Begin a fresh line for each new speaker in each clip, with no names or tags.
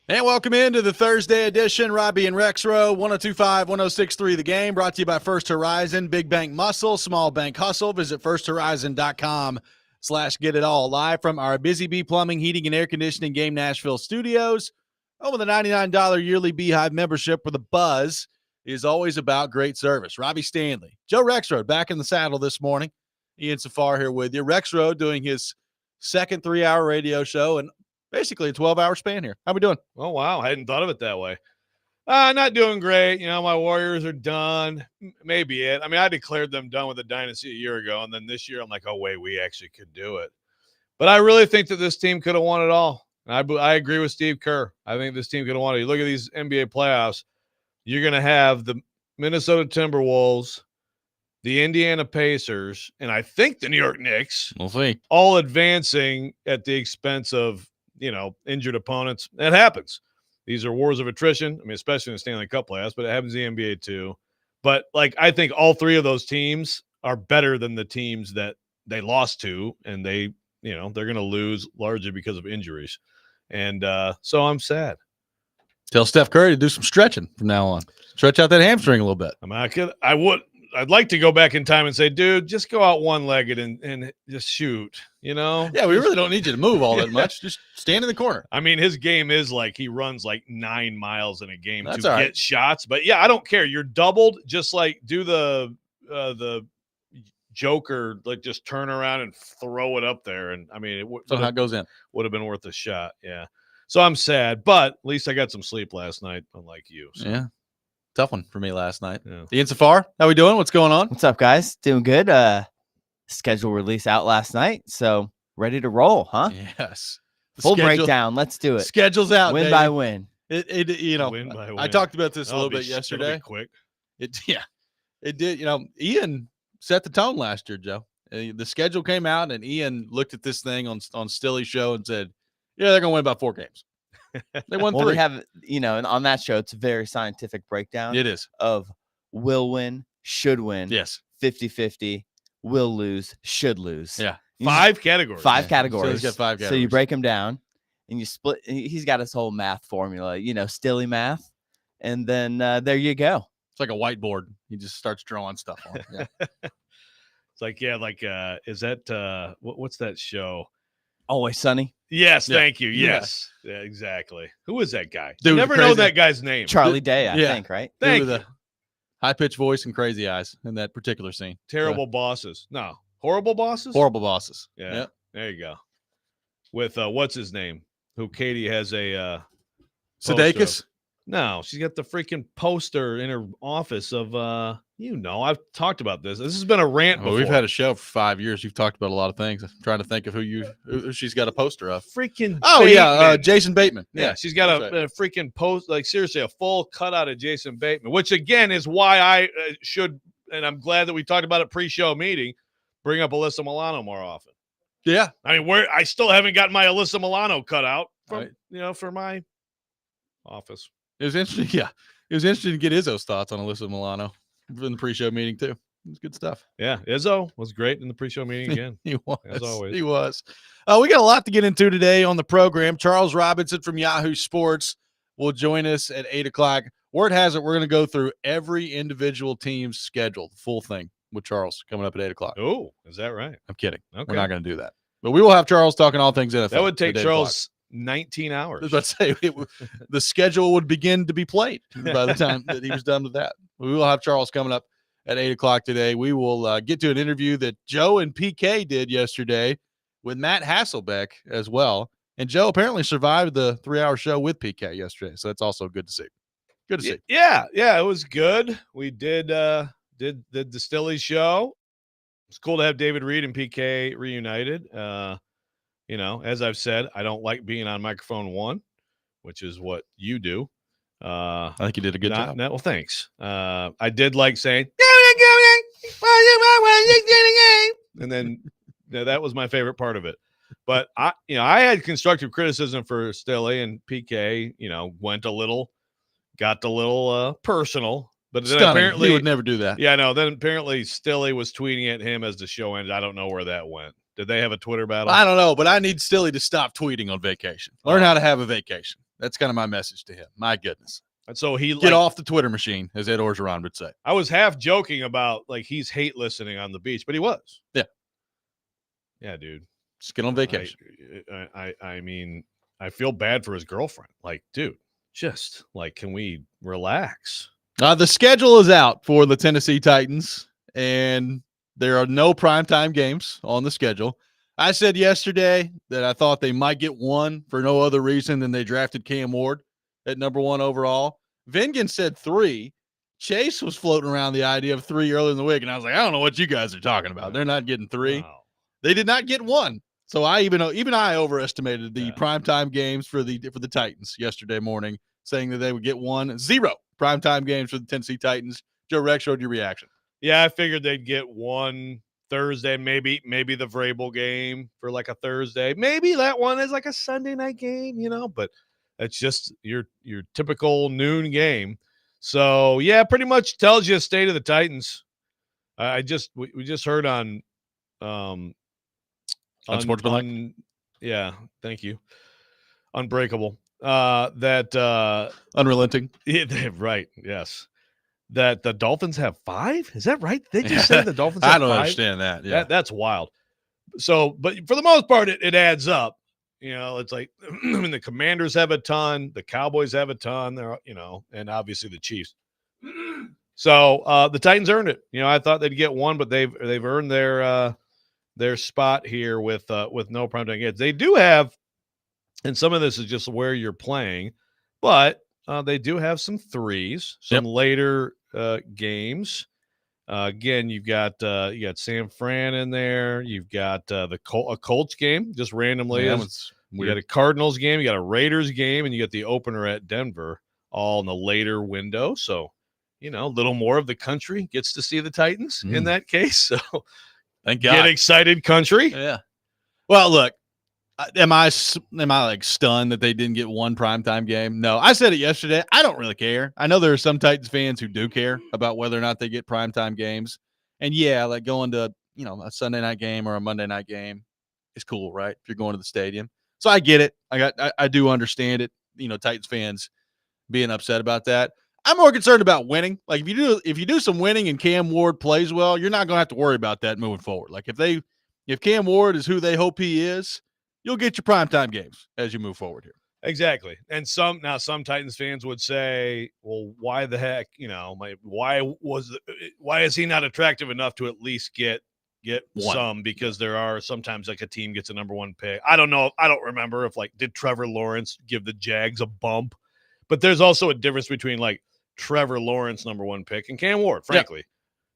And welcome into the Thursday edition. Robby and Rexrode, 102.5, 106.3 The Game, brought to you by First Horizon. Big bank muscle, small bank hustle. Visit firsthorizon.com/get it all. Live from our Busy Bee Plumbing, Heating, and Air Conditioning Game Nashville studios. Over the $99 yearly Beehive membership with a buzz is always about great service. Robby Stanley, Joe Rexrode back in the saddle this morning. Ian Safar here with you. Rexrode doing his second 3-hour radio show and basically a 12-hour span here. How we doing?
Oh, wow. I hadn't thought of it that way. Not doing great. You know, my Warriors are done. Maybe it. I mean, I declared them done with the dynasty a year ago, and then this year I'm like, oh, wait, we actually could do it. But I really think that this team could have won it all. And I agree with Steve Kerr. I think this team could have won it. You look at these NBA playoffs, you're going to have the Minnesota Timberwolves, the Indiana Pacers, and I think the New York Knicks.
We'll see.
All advancing at the expense of, injured opponents. That happens. These are wars of attrition. I mean, especially in the Stanley Cup playoffs, but it happens in the NBA too. But, I think all three of those teams are better than the teams that they lost to, and they're going to lose largely because of injuries. And so I'm sad.
Tell Steph Curry to do some stretching from now on. Stretch out that hamstring a little bit.
I'd like to go back in time and say, dude, just go out one-legged and just shoot, Yeah,
we really don't need you to move all that much. Just stand in the corner.
I mean, his game is he runs 9 miles in a game
That's
to
all
get
right.
shots. But, yeah, I don't care. You're doubled. Just do the Joker, just turn around and throw it up there. And, I mean,
Somehow it goes in.
Would have been worth a shot, yeah. So I'm sad, but at least I got some sleep last night, unlike you. So.
Yeah. Tough one for me last night.
Yeah.
Ian Safar, how we doing? What's going on?
What's up, guys? Doing good. Schedule release out last night, so ready to roll, huh?
Yes.
Full breakdown. Let's do it.
Schedule's out.
Win
baby.
by win.
Win by win. I talked about this a little bit yesterday.
It'll be quick.
It did. Ian set the tone last year, Joe. The schedule came out, and Ian looked at this thing on Stilly's show and said, "Yeah, they're going to win about 4 games." They won 3.
We have, and on that show, it's a very scientific breakdown.
It is.
Of will win, should win.
Yes.
50-50, will lose, should lose.
Yeah.
5 categories.
5 categories.
So he's got 5 categories.
So you break them down, and you split. He's got his whole math formula, Stilly math. And then there you go.
It's like a whiteboard. He just starts drawing stuff on it. Yeah.
It's is that, what's that show?
Always Sunny.
Yes,
Yeah.
Thank you. Yes. Yeah, exactly. Who is that guy?
Dude,
I never
crazy.
know that guy's name.
Charlie Day, I think, right?
Thank
With
you.
the high-pitched voice and crazy eyes in that particular scene.
Terrible bosses. No. Horrible bosses?
Horrible bosses.
Yeah.
Yep.
There you go. With, what's his name? Who Katie has a
Sudeikis?
No, she's got the freaking poster in her office of, I've talked about this. This has been a rant before.
We've had a show for 5 years. You've talked about a lot of things. I'm trying to think of who she's got a poster of.
Freaking
Bateman. Jason Bateman.
Yeah, she's got a freaking post, seriously, a full cutout of Jason Bateman, which again is why I should, and I'm glad that we talked about it pre-show meeting, bring up Alyssa Milano more often.
Yeah.
I mean, I still haven't got my Alyssa Milano cutout from,
right.
For my office.
It was interesting. Yeah. It was interesting to get Izzo's thoughts on Alyssa Milano in the pre-show meeting too. It was good stuff.
Yeah. Izzo was great in the pre-show meeting again.
He was.
As always.
He was. We got a lot to get into today on the program. Charles Robinson from Yahoo Sports will join us at 8:00. Word has it we're going to go through every individual team's schedule, the full thing with Charles coming up at 8:00.
Oh, is that right?
I'm kidding.
Okay.
We're not going to do that. But we will have Charles talking all things NFL.
That would take
at 8:00.
Charles 19 hours.
I was about to say, the schedule would begin to be played by the time that he was done with that. We will have Charles coming up at 8:00 today. We will get to an interview that Joe and PK did yesterday with Matt Hasselbeck as well. And Joe apparently survived the 3-hour show with PK yesterday. So that's also good to see. Good to see.
Yeah, it was good. We did the Stilly show. It's cool to have David Reed and PK reunited. As I've said, I don't like being on microphone 1, which is what you do.
I think you did a good job.
Well, thanks. I did like saying, and then that was my favorite part of it. But I had constructive criticism for Stilly, and PK, got a little personal. But then apparently
he would never do that.
Yeah, no. Then apparently Stilly was tweeting at him as the show ended. I don't know where that went. Did they have a Twitter battle?
I don't know, but I need Stilly to stop tweeting on vacation. Learn how to have a vacation. That's kind of my message to him. My goodness.
And so he
Get off the Twitter machine, as Ed Orgeron would say.
I was half joking about like he's hate listening on the beach, but he was.
Yeah.
Yeah, dude.
Just get on vacation.
I mean, I feel bad for his girlfriend. Like, dude, just like, can we relax?
The schedule is out for the Tennessee Titans, and there are no primetime games on the schedule. I said yesterday that I thought they might get one for no other reason than they drafted Cam Ward at number 1 overall. Vengen said 3. Chase was floating around the idea of 3 earlier in the week, and I was like, I don't know what you guys are talking about. They're not getting 3.
Wow.
They did not get 1. So I even I overestimated the primetime games for the Titans yesterday morning, saying that they would get 1. 0 primetime games for the Tennessee Titans. Joe Rexrode, your reaction?
Yeah, I figured they'd get 1 Thursday, maybe the Vrabel game for like a Thursday. Maybe that one is like a Sunday night game, but it's just your typical noon game. So yeah, pretty much tells you the state of the Titans. We just heard on
Sportsmanlike?
Yeah, thank you. Unbreakable. That
Unrelenting.
Yeah, right. Yes. That the Dolphins have 5? Is that right? They just say the Dolphins have 5?
I don't understand that. Yeah.
That's wild. So, but for the most part, it adds up. It's like the Commanders have a ton, the Cowboys have a ton, there, and obviously the Chiefs. So the Titans earned it. I thought they'd get 1, but they've earned their spot here with no primetime games. They do have, and some of this is just where you're playing, but they do have some 3s, some later games. Again, you got San Fran in there. You've got a Colts game just randomly. You got a Cardinals game, you got a Raiders game, and you got the opener at Denver, all in the later window. So, a little more of the country gets to see the Titans in that case. So,
thank God.
Get excited, country.
Yeah. Well, look. Am I like stunned that they didn't get 1 primetime game? No, I said it yesterday. I don't really care. I know there are some Titans fans who do care about whether or not they get primetime games. And yeah, like going to, a Sunday night game or a Monday night game is cool, right? If you're going to the stadium. So I get it. I do understand it. Titans fans being upset about that. I'm more concerned about winning. Like if you do some winning and Cam Ward plays well, you're not going to have to worry about that moving forward. Like if Cam Ward is who they hope he is, you'll get your primetime games as you move forward here.
Exactly. And some Titans fans would say, well, why the heck, why is he not attractive enough to at least get some? Because there are sometimes like a team gets a number 1 pick. I don't know. I don't remember if did Trevor Lawrence give the Jags a bump? But there's also a difference between like Trevor Lawrence number 1 pick and Cam Ward, frankly.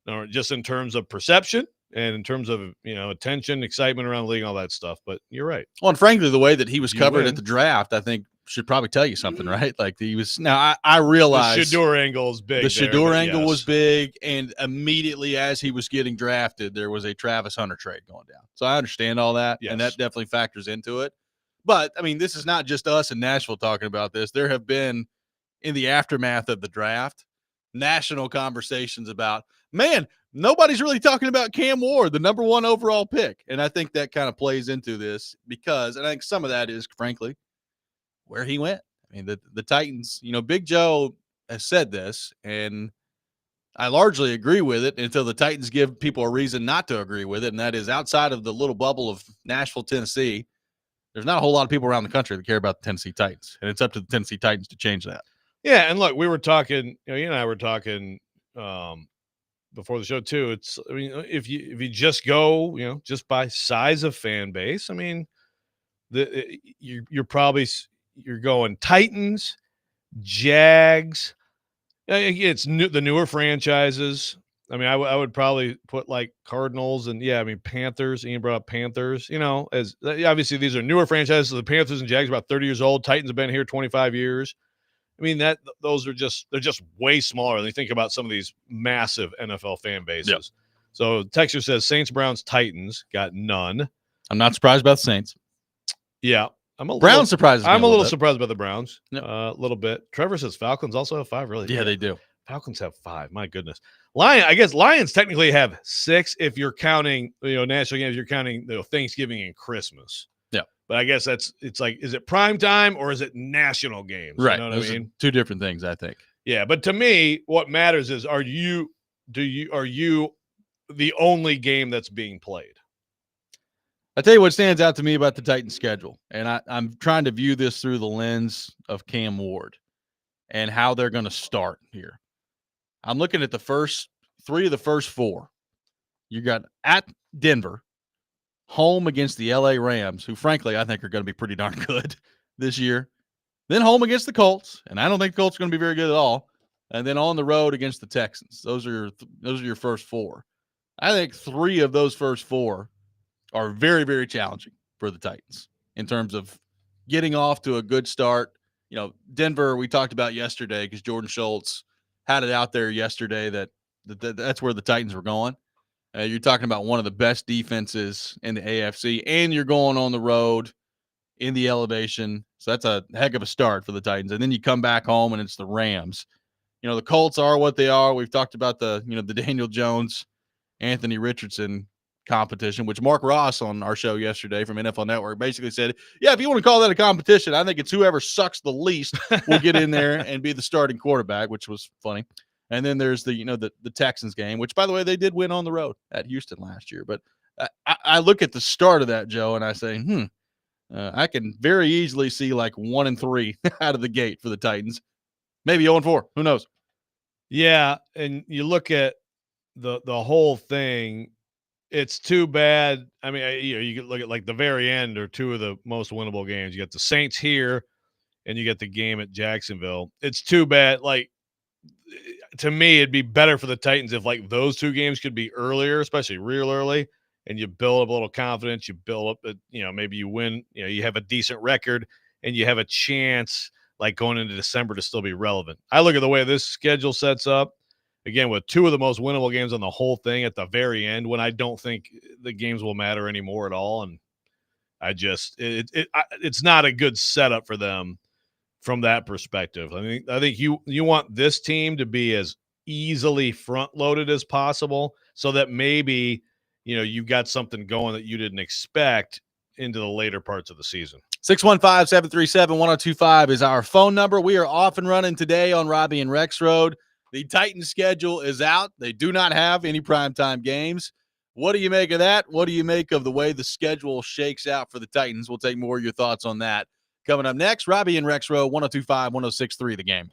No, just in terms of perception. And in terms of, attention, excitement around the league, all that stuff. But you're right.
Well, and frankly, the way that he was covered at the draft, I think should probably tell you something, right? Like he was. Now, I realize
the Shador angle is big.
The Shador angle was big. And immediately as he was getting drafted, there was a Travis Hunter trade going down. So I understand all that. Yes. And that definitely factors into it. But, I mean, this is not just us in Nashville talking about this. There have been, in the aftermath of the draft, national conversations about, man, nobody's really talking about Cam Ward, the number 1 overall pick. And I think that kind of plays into this because, and I think some of that is, frankly, where he went. I mean, the Titans, Big Joe has said this, and I largely agree with it until the Titans give people a reason not to agree with it, and that is outside of the little bubble of Nashville, Tennessee, there's not a whole lot of people around the country that care about the Tennessee Titans, and it's up to the Tennessee Titans to change that.
Yeah, and look, we were talking, you and I were talking before the show too. If you just go, just by size of fan base, I mean, you're going Titans, Jags. It's the newer franchises. I mean, I would probably put like Cardinals and Panthers. Ian brought up Panthers. As obviously these are newer franchises. The Panthers and Jags are about 30 years old. Titans have been here 25 years. I mean, they're just way smaller than you think about some of these massive NFL fan bases. Yep. So Texas says Saints, Browns, Titans got none.
I'm not surprised about the Saints.
Yeah.
I'm a little
surprised about the Browns. Yep. A little bit. Trevor says Falcons also have 5. Really?
Yeah, they do.
Falcons have 5. My goodness. I guess Lions technically have 6 if you're counting, national games. You're counting Thanksgiving and Christmas.
Yeah.
But I guess it's like, is it prime time or is it national games?
Right.
You know what
Those
I
are
mean?
two different things, I think.
Yeah, but to me, what matters is are you the only game that's being played?
I tell you what stands out to me about the Titans schedule, and I'm trying to view this through the lens of Cam Ward and how they're going to start here. I'm looking at the first 3 of the first 4. You got at Denver, home against the LA Rams, who frankly I think are going to be pretty darn good this year. Then home against the Colts, and I don't think the Colts are going to be very good at all. And then on the road against the Texans. Those are your first 4. I think 3 of those first 4 are very, very challenging for the Titans in terms of getting off to a good start. You know, Denver, we talked about yesterday because Jordan Schultz had it out there yesterday that's where the Titans were going. You're talking about one of the best defenses in the AFC, and you're going on the road in the elevation. So that's a heck of a start for the Titans. And then you come back home, and it's the Rams. You know, the Colts are what they are. We've talked about the Daniel Jones, Anthony Richardson competition, which Mark Ross on our show yesterday from NFL Network basically said, yeah, if you want to call that a competition, I think it's whoever sucks the least will get in there and be the starting quarterback, which was funny. And then there's the Texans game, which, by the way, they did win on the road at Houston last year. But I look at the start of that, Joe, and I say, I can very easily see like 1-3 out of the gate for the Titans. Maybe 0-4. Who knows?
Yeah, and you look at the whole thing. It's too bad. I mean, you could look at like the very end or 2 of the most winnable games. You got the Saints here, and you get the game at Jacksonville. It's too bad. Like, to me, it'd be better for the Titans if like those 2 games could be earlier, especially real early, and you build up a little confidence. You build up, maybe you win. You have a decent record, and you have a chance like going into December to still be relevant. I look at the way this schedule sets up. Again, with 2 of the most winnable games on the whole thing at the very end, when I don't think the games will matter anymore at all, and I just it's not a good setup for them from that perspective. I think you want this team to be as easily front loaded as possible, so that maybe you've got something going that you didn't expect into the later parts of the season.
615-737-1025 is our phone number. We are off and running today on Robby and Rexrode. The Titans schedule is out. They do not have any primetime games. What do you make of that? What do you make of the way the schedule shakes out for the Titans? We'll take more of your thoughts on that. Coming up next, Robby and Rexrode, 102.5, 106.3 The Game.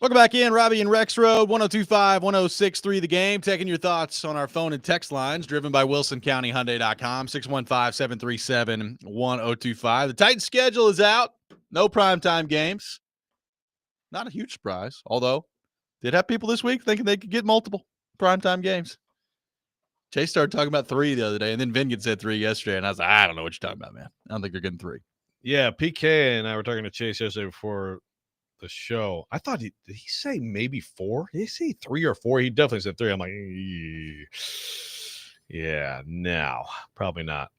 Welcome back in, Robby and Rexrode, 102.5-106.3 The Game. Taking your thoughts on our phone and text lines, driven by WilsonCountyHyundai.com, 615-737-1025. The Titans schedule is out. No primetime games. Not a huge surprise, although did have people this week thinking they could get multiple primetime games. Chase started talking about 3 the other day, and then Vingan said 3 yesterday, and I was like, I don't know what you're talking about, man. I don't think they're getting 3.
Yeah, PK and I were talking to Chase yesterday before the show. I thought did he say maybe 4? Did he say 3 or 4? He definitely said 3. I'm like, yeah, no, probably not.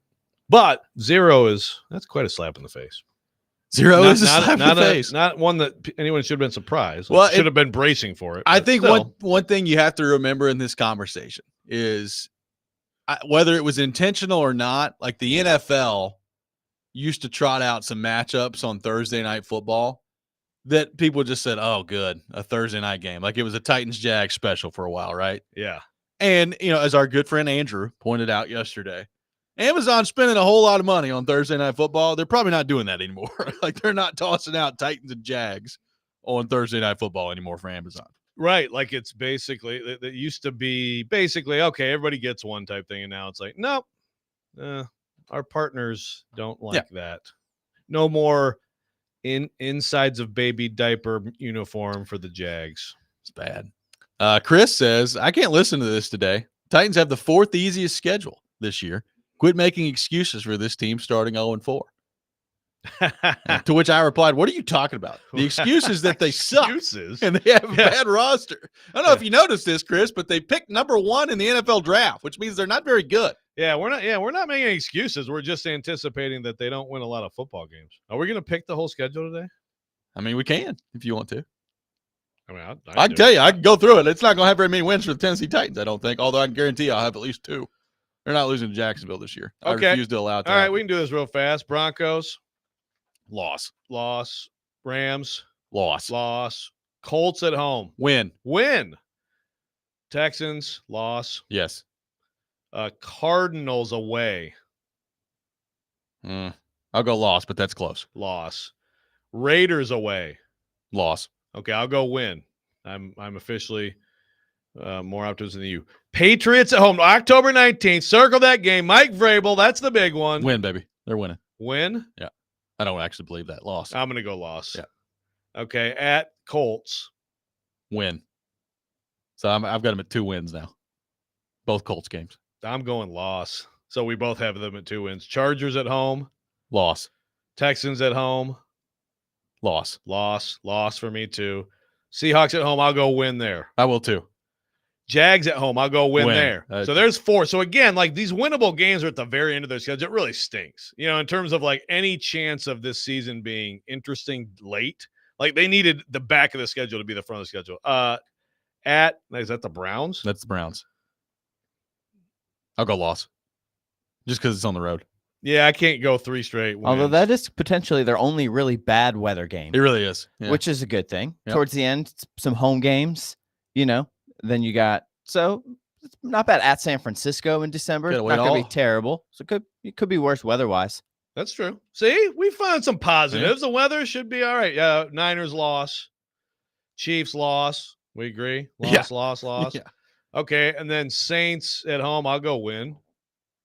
But 0 that's quite a slap in the face.
0 is a slap in the face.
Not one that anyone should have been surprised.
Well,
should have been bracing for it.
I think
still.
one thing you have to remember in this conversation is whether it was intentional or not, like the NFL used to trot out some matchups on Thursday Night Football that people just said, oh, good, a Thursday night game. Like it was a Titans-Jags special for a while, right?
Yeah.
And, as our good friend Andrew pointed out yesterday, Amazon's spending a whole lot of money on Thursday Night Football. They're probably not doing that anymore. Like they're not tossing out Titans and Jags on Thursday Night Football anymore for Amazon.
Right. Like it's basically, it used to be basically, okay, everybody gets one type thing. And now it's like, nope, our partners don't like that. No more insides of baby diaper uniform for the Jags.
It's bad. Chris says, I can't listen to this today. Titans have the 4th easiest schedule this year. Quit making excuses for this team starting 0-4. To which I replied, what are you talking about? The excuse is that they suck and they have a bad roster. I don't know if you noticed this, Chris, but they picked number 1 in the NFL draft, which means they're not very good.
Yeah, we're not making excuses. We're just anticipating that they don't win a lot of football games. Are we going to pick the whole schedule today?
I mean, we can if you want to.
I mean,
I can tell you, I can go through it. It's not going to have very many wins for the Tennessee Titans, I don't think, although I can guarantee I'll have at least 2. They're not losing to Jacksonville this year.
Okay.
I refuse to allow it to
All right,
happen.
we can do this real fast. Broncos.
Loss.
Rams.
Loss.
Colts at home.
Win.
Texans. Loss.
Yes.
Cardinals away.
I'll go loss, but that's close.
Loss. Raiders away.
Loss.
Okay, I'll go win. I'm officially more optimistic than you. Patriots at home, October 19th. Circle that game. Mike Vrabel, that's the big one.
Win, baby. They're winning.
Win?
Yeah. I don't actually believe that. Loss.
I'm going to go loss.
Yeah.
Okay, at Colts.
Win. So I've got them at 2 wins now. Both Colts games.
I'm going loss. So we both have them at 2 wins. Chargers at home.
Loss.
Texans at home.
Loss.
Loss for me too. Seahawks at home. I'll go win there.
I will too.
Jags at home. I'll go win there. So there's 4. So again, like these winnable games are at the very end of their schedule. It really stinks, in terms of like any chance of this season being interesting late. Like they needed the back of the schedule to be the front of the schedule. Is that the Browns?
That's the Browns. I'll go loss. Just because it's on the road.
Yeah, I can't go 3 straight wins.
Although that is potentially their only really bad weather game.
It really is. Yeah.
Which is a good thing.
Yep.
Towards the end, some home games, then you got, so it's not bad at San Francisco in December. It's not going to be terrible. So it could be worse weather-wise.
That's true. See, we found some positives. Yeah. The weather should be all right. Yeah, Niners loss. Chiefs loss. We agree. Loss.
Yeah.
Okay, and then Saints at home. I'll go win.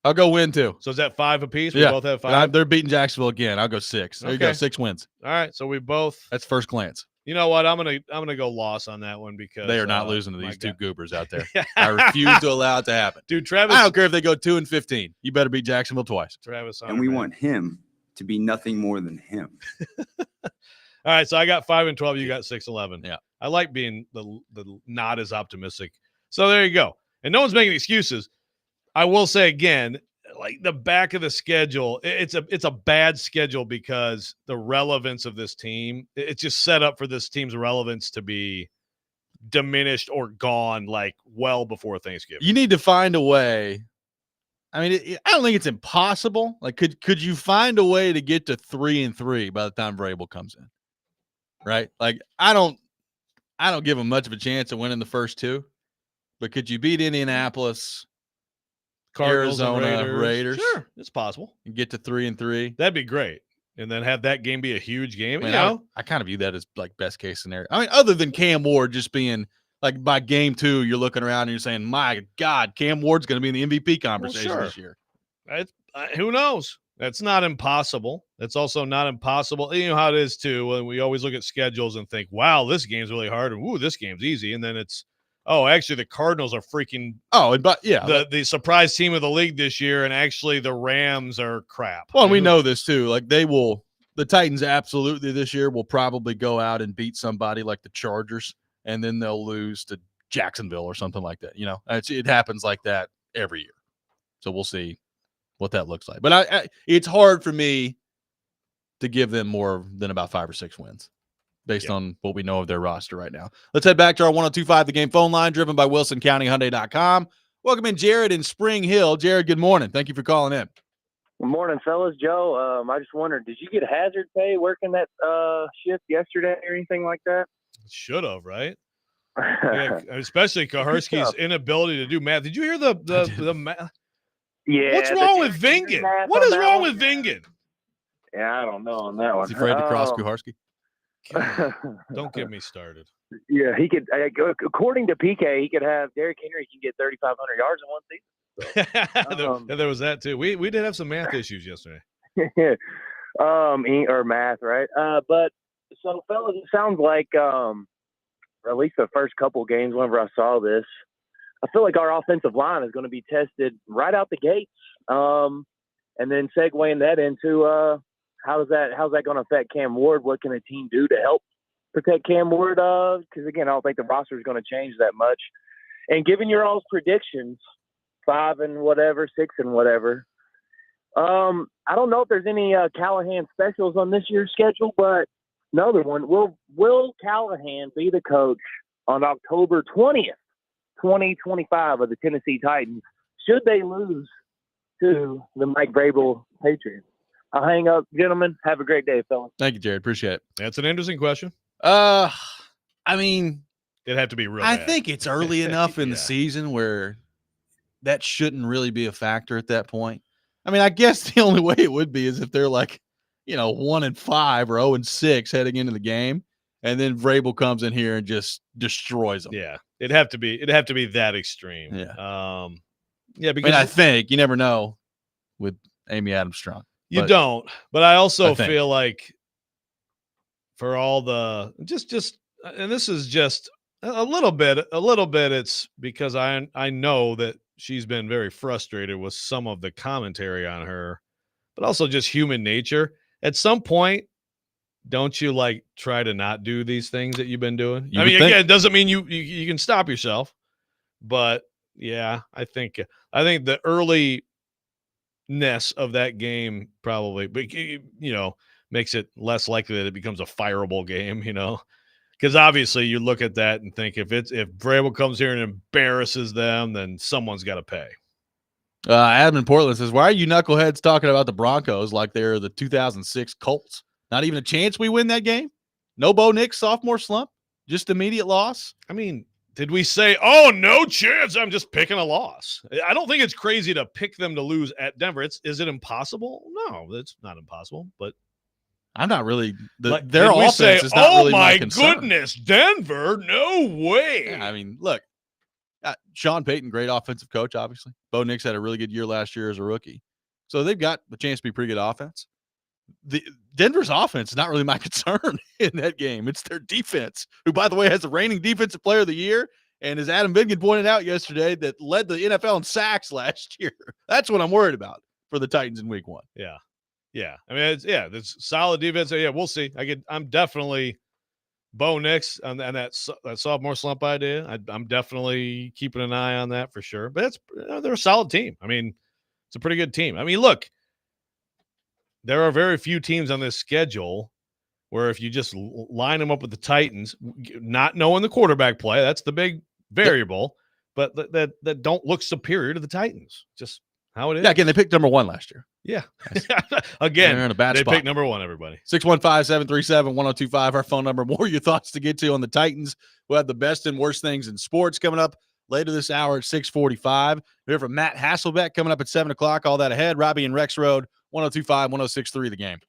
I'll go win too.
So is that 5 apiece? We
yeah.
both have 5.
They're beating Jacksonville again. I'll go 6. There you go. 6 wins.
All right. So we both.
That's first glance.
You know what? I'm gonna go loss on that one because
they are not losing to these 2 goobers out there. I refuse to allow it to happen.
Dude, Travis.
I don't care if they go 2-15. You better beat Jacksonville twice.
Travis.
And we want him to be nothing more than him.
All right. So I got 5-12. You got 6-11.
Yeah.
I like being the not as optimistic. So there you go. And no one's making excuses. I will say again, like the back of the schedule, it's a bad schedule because the relevance of this team, it's just set up for this team's relevance to be diminished or gone like well before Thanksgiving.
You need to find a way. I mean, I don't think it's impossible. Like, could you find a way to get to 3-3 by the time Vrabel comes in? Right? Like, I don't give him much of a chance of winning the first 2, but could you beat Indianapolis,
Cardinals,
Arizona, Raiders?
Sure, it's possible.
And get to 3-3.
That'd be great. and then have that game be a huge game.
I mean,
You know,
I kind of view that as like best case scenario. I mean, other than Cam Ward just being like by game 2, you're looking around and you're saying, my God, Cam Ward's going to be in the MVP conversation
sure.
this year.
Who knows? That's not impossible. That's also not impossible. You know how it is too. When we always look at schedules and think, wow, this game's really hard. And, ooh, this game's easy. And then it's, oh, actually the Cardinals are freaking the surprise team of the league this year. And actually the Rams are crap.
Well, and we know this too. Like the Titans absolutely this year will probably go out and beat somebody like the Chargers, and then they'll lose to Jacksonville or something like that. You know, it happens like that every year. So we'll see what that looks like. But it's hard for me to give them more than about 5 or 6 wins based on what we know of their roster right now. Let's head back to our 102.5 The Game phone line, driven by WilsonCountyHyundai.com. Welcome in Jared in Spring Hill. Jared, good morning. Thank you for calling in.
Good morning, fellas. Joe, I just wondered, did you get hazard pay working that shift yesterday or anything like that?
Should have, right? Yeah, especially Kaharski's inability to do math. Did you hear the math?
Yeah.
What's wrong with Vingen? What is wrong with Vingen?
Yeah, I don't know on that one.
Is he afraid to cross Kuharski?
Don't get me started.
Yeah, he could. According to PK, he could have Derrick Henry can get 3,500 yards in one season. So,
there was that too. We did have some math issues yesterday.
Or math, right? But so, fellas, it sounds like at least the first couple games. Whenever I saw this, I feel like our offensive line is going to be tested right out the gates. And then segueing that into how's that going to affect Cam Ward? What can a team do to help protect Cam Ward? Because again, I don't think the roster is going to change that much. And given your all's predictions, 5 and whatever, 6 and whatever, I don't know if there's any Callahan specials on this year's schedule, but another one. Will Callahan be the coach on October 20th, 2025 of the Tennessee Titans? Should they lose to the Mike Vrabel Patriots? I'll hang up, gentlemen. Have a great day, fellas.
Thank you, Jared. Appreciate it.
That's an interesting question.
I mean,
it'd have to be real.
I
bad.
think it's early enough in the season where that shouldn't really be a factor at that point. I mean, I guess the only way it would be is if they're like, 1-5 or 0-6 heading into the game, and then Vrabel comes in here and just destroys them.
Yeah, it'd have to be that extreme.
Yeah,
because
I think you never know with Amy Adams Strong.
You don't, but I also feel like for all the just, and this is just a little bit. It's because I know that she's been very frustrated with some of the commentary on her, but also just human nature. At some point, don't you try to not do these things that you've been doing? Again, it doesn't mean you can stop yourself, but yeah, I think the early of that game probably, but makes it less likely that it becomes a fireable game, because obviously you look at that and think if Vrabel comes here and embarrasses them, then someone's got to pay.
Adam in Portland says, why are you knuckleheads talking about the Broncos like they're the 2006 Colts? Not even a chance we win that game? No Bo Nix sophomore slump? Just immediate loss?
I mean, did we say, oh, no chance, I'm just picking a loss? I don't think it's crazy to pick them to lose at Denver. Is it impossible? No, it's not impossible, but
I'm not really their offense is not really my concern.
Oh my goodness, Denver, no way.
Yeah, I mean, look, Sean Payton, great offensive coach, obviously. Bo Nix had a really good year last year as a rookie. So they've got the chance to be pretty good offense. The Denver's offense is not really my concern in that game. It's their defense, who, by the way, has the reigning defensive player of the year. And as Adam Vingan pointed out yesterday, that led the NFL in sacks last year. That's what I'm worried about for the Titans in week 1.
Yeah. Yeah. I mean, it's solid defense. Yeah, we'll see. I'm definitely Bo Nix and that sophomore slump idea. I'm definitely keeping an eye on that for sure. But they're a solid team. I mean, it's a pretty good team. I mean, look, there are very few teams on this schedule where if you just line them up with the Titans, not knowing the quarterback play, that's the big variable, but that don't look superior to the Titans. Just how it is.
Yeah, again, they picked number 1 last year.
Yeah. Again,
they're in a bad spot.
They picked number 1, everybody.
615-737-1025, our phone number. More of your thoughts to get to on the Titans. We'll have the best and worst things in sports coming up later this hour at 6:45. We'll hear from Matt Hasselbeck coming up at 7 o'clock. All that ahead. Robby and Rexrode, 102.5, 106.3 The Game.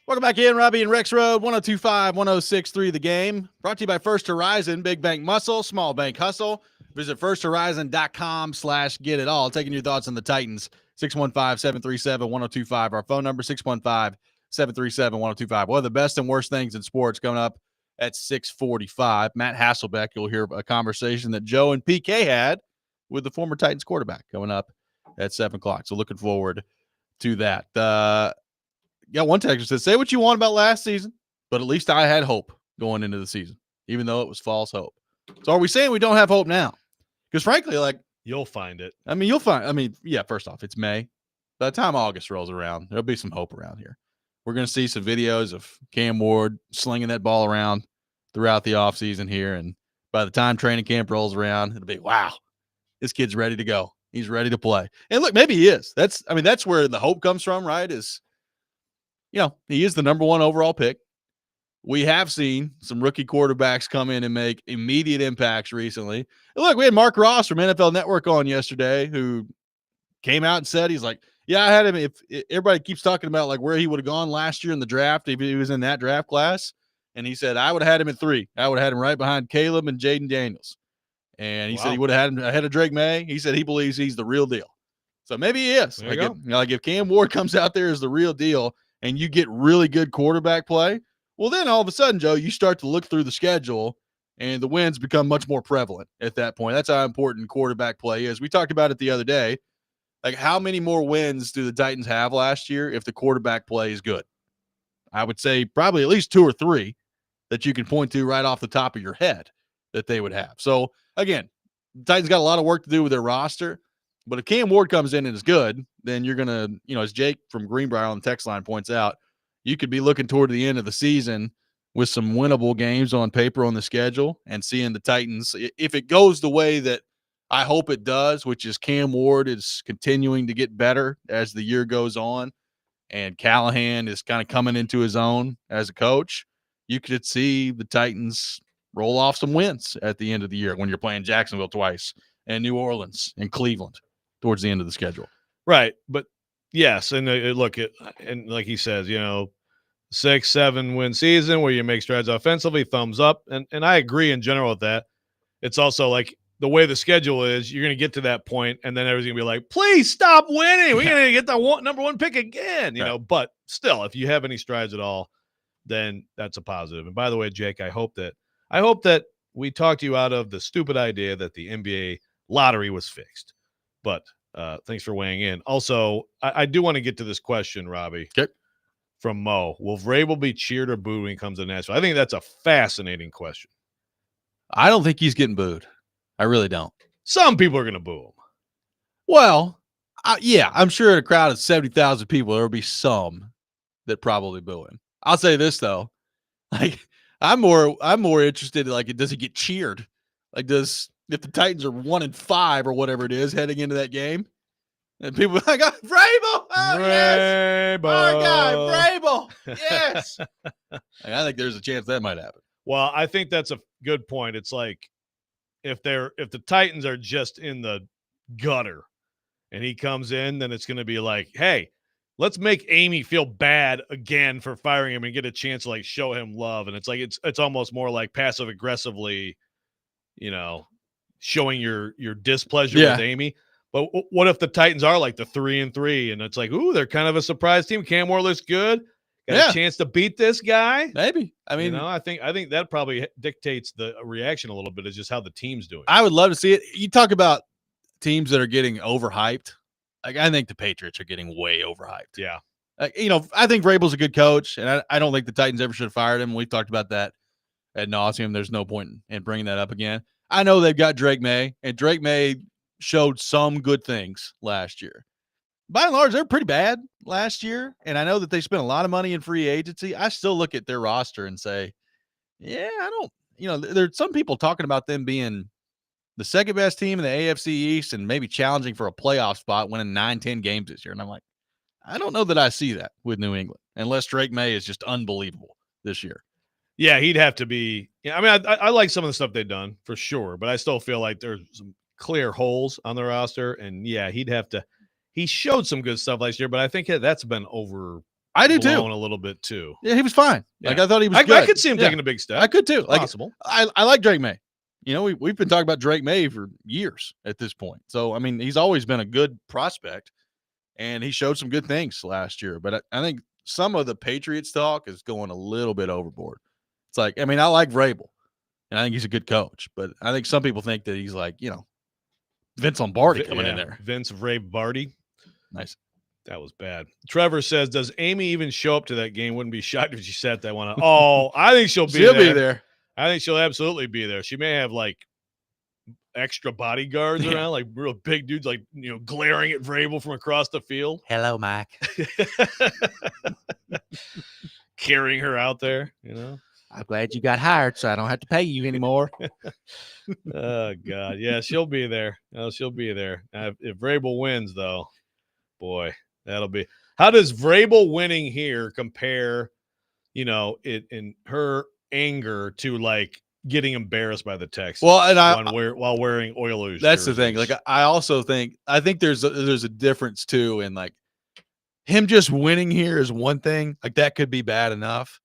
Welcome back in, Robby and Rexrode, 102.5, 106.3 The Game. Brought to you by First Horizon, big bank muscle, small bank hustle. Visit firsthorizon.com/get-it-all. Taking your thoughts on the Titans, 615-737-1025. Our phone number, 615-737-1025. One of the best and worst things in sports coming up at 6:45. Matt Hasselbeck, you'll hear a conversation that Joe and PK had with the former Titans quarterback coming up at 7 o'clock. So looking forward to that. Got one texter said, say what you want about last season, but at least I had hope going into the season, even though it was false hope. So are we saying we don't have hope now? Because frankly, like,
you'll find it.
Yeah, first off, it's May. By the time August rolls around, there'll be some hope around here. We're going to see some videos of Cam Ward slinging that ball around throughout the offseason here. And by the time training camp rolls around, it'll be, wow, this kid's ready to go. He's ready to play. And look, maybe he is. That's where the hope comes from, right? He is the number 1 overall pick. We have seen some rookie quarterbacks come in and make immediate impacts recently. And look, we had Mark Ross from NFL Network on yesterday who came out and said, he's like, yeah, I had him. If everybody keeps talking about like where he would have gone last year in the draft, if he was in that draft class. And he said, I would have had him at 3. I would have had him right behind Caleb and Jaden Daniels. And he said he would have had him ahead of Drake May. He said he believes he's the real deal. So maybe he is. If Cam Ward comes out there as the real deal, and you get really good quarterback play, well, then all of a sudden, Joe, you start to look through the schedule, and the wins become much more prevalent at that point. That's how important quarterback play is. We talked about it the other day. Like, how many more wins do the Titans have last year if the quarterback play is good? I would say probably at least 2 or 3 that you can point to right off the top of your head that they would have. So, again, the Titans got a lot of work to do with their roster. But if Cam Ward comes in and is good, then you're going to, as Jake from Greenbrier on the text line points out, you could be looking toward the end of the season with some winnable games on paper on the schedule and seeing the Titans, if it goes the way that I hope it does, which is Cam Ward is continuing to get better as the year goes on and Callahan is kind of coming into his own as a coach, you could see the Titans roll off some wins at the end of the year when you're playing Jacksonville twice and New Orleans and Cleveland towards the end of the schedule.
Right. But yes. And and like he says, 6-7 win season where you make strides offensively, thumbs up. And I agree in general with that. It's also like the way the schedule is, you're going to get to that point and then everyone's going to be like, please stop winning. We're going to get the number 1 pick again, but still, if you have any strides at all, then that's a positive. And by the way, Jake, I hope that we talked you out of the stupid idea that the NBA lottery was fixed. But thanks for weighing in. Also, I do want to get to this question, Robby.
Okay.
From Mo. Will Vrabel be cheered or booed when he comes to Nashville? I think that's a fascinating question.
I don't think he's getting booed. I really don't.
Some people are going to boo him.
Well, I'm sure in a crowd of 70,000 people, there will be some that probably boo him. I'll say this, though. Like, I'm more interested in, like, does he get cheered? Like, if the Titans are 1-5 or whatever it is heading into that game, and people are like, Vrabel! Oh, yes! Our guy, Vrabel! Yes! I think there's a chance that might happen.
Well, I think that's a good point. It's like if the Titans are just in the gutter and he comes in, then it's going to be like, hey, let's make Amy feel bad again for firing him and get a chance to like show him love. And it's like it's almost more like passive aggressively, showing your displeasure with Amy. But what if the Titans are like the 3-3 and it's like, ooh, they're kind of a surprise team. Cam Ward looks good. Got a chance to beat this guy.
Maybe. I mean,
I think that probably dictates the reaction a little bit. Is just how the team's doing.
I would love to see it. You talk about teams that are getting overhyped. Like, I think the Patriots are getting way overhyped.
Yeah.
I think Vrabel's a good coach, and I don't think the Titans ever should have fired him. We've talked about that ad nauseum. There's no point in bringing that up again. I know they've got Drake May, and Drake May showed some good things last year. By and large, they're pretty bad last year, and I know that they spent a lot of money in free agency. I still look at their roster and say, yeah, I don't, there's some people talking about them being the second best team in the AFC East and maybe challenging for a playoff spot, winning 9-10 games this year. And I'm like, I don't know that I see that with New England, unless Drake May is just unbelievable this year.
Yeah, he'd have to be. I mean, I like some of the stuff they've done for sure, but I still feel like there's some clear holes on the roster. And yeah, he'd have to. He showed some good stuff last year, but I think that's been over.
I do too.
blown a little bit too.
Yeah, he was fine.
Yeah.
Like I thought he was
I
good.
could see him taking a big step.
I could too.
It's
Like
possible.
I like Drake May. You know, we've been talking about Drake May for years at this point. So I mean, he's always been a good prospect, and he showed some good things last year. But I think some of the Patriots talk is going a little bit overboard. It's like, I mean, I like Vrabel, and I think he's a good coach, but I think some people think that he's like, you know, Vince Lombardi coming in there.
Vince Vrabel.
Nice.
That was bad. Trevor says, "Does Amy even show up to that game? Wouldn't be shocked if she set that one up." Oh, I think she'll be there. I think she'll absolutely be there. She may have like extra bodyguards around, like real big dudes, like, you know, glaring at Vrabel from across the field.
Hello, Mike.
Carrying her out there, you know.
I'm glad you got hired, so I don't have to pay you anymore.
Oh God, yeah, she'll be there. Oh, she'll be there. If Vrabel wins, though, boy, that'll be. How does Vrabel winning here compare, you know, in her anger to like getting embarrassed by the Texans?
Well, and
while wearing Oilers.
That's
jerseys.
the thing. Like I also think there's a difference too in like him just winning here is one thing. Like that could be bad enough.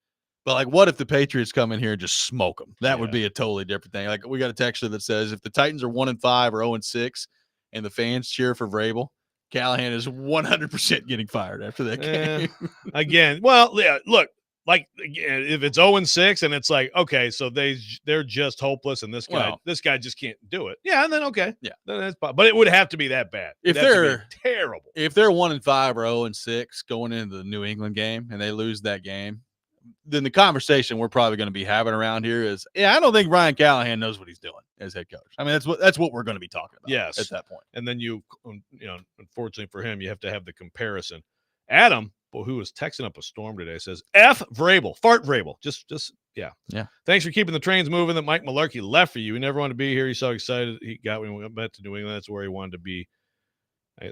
But like, what if the Patriots come in here and just smoke them? That would be a totally different thing. Like we got a texter that says if the Titans are 1-5 or 0-6 and the fans cheer for Vrabel, Callahan is 100% getting fired after that game.
Again, well, yeah, look, like if it's 0-6 and it's like, okay, so they're just hopeless and this guy just can't do it. Yeah, and then okay.
Yeah.
Then that's fine. But it would have to be that bad.
If they're
terrible.
If they're 1-5 or 0-6 going into the New England game and they lose that game, then the conversation we're probably going to be having around here is, I don't think Ryan Callahan knows what he's doing as head coach. I mean, that's what we're going to be talking about.
Yes,
at that point.
And then you know, unfortunately for him, you have to have the comparison. Adam, who was texting up a storm today, says F Vrabel, fart Vrabel. Just yeah. Thanks for keeping the trains moving that Mike Mularkey left for you. He never wanted to be here. He's so excited he got when we went back to New England. That's where he wanted to be.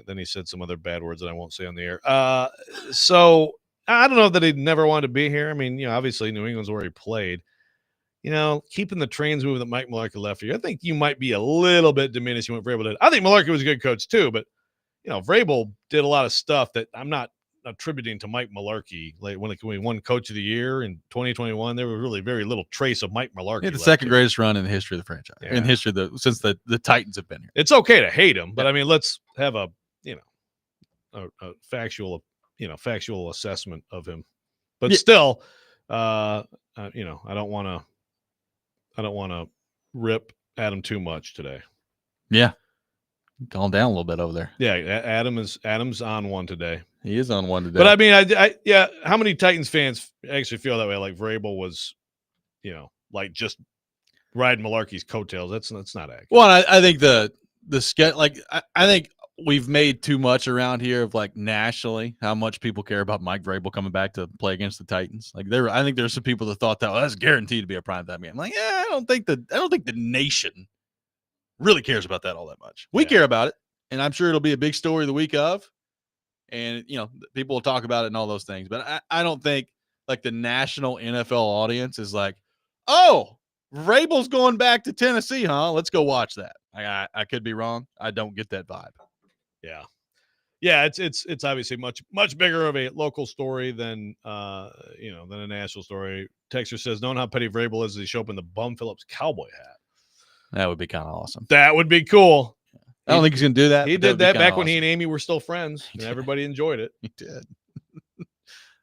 Then he said some other bad words that I won't say on the air. So I don't know that he never wanted to be here. I mean, you know, obviously New England's where he played. You know, keeping the trains moving that Mike Mularkey left for you, I think you might be a little bit diminished in what Vrabel did. I think Mularkey was a good coach too, but, you know, Vrabel did a lot of stuff that I'm not attributing to Mike Mularkey. Like when he won Coach of the Year in 2021, there was really very little trace of Mike Mularkey.
The second greatest run in the history of the franchise, in history since the Titans have been here.
It's okay to hate him, but I mean, let's have a factual assessment of him. But still, you know, I don't want to rip Adam too much today.
Yeah. Calm down a little bit over there.
Yeah, Adam's on one today.
He is on one today.
But I mean, how many Titans fans actually feel that way? Like Vrabel was, you know, like just riding Mularkey's coattails. That's not accurate.
Well, I think the sketch, like I think we've made too much around here of like nationally how much people care about Mike Vrabel coming back to play against the Titans. Like I think there's some people that thought that that's guaranteed to be a primetime game. I'm like, I don't think the nation really cares about that all that much. We care about it, and I'm sure it'll be a big story the week of, and you know, people will talk about it and all those things. But I don't think like the national NFL audience is like, oh, Vrabel's going back to Tennessee, huh? Let's go watch that. I could be wrong. I don't get that vibe.
Yeah, it's obviously much bigger of a local story than than a national story. Texter says, knowing how petty Vrabel is, he show up in the Bum Phillips cowboy hat.
That would be kind of awesome.
That would be cool.
I don't think he's gonna do that.
He did that back when he and Amy were still friends, and everybody enjoyed it.
He did.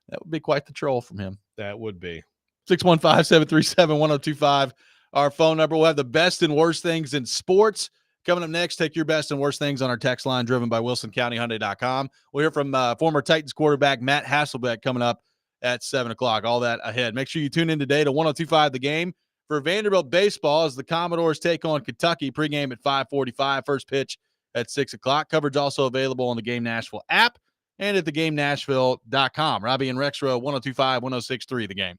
That would be quite the troll from him.
That would be
615-737-1025. Our phone number. We'll have the best and worst things in sports. Coming up next, take your best and worst things on our text line driven by WilsonCountyHyundai.com. We'll hear from former Titans quarterback Matt Hasselbeck coming up at 7 o'clock. All that ahead. Make sure you tune in today to 102.5 The Game for Vanderbilt baseball as the Commodores take on Kentucky. Pregame at 5:45. First pitch at 6 o'clock. Coverage also available on the Game Nashville app and at thegamenashville.com. Robby and Rexrode, 102.5, 106.3 The Game.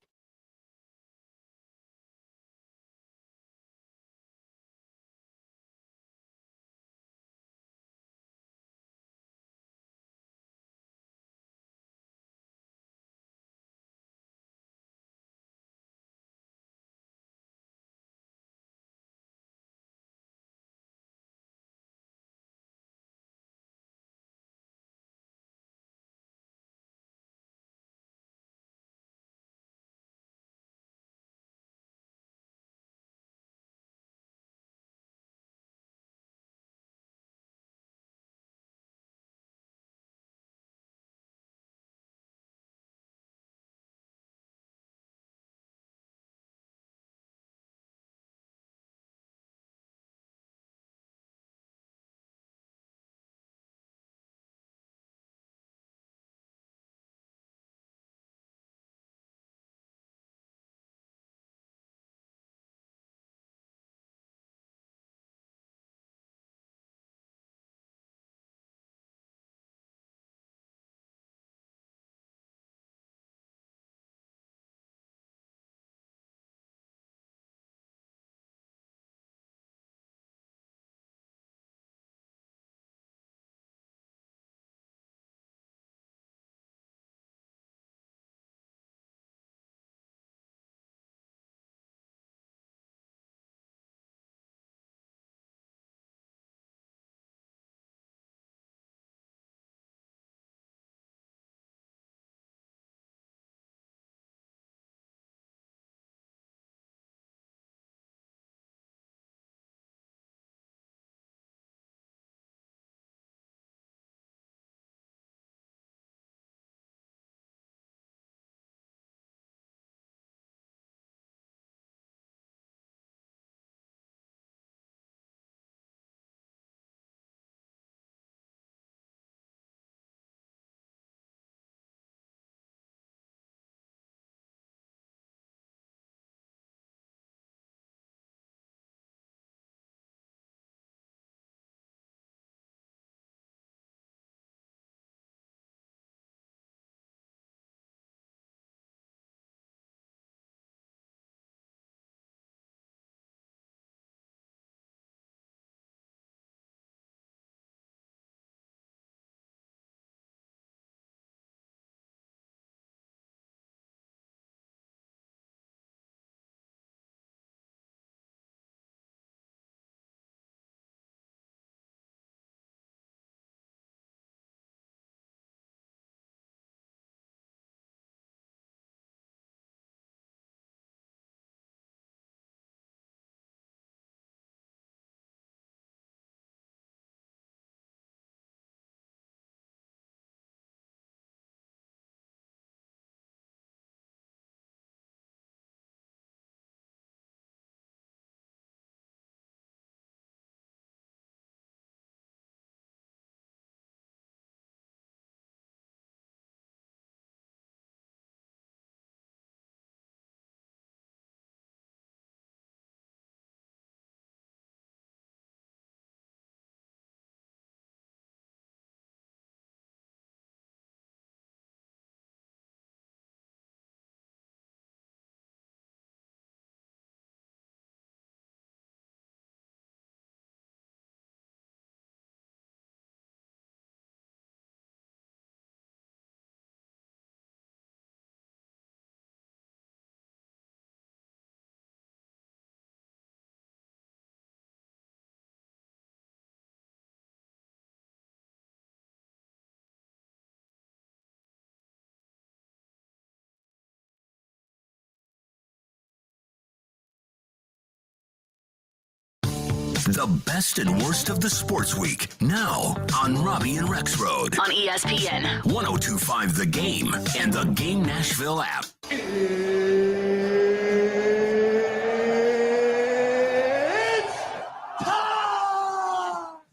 The best and worst of the sports week. Now on Robby and Rexrode.
On ESPN.
102.5 The Game and the Game Nashville app.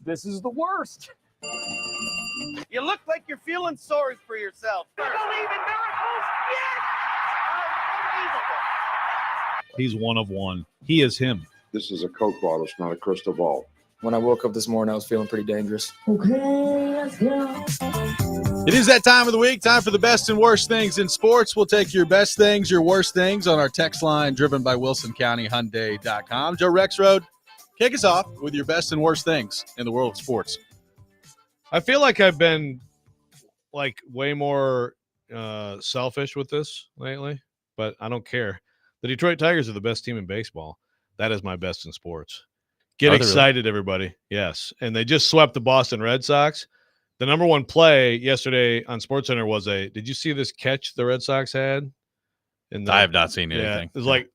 This is the worst. You look like you're feeling sorry for yourself. I believe in miracles. Yes! Unbelievable.
He's one of one. He is him.
This is a Coke bottle. It's not a crystal ball.
When I woke up this morning, I was feeling pretty dangerous.
Okay, let's go. It is that time of the week, time for the best and worst things in sports. We'll take your best things, your worst things on our text line driven by WilsonCountyHyundai.com. Joe Rexrode, kick us off with your best and worst things in the world of sports.
I feel like I've been way more selfish with this lately, but I don't care. The Detroit Tigers are the best team in baseball. That is my best in sports. Get excited, really? Everybody. Yes. And they just swept the Boston Red Sox. The number one play yesterday on SportsCenter was did you see this catch the Red Sox had?
I have not seen anything.
It was like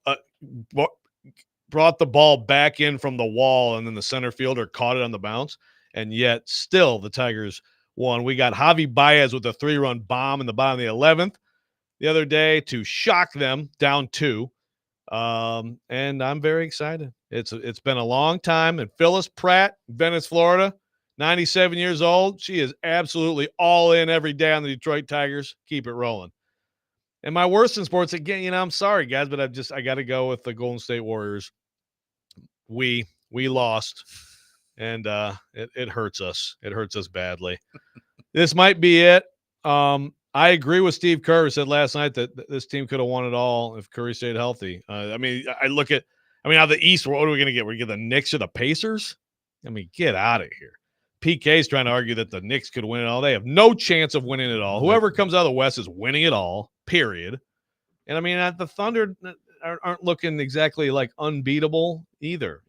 brought the ball back in from the wall, and then the center fielder caught it on the bounce, and yet still the Tigers won. We got Javi Baez with a 3-run bomb in the bottom of the 11th the other day to shock them down 2. And I'm very excited. It's been a long time. And Phyllis Pratt, Venice, Florida, 97 years old. She is absolutely all in every day on the Detroit Tigers. Keep it rolling. And my worst in sports, again, I'm sorry, guys, but I got to go with the Golden State Warriors. We lost, and it hurts us. It hurts us badly. This might be it. I agree with Steve Kerr, who said last night that this team could have won it all if Curry stayed healthy. I out of the East, what are we going to get? We're going to get the Knicks or the Pacers? I mean, get out of here. PK's trying to argue that the Knicks could win it all. They have no chance of winning it all. Whoever comes out of the West is winning it all, period. And, the Thunder aren't looking exactly like unbeatable either,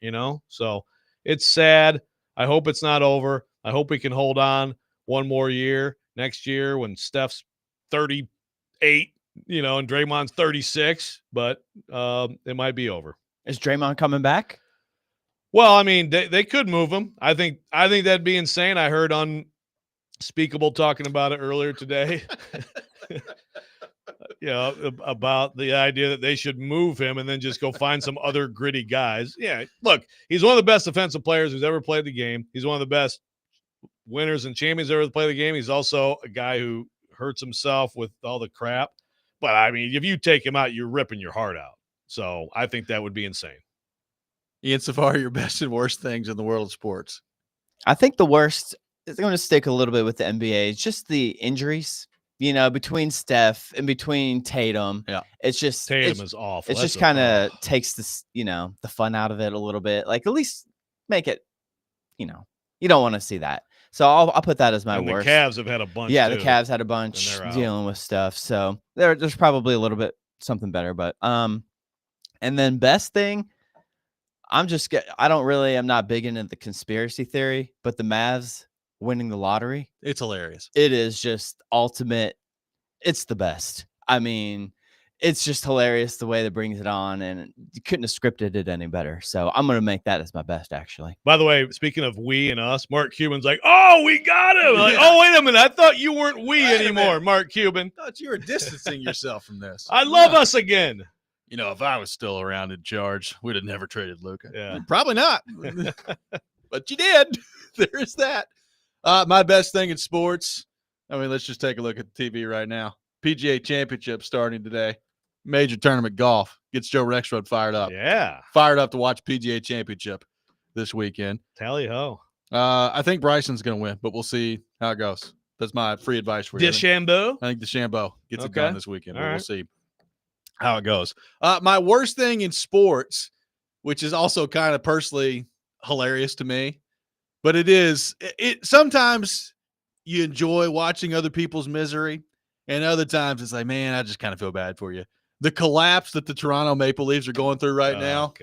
So it's sad. I hope it's not over. I hope we can hold on one more year next year when Steph's 38, and Draymond's 36, but it might be over.
Is Draymond coming back?
Well, they could move him. I think that'd be insane. I heard Unspeakable talking about it earlier today. About the idea that they should move him and then just go find some other gritty guys. Yeah, look, he's one of the best defensive players who's ever played the game. He's one of the best winners and champions ever played the game. He's also a guy who hurts himself with all the crap. But, if you take him out, you're ripping your heart out. So I think that would be insane.
Ian Safari, your best and worst things in the world of sports.
I think the worst is going to stick a little bit with the NBA. It's just the injuries, between Steph and between Tatum.
Yeah.
It's just
Tatum is awful.
It just kind of takes this, the fun out of it a little bit. Like, at least make it, you don't want to see that. So I'll put that as my worst.
The Cavs have had a bunch.
Yeah,
too,
the Cavs had a bunch dealing with stuff. So there's probably a little bit something better, but and then best thing, I'm not big into the conspiracy theory, but the Mavs winning the lottery,
it's hilarious.
It is just ultimate. It's the best. It's just hilarious the way that brings it on, and you couldn't have scripted it any better. So I'm going to make that as my best, actually.
By the way, speaking of we and us, Mark Cuban's like, oh, we got him. Like, oh, wait a minute. I thought you weren't anymore, Mark Cuban.
I thought you were distancing yourself from this.
I love us again.
If I was still around in charge, we'd have never traded Luka.
Yeah.
Probably not. But you did. There is that. My best thing in sports, let's just take a look at the TV right now. PGA Championship starting today. Major tournament golf gets Joe Rexrode fired up.
Yeah.
Fired up to watch PGA Championship this weekend.
Tally ho.
I think Bryson's going to win, but we'll see how it goes. That's my free advice for you.
DeChambeau?
I think DeChambeau gets it done this weekend. We'll see how it goes. My worst thing in sports, which is also kind of personally hilarious to me, but it sometimes you enjoy watching other people's misery, and other times it's like, man, I just kind of feel bad for you. The collapse that the Toronto Maple Leafs are going through right now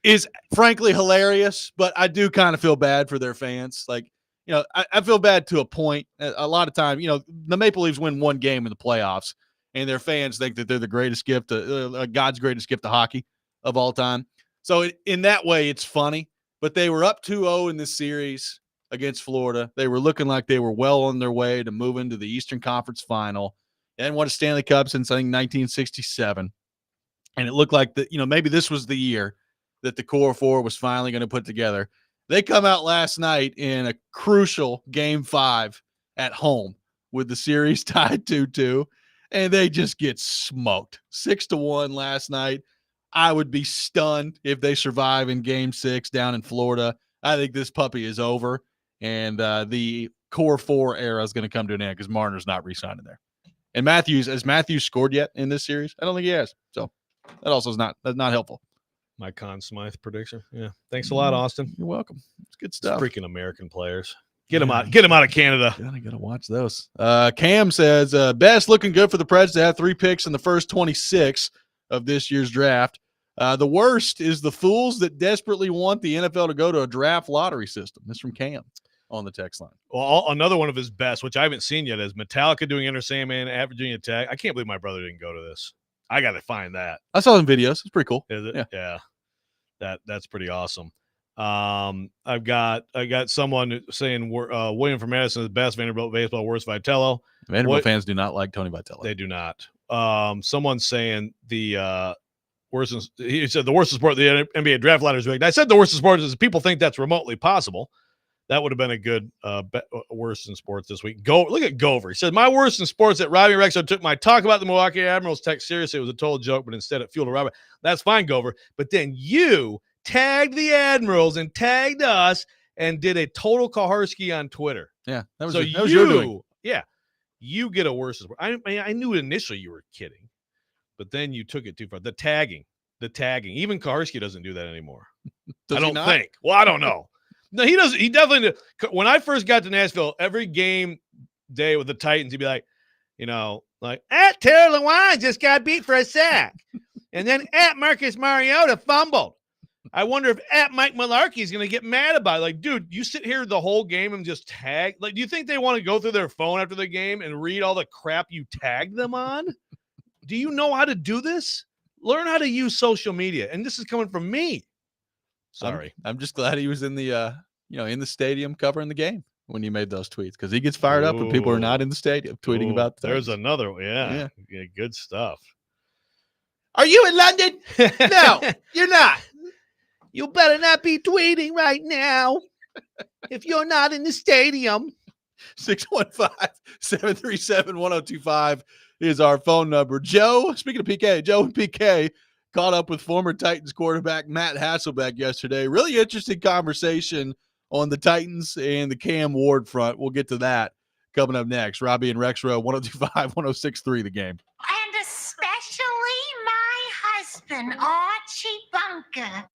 is frankly hilarious, but I do kind of feel bad for their fans. Like, I feel bad to a point. A lot of time, the Maple Leafs win one game in the playoffs, and their fans think that they're the greatest gift, God's greatest gift to hockey of all time. So in that way, it's funny. but they were up 2-0 in this series against Florida. They were looking like they were well on their way to move into the Eastern Conference Final. They hadn't won a Stanley Cup since, I think, 1967. And it looked like that, maybe this was the year that the core four was finally going to put together. They come out last night in a crucial Game 5 at home with the series tied 2-2, and they just get smoked 6-1 last night. I would be stunned if they survive in Game 6 down in Florida. I think this puppy is over, and the core four era is going to come to an end because Marner's not re-signing there. And has Matthews scored yet in this series? I don't think he has. So that also is not helpful.
My Conn Smythe prediction. Yeah. Thanks a lot, Austin.
You're welcome. It's good stuff.
It's freaking American players. Get them out. Get them out of Canada.
I gotta watch those. Cam says, best looking good for the Preds to have 3 picks in the first 26 of this year's draft. The worst is the fools that desperately want the NFL to go to a draft lottery system. This from Cam on the text line.
Well, another one of his best, which I haven't seen yet, is Metallica doing Enter Sandman at Virginia Tech. I can't believe my brother didn't go to this. I got to find that.
I saw some videos. It's pretty cool.
Is it? Yeah. That's pretty awesome. I've got someone saying William from Madison is best, Vanderbilt baseball, worst Vitello.
Vanderbilt fans do not like Tony Vitello.
They do not. Someone's saying the worst. He said the worst sport the NBA draft lottery is rigged. I said the worst sport is people think that's remotely possible. That would have been a good worst in sports this week. Look at Gover. He said, my worst in sports that Robby and Rexrode took my talk about the Milwaukee Admirals text seriously. It was a total joke, but instead it fueled a Robby. That's fine, Gover. But then you tagged the Admirals and tagged us and did a total Kaharski on Twitter.
Yeah, that was
your doing. Yeah, you get a worse. I knew initially you were kidding, but then you took it too far. The tagging. Even Kaharski doesn't do that anymore. I don't think. Well, I don't know. No, he doesn't. He definitely did. When I first got to Nashville, every game day with the Titans, he'd be like, at Taylor Lewan just got beat for a sack. And then at Marcus Mariota fumbled. I wonder if at Mike Mularkey is going to get mad about it. Like, dude, you sit here the whole game and just tag. Like, do you think they want to go through their phone after the game and read all the crap you tagged them on? Do you know how to do this? Learn how to use social media. And this is coming from me. Sorry.
I'm just glad he was in the in the stadium covering the game when you made those tweets, because he gets fired up when people are not in the stadium tweeting about the
There's another one. Yeah, good stuff.
Are you in London? No, you're not.
You better not be tweeting right now if you're not in the stadium.
615-737-1025 is our phone number. Joe, speaking of PK, Joe and PK caught up with former Titans quarterback Matt Hasselbeck yesterday. Really interesting conversation on the Titans and the Cam Ward front. We'll get to that coming up next. Robby and Rexrode, 102.5, 106.3 The Game.
And especially my husband, Archie Bunker.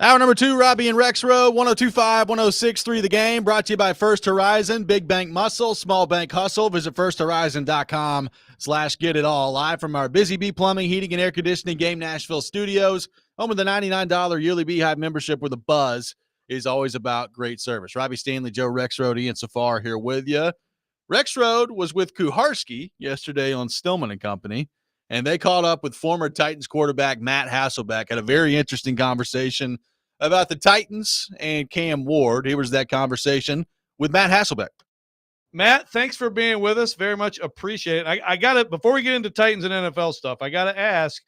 Hour number 2, Robby and Rexrode, 102.5, 106.3 The Game, brought to you by First Horizon, Big Bank Muscle, Small Bank Hustle. Visit firsthorizon.com/get it all. Live from our Busy Bee Plumbing, Heating, and Air Conditioning Game Nashville studios, home of the $99 yearly Beehive membership where the buzz is always about great service. Robby Stanley, Joe Rexrode, Ian Safar here with you. Rexrode was with Kuharski yesterday on Stillman and Company, and they caught up with former Titans quarterback Matt Hasselbeck. Had a very interesting conversation about the Titans and Cam Ward. Here was that conversation with Matt Hasselbeck.
Matt, thanks for being with us. Very much appreciate it. I got it. Before we get into Titans and NFL stuff, I got to ask,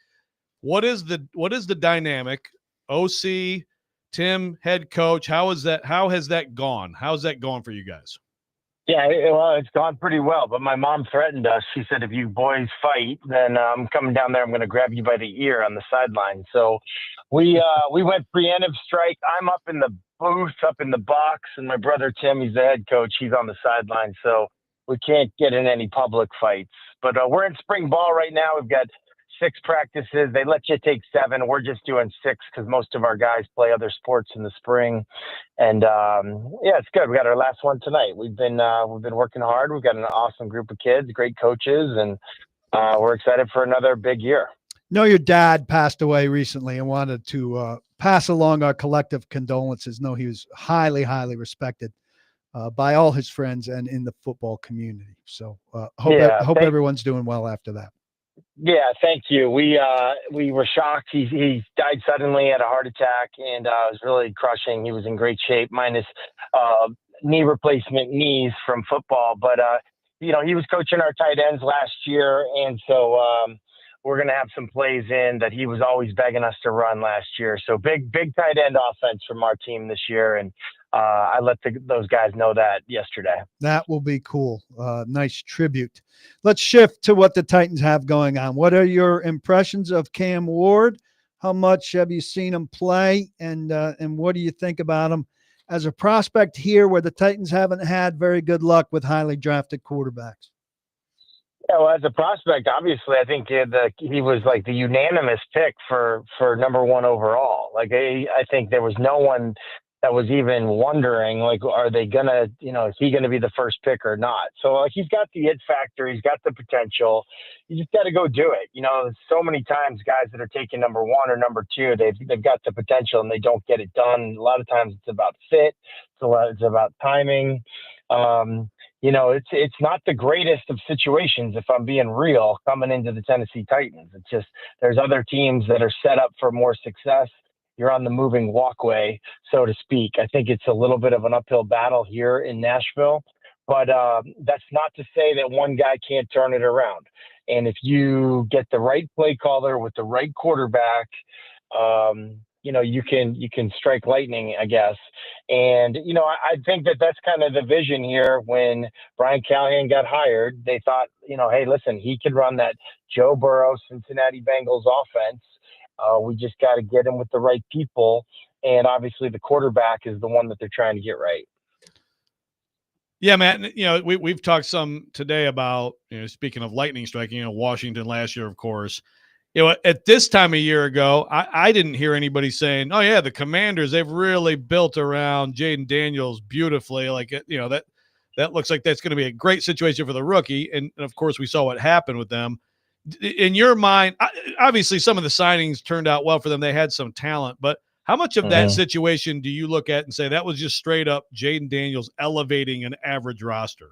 what is the dynamic? OC, Tim, head coach. How has that gone? How's that going for you guys?
Yeah, well, it's gone pretty well. But my mom threatened us. She said, if you boys fight, then I'm coming down there. I'm going to grab you by the ear on the sideline. So we went preemptive strike. I'm up in the booth, up in the box, and my brother Tim, he's the head coach. He's on the sideline. So we can't get in any public fights. But we're in spring ball right now. We've got 6 practices. They let you take 7. We're just doing 6 because most of our guys play other sports in the spring. And yeah, it's good. We got our last one tonight. We've been working hard. We've got an awesome group of kids, great coaches, and we're excited for another big year.
Know your dad passed away recently and wanted to pass along our collective condolences. Know he was highly, highly respected by all his friends and in the football community. So hope everyone's doing well after that.
Yeah, thank you. We were shocked. He died suddenly, had a heart attack, and it was really crushing. He was in great shape, minus knee replacement knees from football. But he was coaching our tight ends last year, and so we're going to have some plays in that he was always begging us to run last year. So big tight end offense from our team this year, and I let those guys know that yesterday.
That will be cool. Nice tribute. Let's shift to what the Titans have going on. What are your impressions of Cam Ward? How much have you seen him play? And what do you think about him as a prospect here where the Titans haven't had very good luck with highly drafted quarterbacks?
Yeah, well, as a prospect, obviously, I think he was like the unanimous pick for number 1 overall. Like, I think there was no one that was even wondering, like, are they going to, is he going to be the first pick or not? So he's got the it factor. He's got the potential. You just got to go do it. So many times guys that are taking number 1 or number 2, they've got the potential and they don't get it done. A lot of times it's about fit. It's about timing. It's not the greatest of situations, if I'm being real, coming into the Tennessee Titans. It's just there's other teams that are set up for more success. You're on the moving walkway, so to speak. I think it's a little bit of an uphill battle here in Nashville, but that's not to say that one guy can't turn it around. And if you get the right play caller with the right quarterback, you can strike lightning, I guess. And, I think that's kind of the vision here. When Brian Callahan got hired, they thought, hey, listen, he could run that Joe Burrow, Cincinnati Bengals offense. We just got to get him with the right people. And obviously the quarterback is the one that they're trying to get right.
Yeah, Matt, we've talked some today about, speaking of lightning striking, Washington last year, of course. At this time a year ago, I didn't hear anybody saying, oh, yeah, the Commanders, they've really built around Jaden Daniels beautifully. Like, that looks like that's going to be a great situation for the rookie. And, of course, we saw what happened with them. In your mind, obviously some of the signings turned out well for them. They had some talent. But how much of that situation do you look at and say that was just straight up Jaden Daniels elevating an average roster?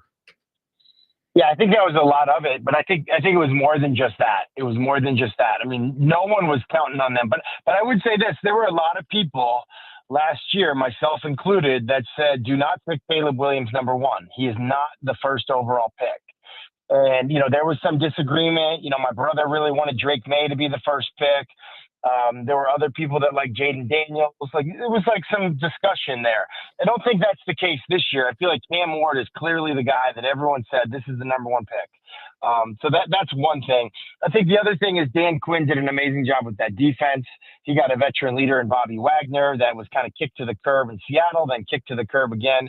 Yeah, I think that was a lot of it, but I think it was more than just that. It was more than just that. I mean, no one was counting on them, but I would say this: there were a lot of people last year, myself included, that said, "Do not pick Caleb Williams number 1. He is not the first overall pick." And there was some disagreement. My brother really wanted Drake May to be the first pick. There were other people that like Jaden Daniels. It was like some discussion there. I don't think that's the case this year. I feel like Cam Ward is clearly the guy that everyone said this is the number 1 pick. So that's one thing. I think the other thing is Dan Quinn did an amazing job with that defense. He got a veteran leader in Bobby Wagner that was kind of kicked to the curb in Seattle, then kicked to the curb again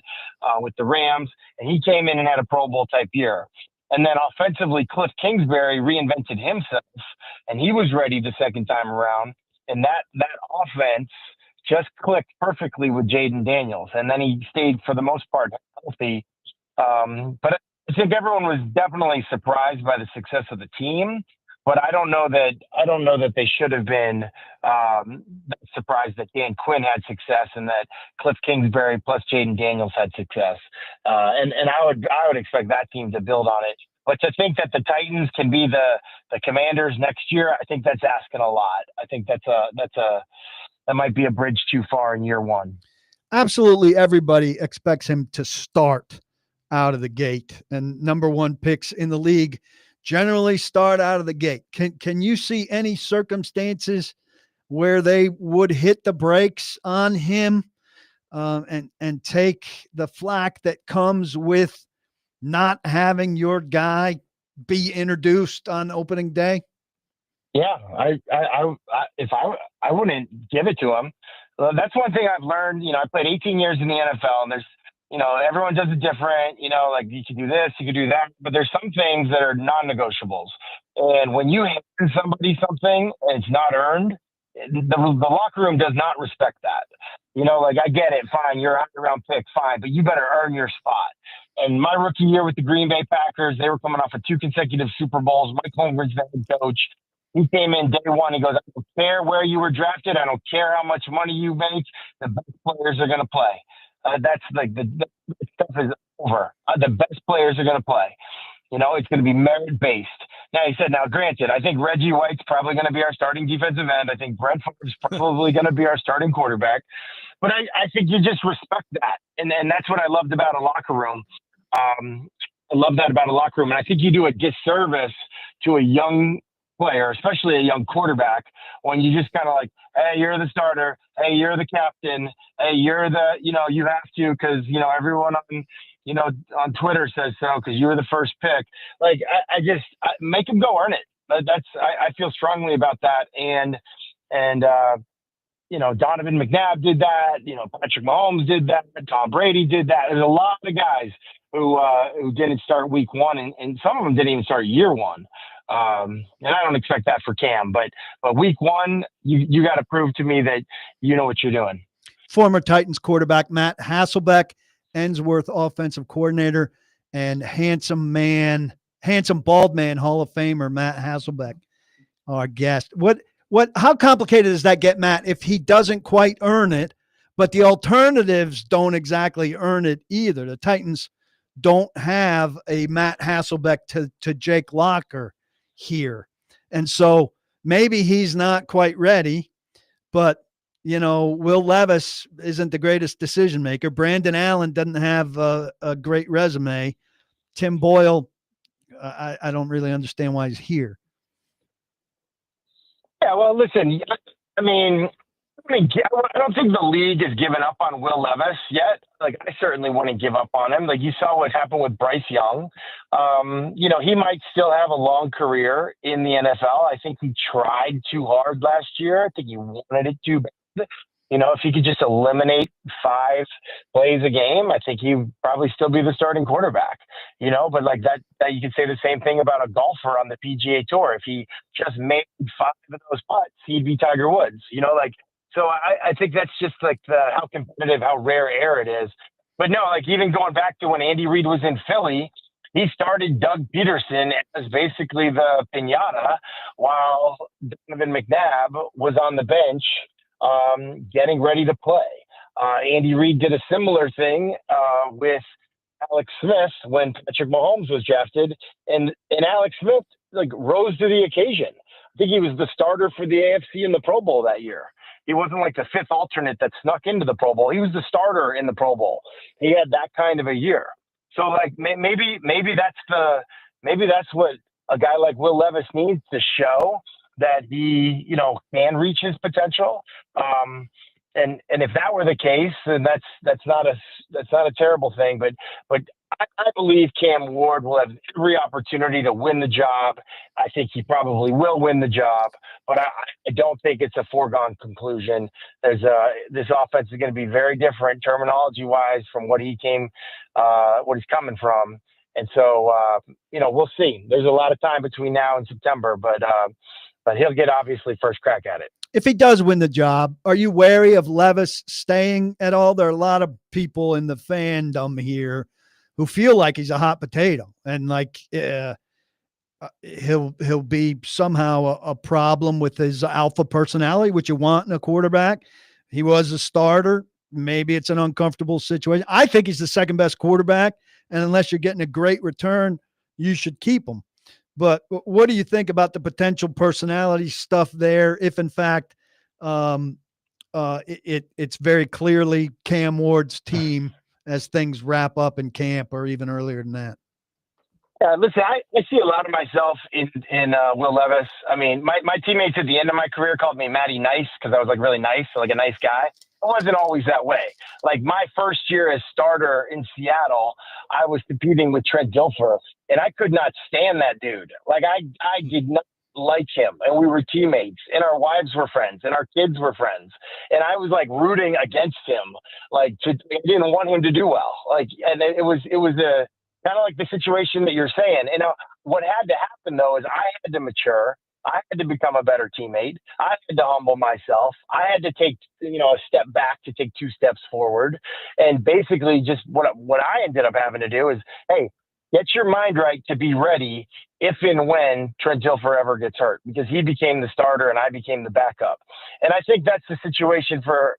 with the Rams. And he came in and had a Pro Bowl type year. And then offensively, Cliff Kingsbury reinvented himself, and he was ready the second time around. And that offense
just clicked perfectly with Jaden Daniels, and then he stayed for the most part healthy. But I think everyone was definitely surprised by the success of the team. But I don't know that they should have been surprised that Dan Quinn had success and that Cliff Kingsbury plus Jaden Daniels had success. And I would expect that team to build on it. But to think that the Titans can be the Commanders next year, I think that's asking a lot. I think that might be a bridge too far in year one.
Absolutely, everybody expects him to start out of the gate, and number one picks in the league generally start out of the gate. Can you see any circumstances where they would hit the brakes on him and take the flack that comes with not having your guy be introduced on opening day?
Yeah, I wouldn't give it to him. That's one thing I've learned. I played 18 years in the NFL, and there's, everyone does it different. Like you can do this, you can do that, but there's some things that are non-negotiables. And when you hand somebody something and it's not earned, the locker room does not respect that. Like I get it, fine, you're a high-round pick, fine, but you better earn your spot. And my rookie year with the Green Bay Packers, they were coming off of 2 consecutive Super Bowls. Mike Holmgren's the head coach. He came in day one. He goes, I don't care where you were drafted. I don't care how much money you make. The best players are going to play. That's like the stuff is over. The best players are going to play. It's going to be merit-based. Now, he said, now, granted, I think Reggie White's probably going to be our starting defensive end. I think Brent Favre's probably going to be our starting quarterback. But I think you just respect that. And that's what I loved about a locker room. I love that about a locker room. And I think you do a disservice to a young player, especially a young quarterback, when you just kind of like, hey, you're the starter. Hey, you're the captain. Hey, you're the, you have to, because, everyone on Twitter says so, because you were the first pick. Like, I make him go earn it. I feel strongly about that. And Donovan McNabb did that. Patrick Mahomes did that. Tom Brady did that. There's a lot of guys who didn't start week one, and some of them didn't even start year one. And I don't expect that for Cam, but week one, you got to prove to me that you know what you're doing.
Former Titans quarterback Matt Hasselbeck, Ensworth offensive coordinator, and handsome bald man Hall of Famer Matt Hasselbeck, our guest. How complicated does that get, Matt, if he doesn't quite earn it, but the alternatives don't exactly earn it either? The Titans don't have a Matt Hasselbeck to Jake Locker here. And so maybe he's not quite ready, but Will Levis isn't the greatest decision maker. Brandon Allen doesn't have a great resume. Tim Boyle, I don't really understand why he's here.
Yeah, well, listen, I don't think the league has given up on Will Levis yet. Like, I certainly wouldn't give up on him. Like, you saw what happened with Bryce Young. He might still have a long career in the NFL. I think he tried too hard last year. I think he wanted it too bad. If he could just eliminate 5 plays a game, I think he'd probably still be the starting quarterback. But like that you could say the same thing about a golfer on the PGA Tour. If he just made 5 of those putts, he'd be Tiger Woods. So I think that's just like how competitive, how rare air it is. But no, like even going back to when Andy Reid was in Philly, he started Doug Peterson as basically the piñata while Donovan McNabb was on the bench getting ready to play. Andy Reid did a similar thing with Alex Smith when Patrick Mahomes was drafted, and Alex Smith rose to the occasion. I think he was the starter for the AFC in the Pro Bowl that year. He wasn't like the 5th alternate that snuck into the Pro Bowl. He was the starter in the Pro Bowl. He had that kind of a year. So like maybe that's what a guy like Will Levis needs to show that he can reach his potential. And if that were the case, then that's not a terrible thing. But I believe Cam Ward will have every opportunity to win the job. I think he probably will win the job, but I don't think it's a foregone conclusion. This offense is going to be very different terminology-wise from what he's coming from. And so, we'll see. There's a lot of time between now and September, but he'll get obviously first crack at it.
if he does win the job, are you wary of Levis staying at all? There are a lot of people in the fandom here who feel like he's a hot potato and like he'll be somehow a problem with his alpha personality, which you want in a quarterback. He was a starter. Maybe it's an uncomfortable situation. I think he's the second best quarterback, and unless you're getting a great return, you should keep him. But what do you think about the potential personality stuff there? If in fact it's very clearly Cam Ward's team as things wrap up in camp or even earlier than that.
Yeah, listen, I see a lot of myself in Will Levis. I mean, my teammates at the end of my career called me Matty Nice because I was like really nice, like a nice guy. I wasn't always that way. Like my first year as starter in Seattle, I was competing with Trent Dilfer, and I could not stand that dude. Like I did not like him, and we were teammates, and our wives were friends, and our kids were friends, and I was like rooting against him. Like I didn't want him to do well. Like, and it was a kind of like the situation that you're saying. And what had to happen, though, is I had to mature. I had to become a better teammate. I had to humble myself. I had to take, a step back to take 2 steps forward. And basically just what I ended up having to do is, hey, get your mind right to be ready if and when Trent Dilfer ever gets hurt, because he became the starter and I became the backup. And I think that's the situation for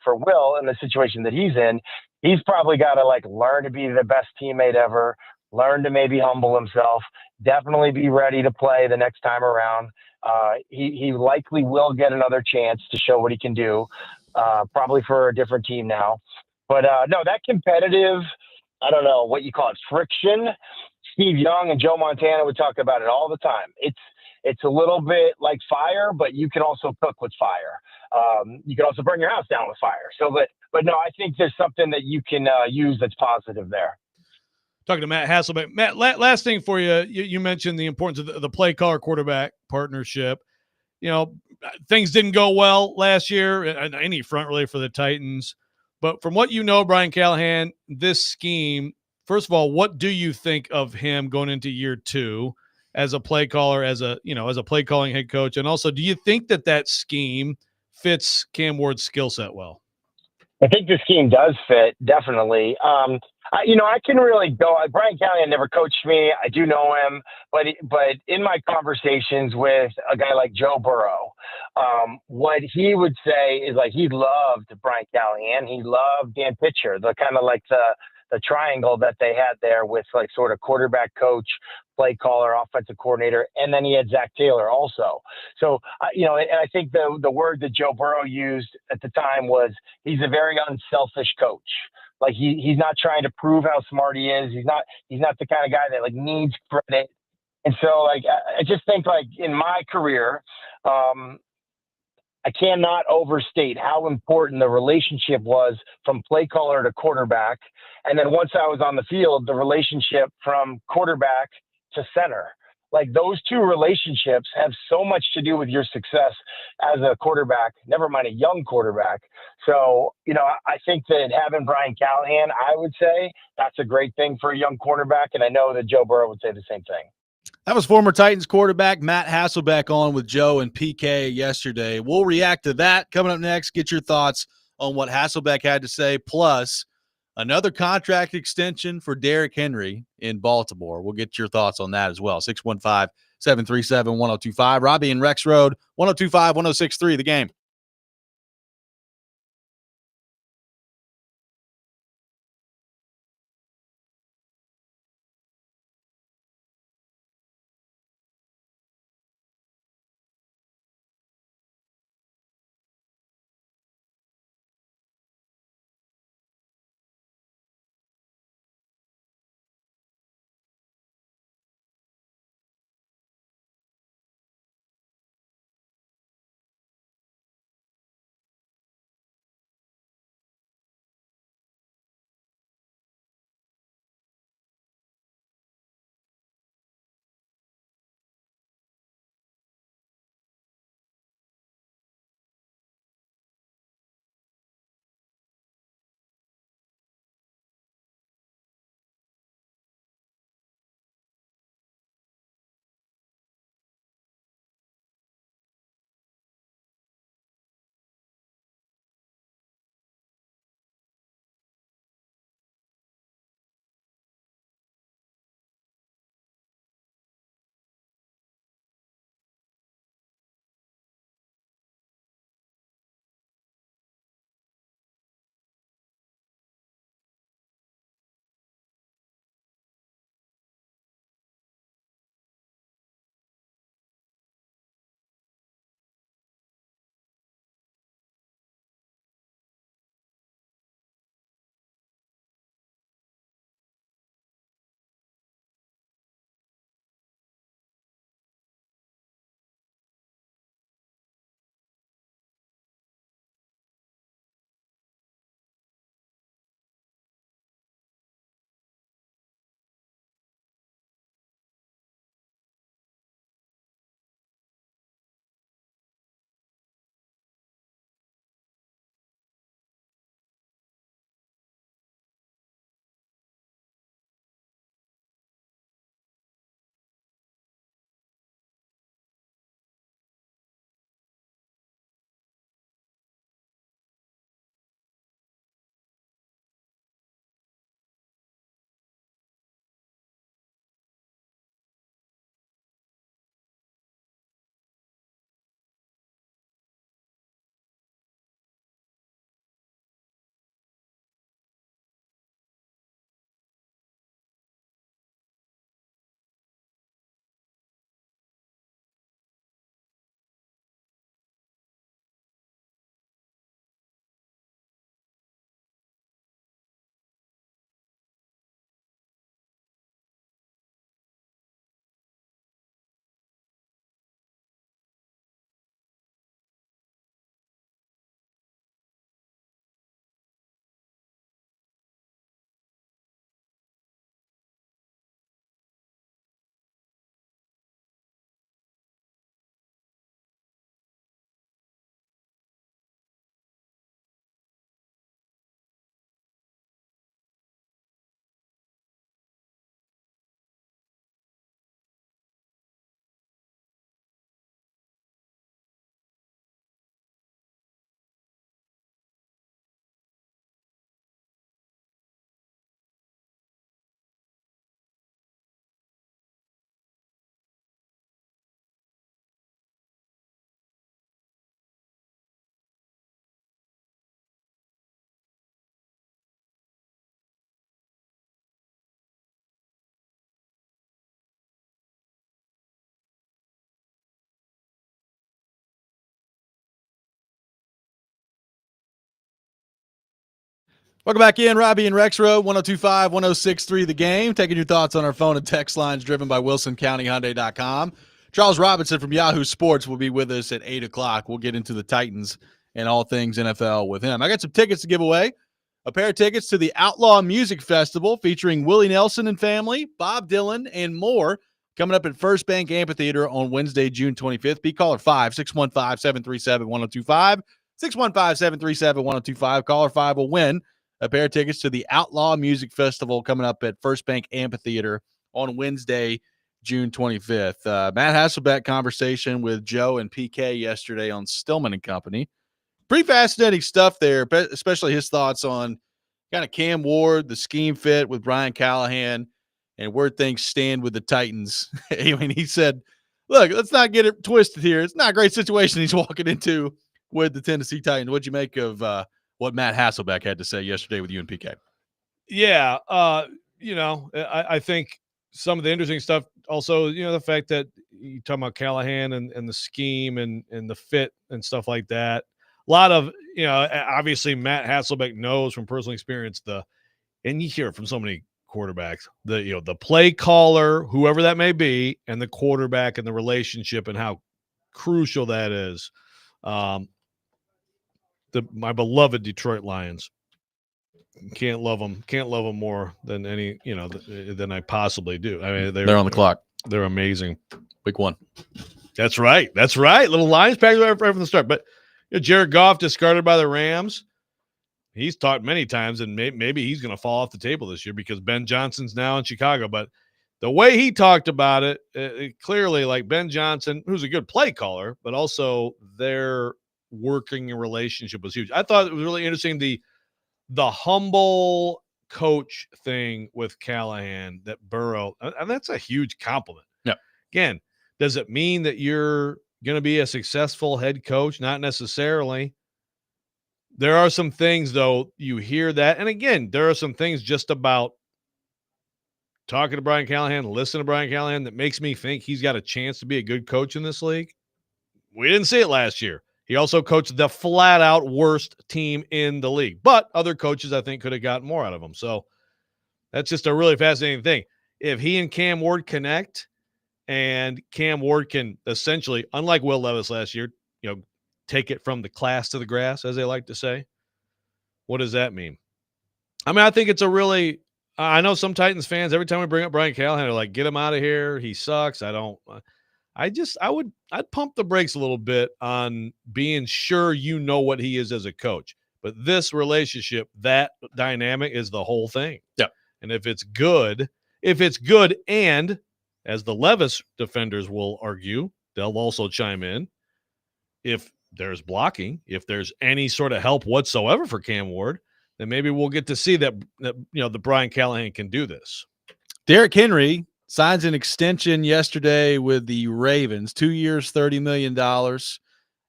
Will and the situation that he's in. He's probably got to like learn to be the best teammate ever, learn to maybe humble himself, definitely be ready to play the next time around. He likely will get another chance to show what he can do, probably for a different team now. But no, that competitive, I don't know what you call it, friction. Steve Young and Joe Montana would talk about it all the time. It's a little bit like fire, but you can also cook with fire. You can also burn your house down with fire. So, but no, I think there's something that you can use that's positive there.
Talking to Matt Hasselbeck. Matt, last thing for you. You mentioned the importance of the play caller quarterback partnership. Things didn't go well last year on any front really for the Titans. But from what you know, Brian Callahan, this scheme, first of all, what do you think of him going into year 2 as a play caller, as a play calling head coach? And also, do you think that scheme fits Cam Ward's skill set well?
I think the scheme does fit, definitely. I can really go. Brian Callahan never coached me. I do know him, but in my conversations with a guy like Joe Burrow, what he would say is like he loved Brian Callahan. He loved Dan Pitcher, the kind of like the triangle that they had there with like sort of quarterback coach, play caller, offensive coordinator, and then he had Zach Taylor also. So, and I think the word that Joe Burrow used at the time was he's a very unselfish coach. Like he's not trying to prove how smart he is. He's not the kind of guy that like needs credit. And so like I just think like in my career, I cannot overstate how important the relationship was from play caller to quarterback. And then once I was on the field, the relationship from quarterback to center. Like those 2 relationships have so much to do with your success as a quarterback, never mind a young quarterback. So, I think that having Brian Callahan, I would say that's a great thing for a young quarterback. And I know that Joe Burrow would say the same thing.
That was former Titans quarterback Matt Hasselbeck on with Joe and PK yesterday. We'll react to that coming up next. Get your thoughts on what Hasselbeck had to say, plus another contract extension for Derrick Henry in Baltimore. We'll get your thoughts on that as well. 615-737-1025. Robby and Rexrode, 1025-1063, The Game. Welcome back in, Robby and Rexrode, 102.5, 106.3 The Game. Taking your thoughts on our phone and text lines driven by WilsonCountyHyundai.com. Charles Robinson from Yahoo Sports will be with us at 8 o'clock. We'll get into the Titans and all things NFL with him. I got some tickets to give away. A pair of tickets to the Outlaw Music Festival featuring Willie Nelson and family, Bob Dylan, and more coming up at First Bank Amphitheater on Wednesday, June 25th. Be caller 5-615-737-1025. 615-737-1025. Caller 5 will win a pair of tickets to the Outlaw Music Festival coming up at First Bank Amphitheater on Wednesday, June 25th. Matt Hasselbeck conversation with Joe and PK yesterday on Stillman and Company. Pretty fascinating stuff there, especially his thoughts on kind of Cam Ward, the scheme fit with Brian Callahan, and where things stand with the Titans. I mean, he said, look, let's not get it twisted here. It's not a great situation he's walking into with the Tennessee Titans. What'd you make of what Matt Hasselbeck had to say yesterday with you and PK?
Yeah, I think some of the interesting stuff also, the fact that you talk about Callahan and the scheme and the fit and stuff like that. A lot of, obviously Matt Hasselbeck knows from personal experience and you hear it from so many quarterbacks, the play caller, whoever that may be, and the quarterback and the relationship and how crucial that is. My beloved Detroit Lions. Can't love them more than any, than I possibly do. I mean,
they're on the clock.
They're amazing.
Week 1.
That's right. Little Lions packed right from the start. But Jared Goff discarded by the Rams. He's talked many times, and maybe he's going to fall off the table this year because Ben Johnson's now in Chicago. But the way he talked about it, clearly, like Ben Johnson, who's a good play caller, but also their working relationship was huge. I thought it was really interesting, the humble coach thing with Callahan, that Burrow, and that's a huge compliment.
Yeah.
Again, does it mean that you're going to be a successful head coach? Not necessarily. There are some things, though, you hear that. And again, there are some things just about talking to Brian Callahan, listening to Brian Callahan, that makes me think he's got a chance to be a good coach in this league. We didn't see it last year. He also coached the flat-out worst team in the league. But other coaches, I think, could have gotten more out of him. So that's just a really fascinating thing. If he and Cam Ward connect, and Cam Ward can essentially, unlike Will Levis last year, take it from the class to the grass, as they like to say. What does that mean? I mean, I think it's a really – I know some Titans fans, every time we bring up Brian Callahan, they're like, get him out of here. He sucks. I'd pump the brakes a little bit on being sure what he is as a coach. But this relationship, that dynamic is the whole thing.
Yeah.
And if it's good, and as the Levis defenders will argue, they'll also chime in, if there's blocking, if there's any sort of help whatsoever for Cam Ward, then maybe we'll get to see that the Brian Callahan can do this.
Derrick Henry signs an extension yesterday with the Ravens, 2 years, $30 million.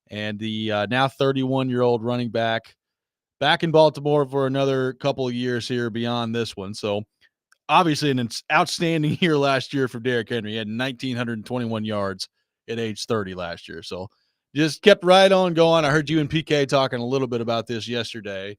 And the now 31-year-old running back in Baltimore for another couple of years here beyond this one. So obviously an outstanding year last year for Derrick Henry. He had 1,921 yards at age 30 last year. So just kept right on going. I heard you and PK talking a little bit about this yesterday,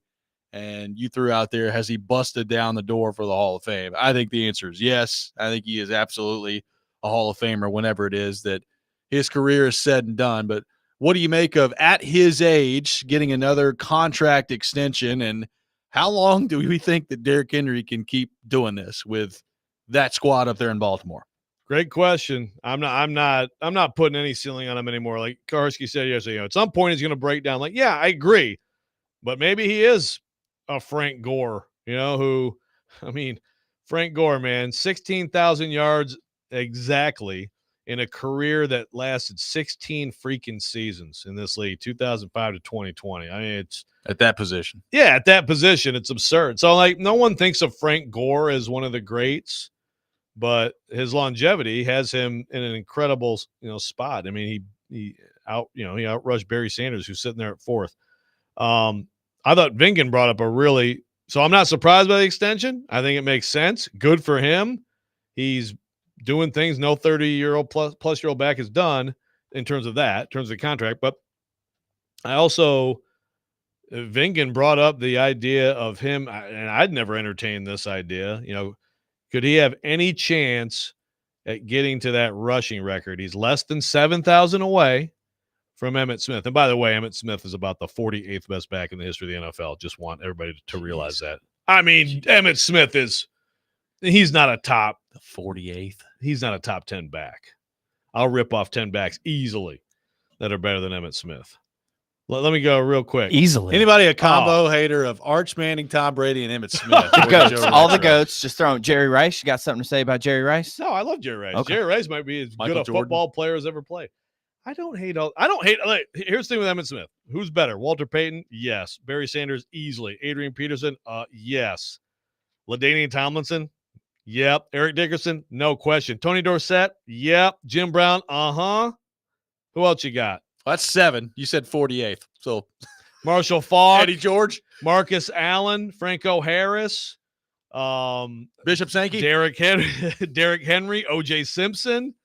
and you threw out there, has he busted down the door for the Hall of Fame? I think the answer is yes. I think he is absolutely a Hall of Famer whenever it is that his career is said and done. But what do you make of, at his age, getting another contract extension, and how long do we think that Derrick Henry can keep doing this with that squad up there in Baltimore?
Great question. I'm not putting any ceiling on him anymore. Like Karski said yesterday, at some point he's going to break down. Like, yeah, I agree, but maybe he is a Frank Gore, Frank Gore, man, 16,000 yards exactly in a career that lasted 16 freaking seasons in this league, 2005 to 2020. I mean, it's
at that position.
Yeah, at that position, it's absurd. So, like, no one thinks of Frank Gore as one of the greats, but his longevity has him in an incredible, spot. I mean, he outrushed Barry Sanders, who's sitting there at fourth. I thought Vingan brought up so I'm not surprised by the extension. I think it makes sense. Good for him. He's doing things no 30-year-old plus year old back has done in terms of the contract. But I also Vingan brought up the idea of him, and I'd never entertained this idea. Could he have any chance at getting to that rushing record? He's less than 7,000 away from Emmitt Smith. And by the way, Emmitt Smith is about the 48th best back in the history of the NFL. Just want everybody to realize that. I mean, Emmitt Smith he's not a top
48th.
He's not a top 10 back. I'll rip off 10 backs easily that are better than Emmitt Smith. Let me go real quick.
Easily.
Anybody a combo hater of Arch Manning, Tom Brady, and Emmitt Smith?
The goats, all the goats. Just throwing Jerry Rice. You got something to say about Jerry Rice?
No, I love Jerry Rice.
Okay.
Jerry Rice might be as
Michael
good a
Jordan.
football player as ever played. I don't hate. Here's the thing with Emmitt Smith. Who's better? Walter Payton? Yes. Barry Sanders? Easily. Adrian Peterson? Yes. LaDainian Tomlinson? Yep. Eric Dickerson? No question. Tony Dorsett? Yep. Jim Brown? Who else you got?
Well, that's 7. You said 48th. So
Marshall Faulk,
Eddie George,
Marcus Allen, Franco Harris,
Bishop Sankey,
Derrick Henry, O.J. Simpson.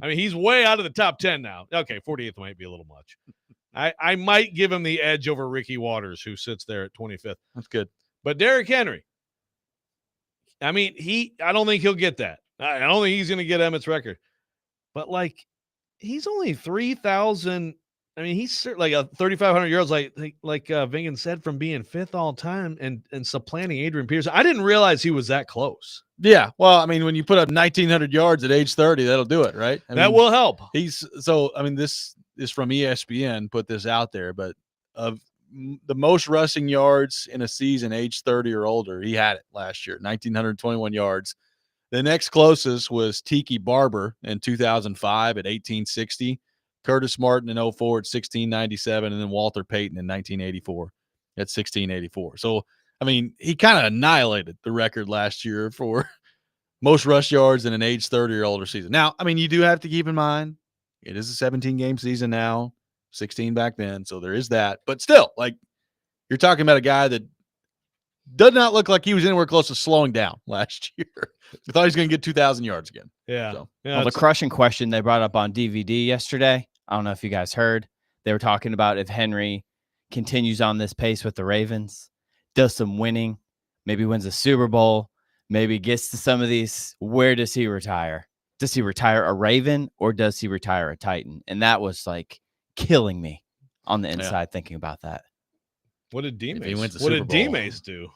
I mean, he's way out of the top 10 now. Okay, 48th might be a little much. I might give him the edge over Ricky Waters, who sits there at 25th.
That's good.
But Derrick Henry, I mean, I don't think he'll get that. I don't think he's going to get Emmitt's record. But, he's only 3,000. I mean, he's like 3,500 yards, like Vingan said, from being 5th all time and supplanting Adrian Peterson. I didn't realize he was that close.
Yeah. Well, I mean, when you put up 1,900 yards at age 30, that'll do it, right?
That will help.
This is from ESPN, put this out there, but of the most rushing yards in a season, age 30 or older, he had it last year, 1,921 yards. The next closest was Tiki Barber in 2005 at 1,860. Curtis Martin in 04 at 1697, and then Walter Payton in 1984 at 1684. So, I mean, he kind of annihilated the record last year for most rush yards in an age 30 or older season. Now, I mean, you do have to keep in mind it is a 17-game season now, 16 back then, so there is that. But still, you're talking about a guy that does not look like he was anywhere close to slowing down last year. I thought he was going to get 2,000 yards again.
Yeah.
So.
Well, the crushing question they brought up on DVD yesterday, I don't know if you guys heard. They were talking about if Henry continues on this pace with the Ravens, does some winning, maybe wins a Super Bowl, maybe gets to some of these, where does he retire? Does he retire a Raven or does he retire a Titan? And that was killing me on the inside thinking about that.
What did D-Mace?
If he wins the
what
Super
did
Bowl.
D-Mace do?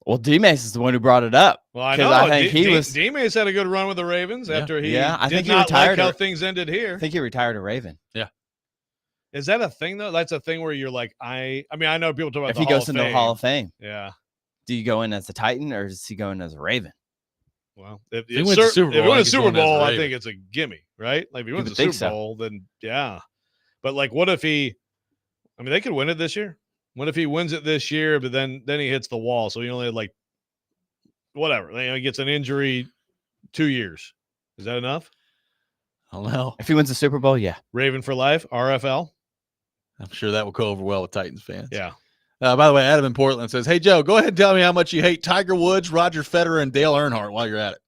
Well, D-Mace is the one who brought it up.
Well, I know.
I think
D-Mace had a good run with the Ravens after he
I think
did
he
not
retired
like how things ended here.
I think he retired a Raven.
Yeah.
Is that a thing, though? That's a thing where you're like, I know people talk about
If
the
he
Hall
goes
of
into the
Fame.
Hall of Fame,
Yeah.
do you go in as a Titan or does he go in as a Raven?
Well, if
he wins the Super Bowl,
if he wins
I
the
think he's
Super
going as a
Bowl, I
Raven.
think it's a gimme, right? Like, if he wins
would
the
think
Super
so.
Bowl, then yeah. But what if they could win it this year. What if he wins it this year, but then he hits the wall? So he only had whatever. He gets an injury 2 years. Is that enough?
I don't know.
If he wins the Super Bowl, yeah.
Raven for life, RFL.
I'm sure that will go over well with Titans fans.
Yeah.
By the way, Adam in Portland says, "Hey, Joe, go ahead and tell me how much you hate Tiger Woods, Roger Federer, and Dale Earnhardt while you're at it."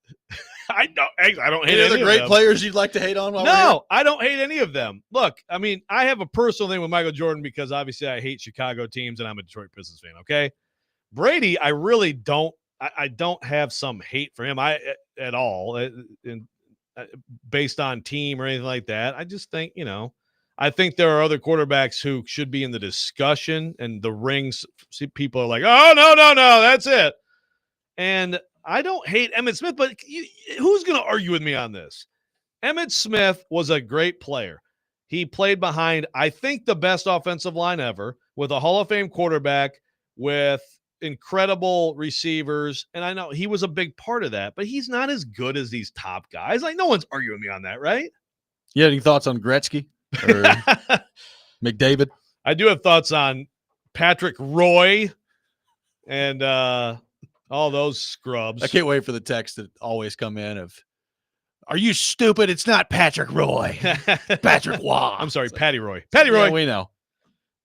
I don't hate
Any other
any
great
of them.
players you'd like to hate on?
No, I don't hate any of them. Look, I mean, I have a personal thing with Michael Jordan because obviously I hate Chicago teams and I'm a Detroit Pistons fan. Okay, Brady, I really don't. I don't have some hate for him. At all, based on team or anything like that. I just think I think there are other quarterbacks who should be in the discussion, and the rings. See, people are like, "Oh no, that's it," and I don't hate Emmitt Smith, but who's going to argue with me on this? Emmitt Smith was a great player. He played behind, I think, the best offensive line ever, with a Hall of Fame quarterback, with incredible receivers, and I know he was a big part of that, but he's not as good as these top guys. No one's arguing with me on that, right?
You have any thoughts on Gretzky or McDavid?
I do have thoughts on Patrick Roy and all those scrubs.
I can't wait for the text that always come in of, "Are you stupid? It's not Patrick Roy. Patrick Waugh."
I'm sorry, Patty Roy. Patty Roy.
Yeah, we know.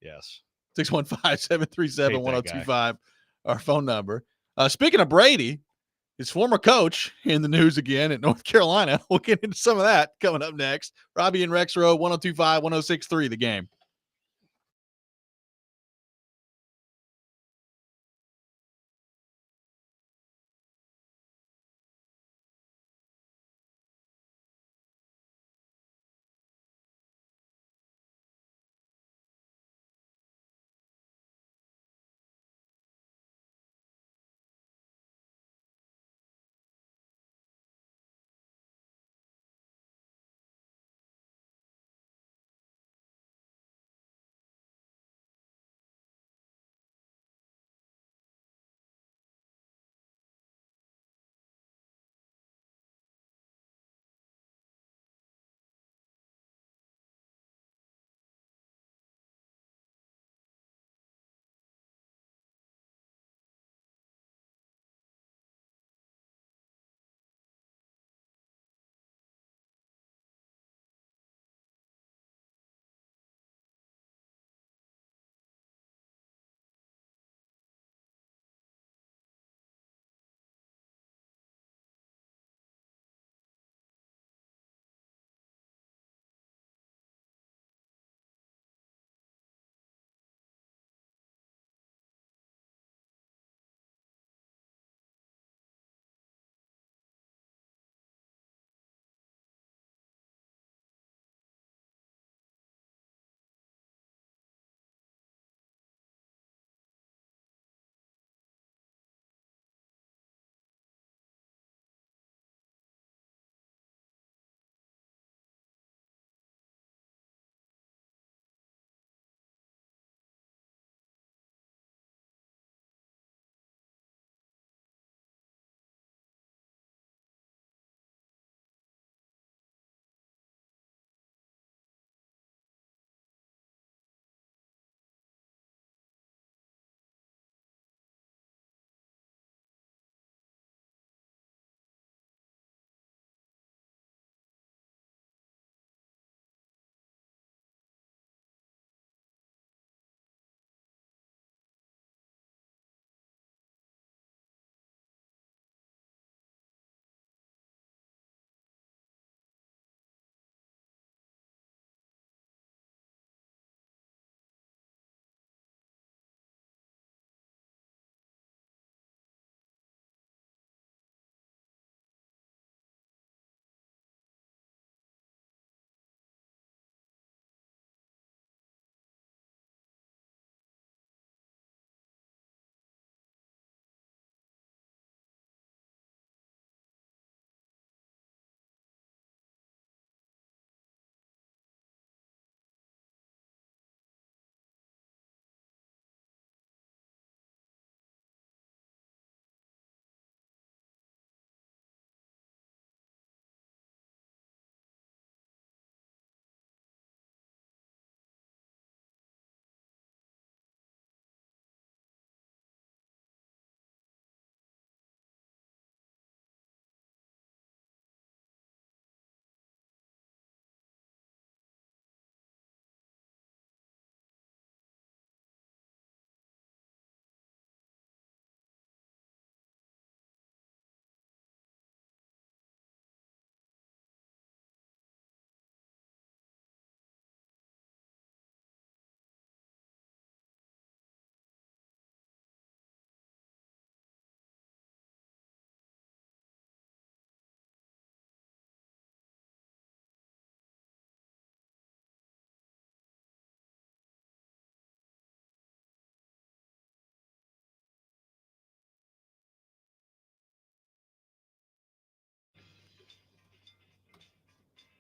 Yes.
615-737-1025, our phone number. Speaking of Brady, his former coach in the news again at North Carolina. We'll get into some of that coming up next. Robby and Rexrode, 1025, 1063, The Game.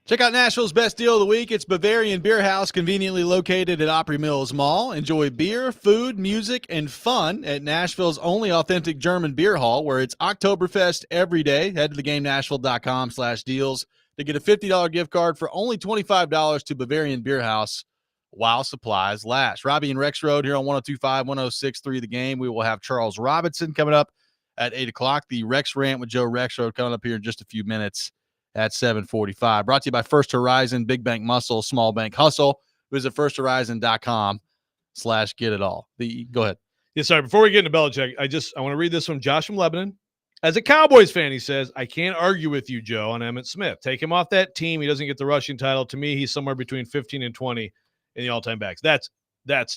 Check out Nashville's best deal of the week. It's Bavarian Beer House, conveniently located at Opry Mills Mall. Enjoy beer, food, music, and fun at Nashville's only authentic German beer hall, where it's Oktoberfest every day. Head to theGameNashville.com/deals to get a $50 gift card for only $25 to Bavarian Beer House while supplies last. Robby and Rexrode here on 102.5, 106.3 The Game. We will have Charles Robinson coming up at 8 o'clock. The Rex Rant with Joe Rexrode coming up here in just a few minutes at 7:45. Brought to you by First Horizon, Big Bank Muscle, Small Bank Hustle. Visit firsthorizon.com/get-it-all. Go ahead.
Yeah, sorry. Before we get into Belichick, I want to read this from Josh from Lebanon. As a Cowboys fan, he says, I can't argue with you, Joe, on Emmitt Smith. Take him off that team. He doesn't get the rushing title. To me, he's somewhere between 15 and 20 in the all-time backs. That's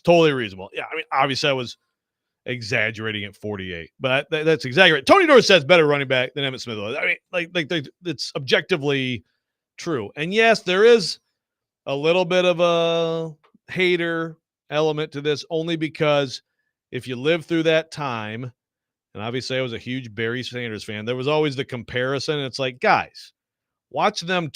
totally reasonable. Yeah, I mean, obviously I was exaggerating at 48, but that's exaggerating. Tony Dorsett's better running back than Emmitt Smith was. I mean, it's objectively true. And yes, there is a little bit of a hater element to this, only because if you live through that time, and obviously I was a huge Barry Sanders fan, there was always the comparison. It's like, guys, watch them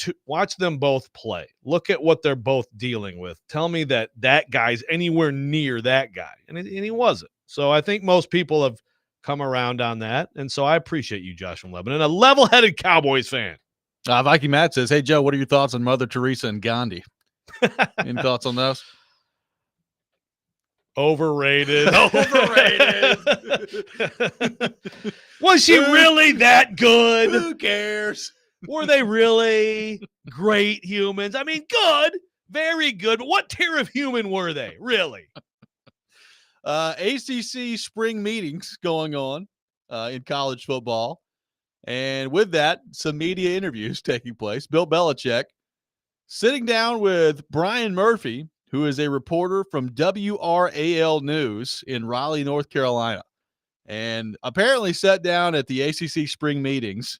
both play. Look at what they're both dealing with. Tell me that guy's anywhere near that guy. And he wasn't. So I think most people have come around on that. And so I appreciate you, Josh from Lebanon, a level-headed Cowboys fan.
Viking Matt says, hey, Joe, what are your thoughts on Mother Teresa and Gandhi? Any thoughts on those?
Overrated. Was she really that good?
Who cares?
Were they really great humans? I mean, good, very good. But what tier of human were they, really?
ACC spring meetings going on in college football. And with that, some media interviews taking place. Bill Belichick sitting down with Brian Murphy, who is a reporter from WRAL News in Raleigh, North Carolina, and apparently sat down at the ACC spring meetings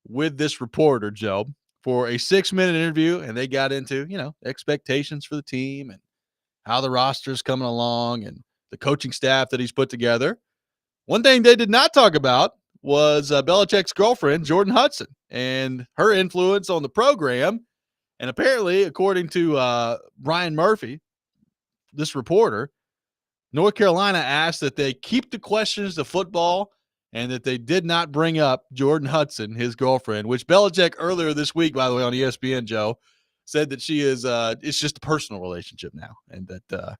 with this reporter, Joe, for a 6-minute interview. And they got into, expectations for the team and how the roster's coming along and the coaching staff that he's put together. One thing they did not talk about was Belichick's girlfriend, Jordan Hudson, and her influence on the program. And apparently, according to Brian Murphy, this reporter, North Carolina asked that they keep the questions to football and that they did not bring up Jordan Hudson, his girlfriend, which Belichick earlier this week, by the way, on ESPN, Joe, said that she is it's just a personal relationship now, and that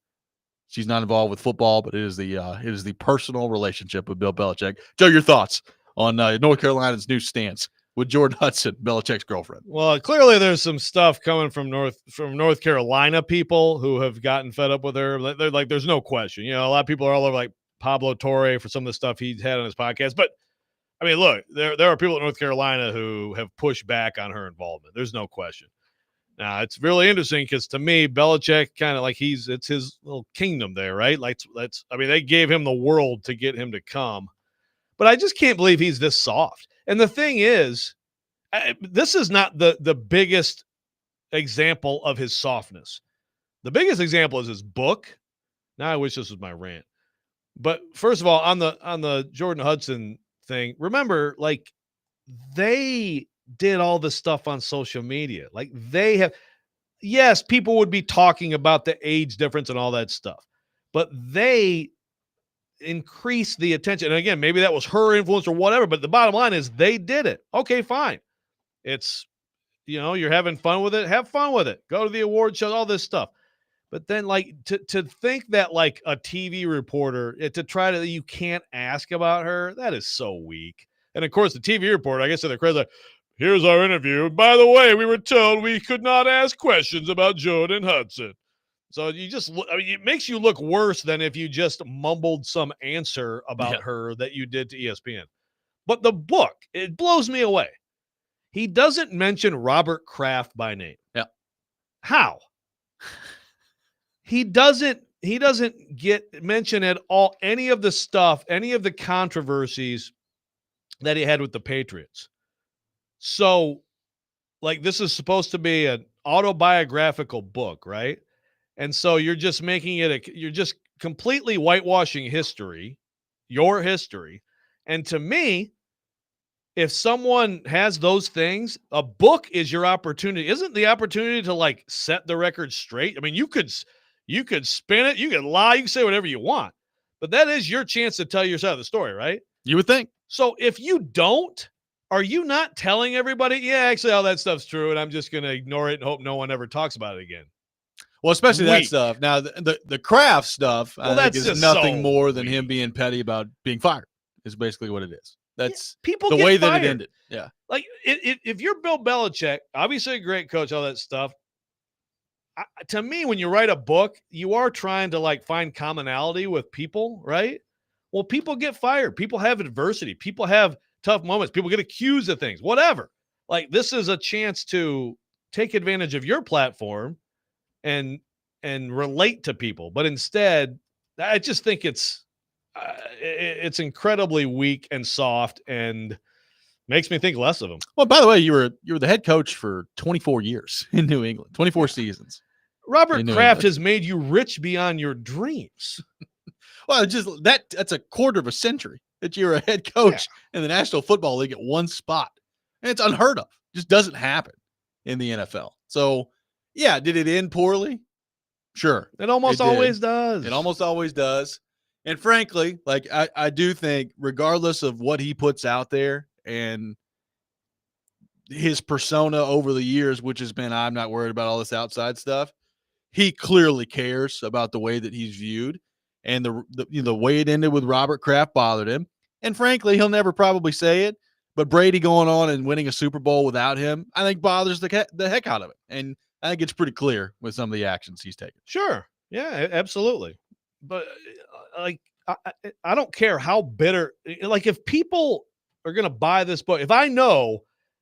she's not involved with football, but it is the personal relationship with Bill Belichick. Joe, your thoughts on North Carolina's new stance with Jordan Hudson, Belichick's girlfriend?
Well, clearly there's some stuff coming from North Carolina people who have gotten fed up with her. They're like, there's no question. A lot of people are all over like Pablo Torre for some of the stuff he's had on his podcast. But I mean, look, there are people in North Carolina who have pushed back on her involvement. There's no question. Now, it's really interesting because to me, Belichick kind of like it's his little kingdom there, right? They gave him the world to get him to come. But I just can't believe he's this soft. And the thing is, this is not the biggest example of his softness. The biggest example is his book. Now I wish this was my rant. But first of all, on the Jordan Hudson thing, remember, like, they did all this stuff on social media. Like, they have, yes, people would be talking about the age difference and all that stuff, but they increased the attention. And again, maybe that was her influence or whatever, but the bottom line is they did it. Okay, fine. It's, you're having fun with it. Have fun with it. Go to the award shows, all this stuff. But then, like, to think that, like, a TV reporter, to try to, you can't ask about her, that is so weak. And, of course, the TV reporter, I guess, they're crazy, like, here's our interview. By the way, we were told we could not ask questions about Jordan Hudson. So it makes you look worse than if you just mumbled some answer about her that you did to ESPN. But the book, it blows me away. He doesn't mention Robert Kraft by name.
Yeah.
How? He doesn't get mentioned at all any of the stuff, any of the controversies that he had with the Patriots. So, like, this is supposed to be an autobiographical book, right? And so you're just making it you're just completely whitewashing history, your history. And to me, if someone has those things, a book is your opportunity. Isn't the opportunity to like set the record straight? I mean, you could spin it, you could lie, you can say whatever you want, but that is your chance to tell your side of the story, right?
You would think.
So if you don't, are you not telling everybody, yeah, actually all that stuff's true, and I'm just going to ignore it and hope no one ever talks about it again?
Well, especially that
Weak.
stuff. Now, the craft stuff,
Well,
I think,
that's
is
just
nothing
so
more than
weak.
him being petty about being fired. Is basically what it is. That's
People
the
get
way
fired.
that it ended. Yeah.
Like if you're Bill Belichick, obviously a great coach, all that stuff. To me, when you write a book, you are trying to like find commonality with people, right? Well, people get fired. People have adversity. People have tough moments. People get accused of things, whatever. Like this is a chance to take advantage of your platform and relate to people. But instead, I just think it's incredibly weak and soft and makes me think less of him.
Well, by the way, you were the head coach for 24 years in New England, 24 seasons.
Robert Kraft has made you rich beyond your dreams.
Well, just that's a quarter of a century that you're a head coach in the National Football League at one spot. And it's unheard of. Just doesn't happen in the NFL. So, yeah, did it end poorly? Sure.
It almost always does.
It almost always does. And frankly, like I do think regardless of what he puts out there and his persona over the years, which has been, I'm not worried about all this outside stuff, he clearly cares about the way that he's viewed. And the way it ended with Robert Kraft bothered him. And frankly, he'll never probably say it, but Brady going on and winning a Super Bowl without him, I think bothers the heck out of it. And I think it's pretty clear with some of the actions he's taken.
Sure. Yeah, absolutely. But like, I don't care how bitter, like if people are going to buy this book, if I know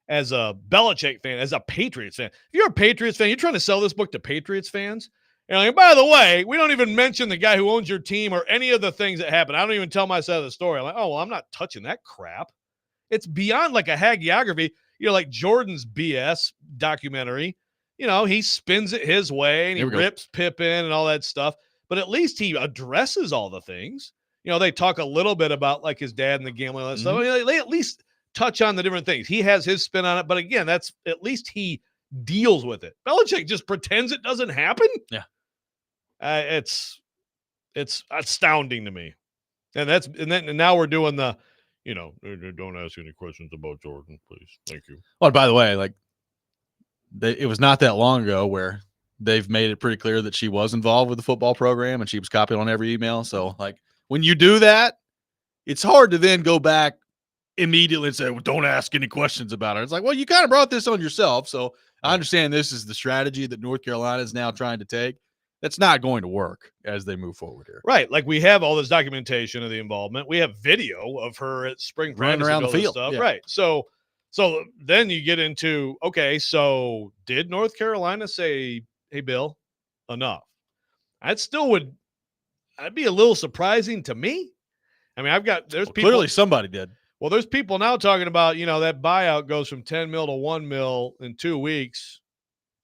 as a Belichick fan, as a Patriots fan, if you're a Patriots fan, you're trying to sell this book to Patriots fans. And like, by the way, we don't even mention the guy who owns your team or any of the things that happen. I don't even tell my side of the story. I'm like, oh, well, I'm not touching that crap. It's beyond like a hagiography. Like Jordan's BS documentary. He spins it his way and he rips Pippen and all that stuff. But at least he addresses all the things. They talk a little bit about like his dad and the gambling and all that stuff. I mean, they at least touch on the different things. He has his spin on it. But again, that's at least he deals with it. Belichick just pretends it doesn't happen.
Yeah.
It's astounding to me. And now we're doing the, don't ask any questions about Jordan, please. Thank you.
Well, by the way, like it was not that long ago where they've made it pretty clear that she was involved with the football program and she was copied on every email. So like when you do that, it's hard to then go back immediately and say, well, don't ask any questions about it. It's like, well, you kind of brought this on yourself. So I understand this is the strategy that North Carolina is now trying to take. That's not going to work as they move forward here.
Right. Like we have all this documentation of the involvement. We have video of her at spring practice
running around the field.
Stuff.
Yeah.
Right. So then you get into, okay, so did North Carolina say, hey, Bill, enough? That'd be a little surprising to me. I mean, there's people.
Clearly somebody did.
Well, there's people now talking about, that buyout goes from 10 mil to 1 mil in 2 weeks.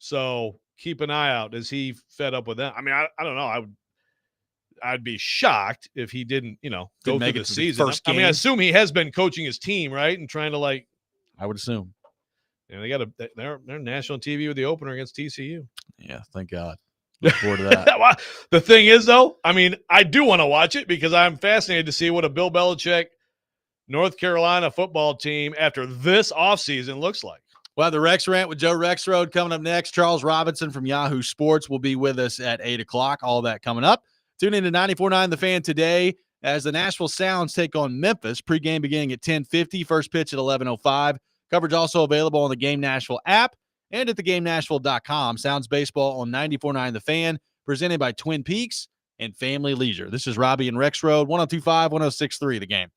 So keep an eye out. Is he fed up with that? I mean, I don't know. I'd be shocked if he didn't, go through the season. I mean, I assume he has been coaching his team, right? And trying to
I would assume.
And they're national TV with the opener against TCU.
Yeah, thank God. Look forward to that.
Well, the thing is, though, I mean, I do want to watch it because I'm fascinated to see what a Bill Belichick North Carolina football team after this offseason looks like.
Well, the Rex Rant with Joe Rexrode coming up next. Charles Robinson from Yahoo Sports will be with us at 8 o'clock. All that coming up. Tune in to 94.9 The Fan today as the Nashville Sounds take on Memphis. Pregame beginning at 10:50. First pitch at 11:05. Coverage also available on the Game Nashville app and at thegamenashville.com. Sounds baseball on 94.9 The Fan, presented by Twin Peaks and Family Leisure. This is Robby and Rexrode, 102.5, 106.3 The Game.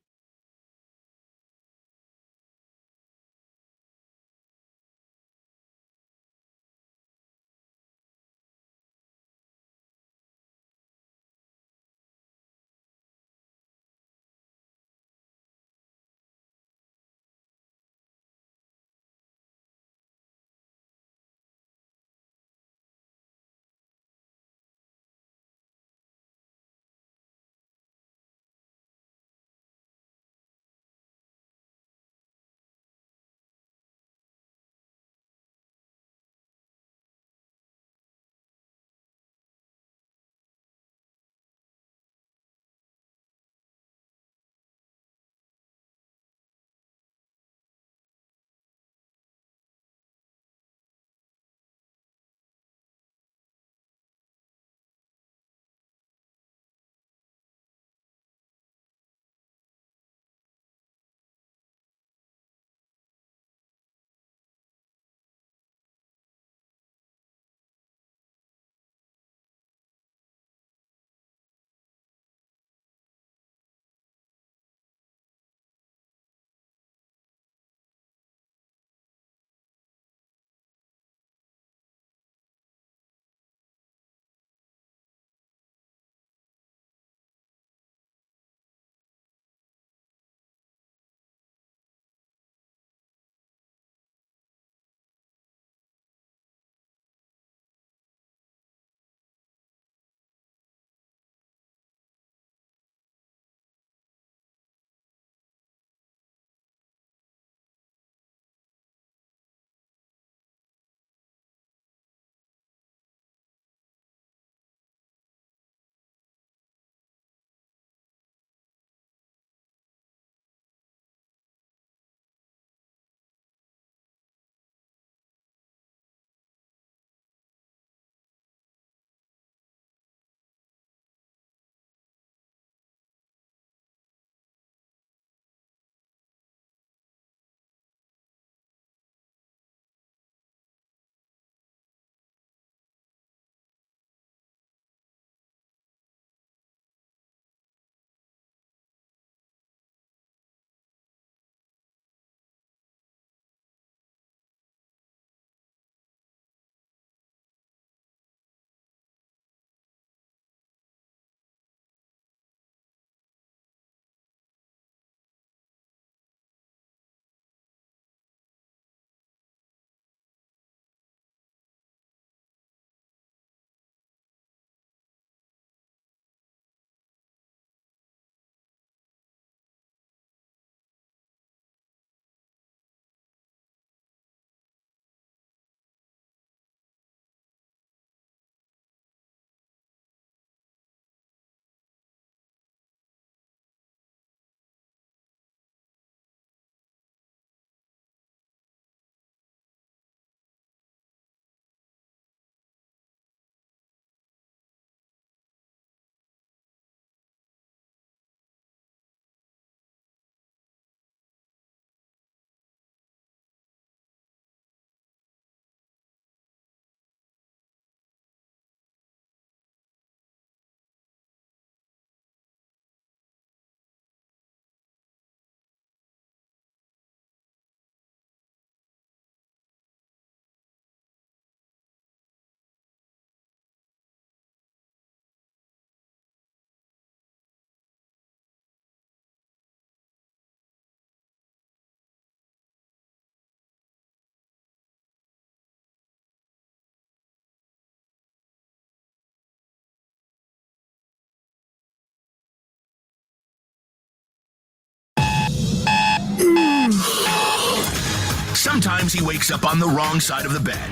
Sometimes he wakes up on the wrong side of the bed.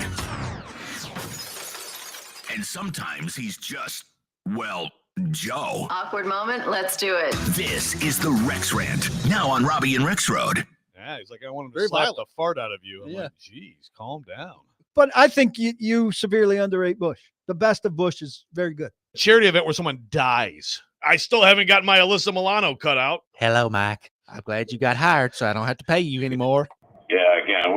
And sometimes he's just, well, Joe.
Awkward moment. Let's do it.
This is the Rex Rant, now on Robby and Rexrode.
Yeah, he's like, I want him to
Very
slap
violent.
the fart out of you. I'm
Yeah.
like, geez, calm down.
But I think you severely underrate Bush. The best of Bush is very good.
Charity event where someone dies. I still haven't gotten my Alyssa Milano cut out.
Hello, Mike. I'm glad you got hired so I don't have to pay you anymore.
Yeah, again,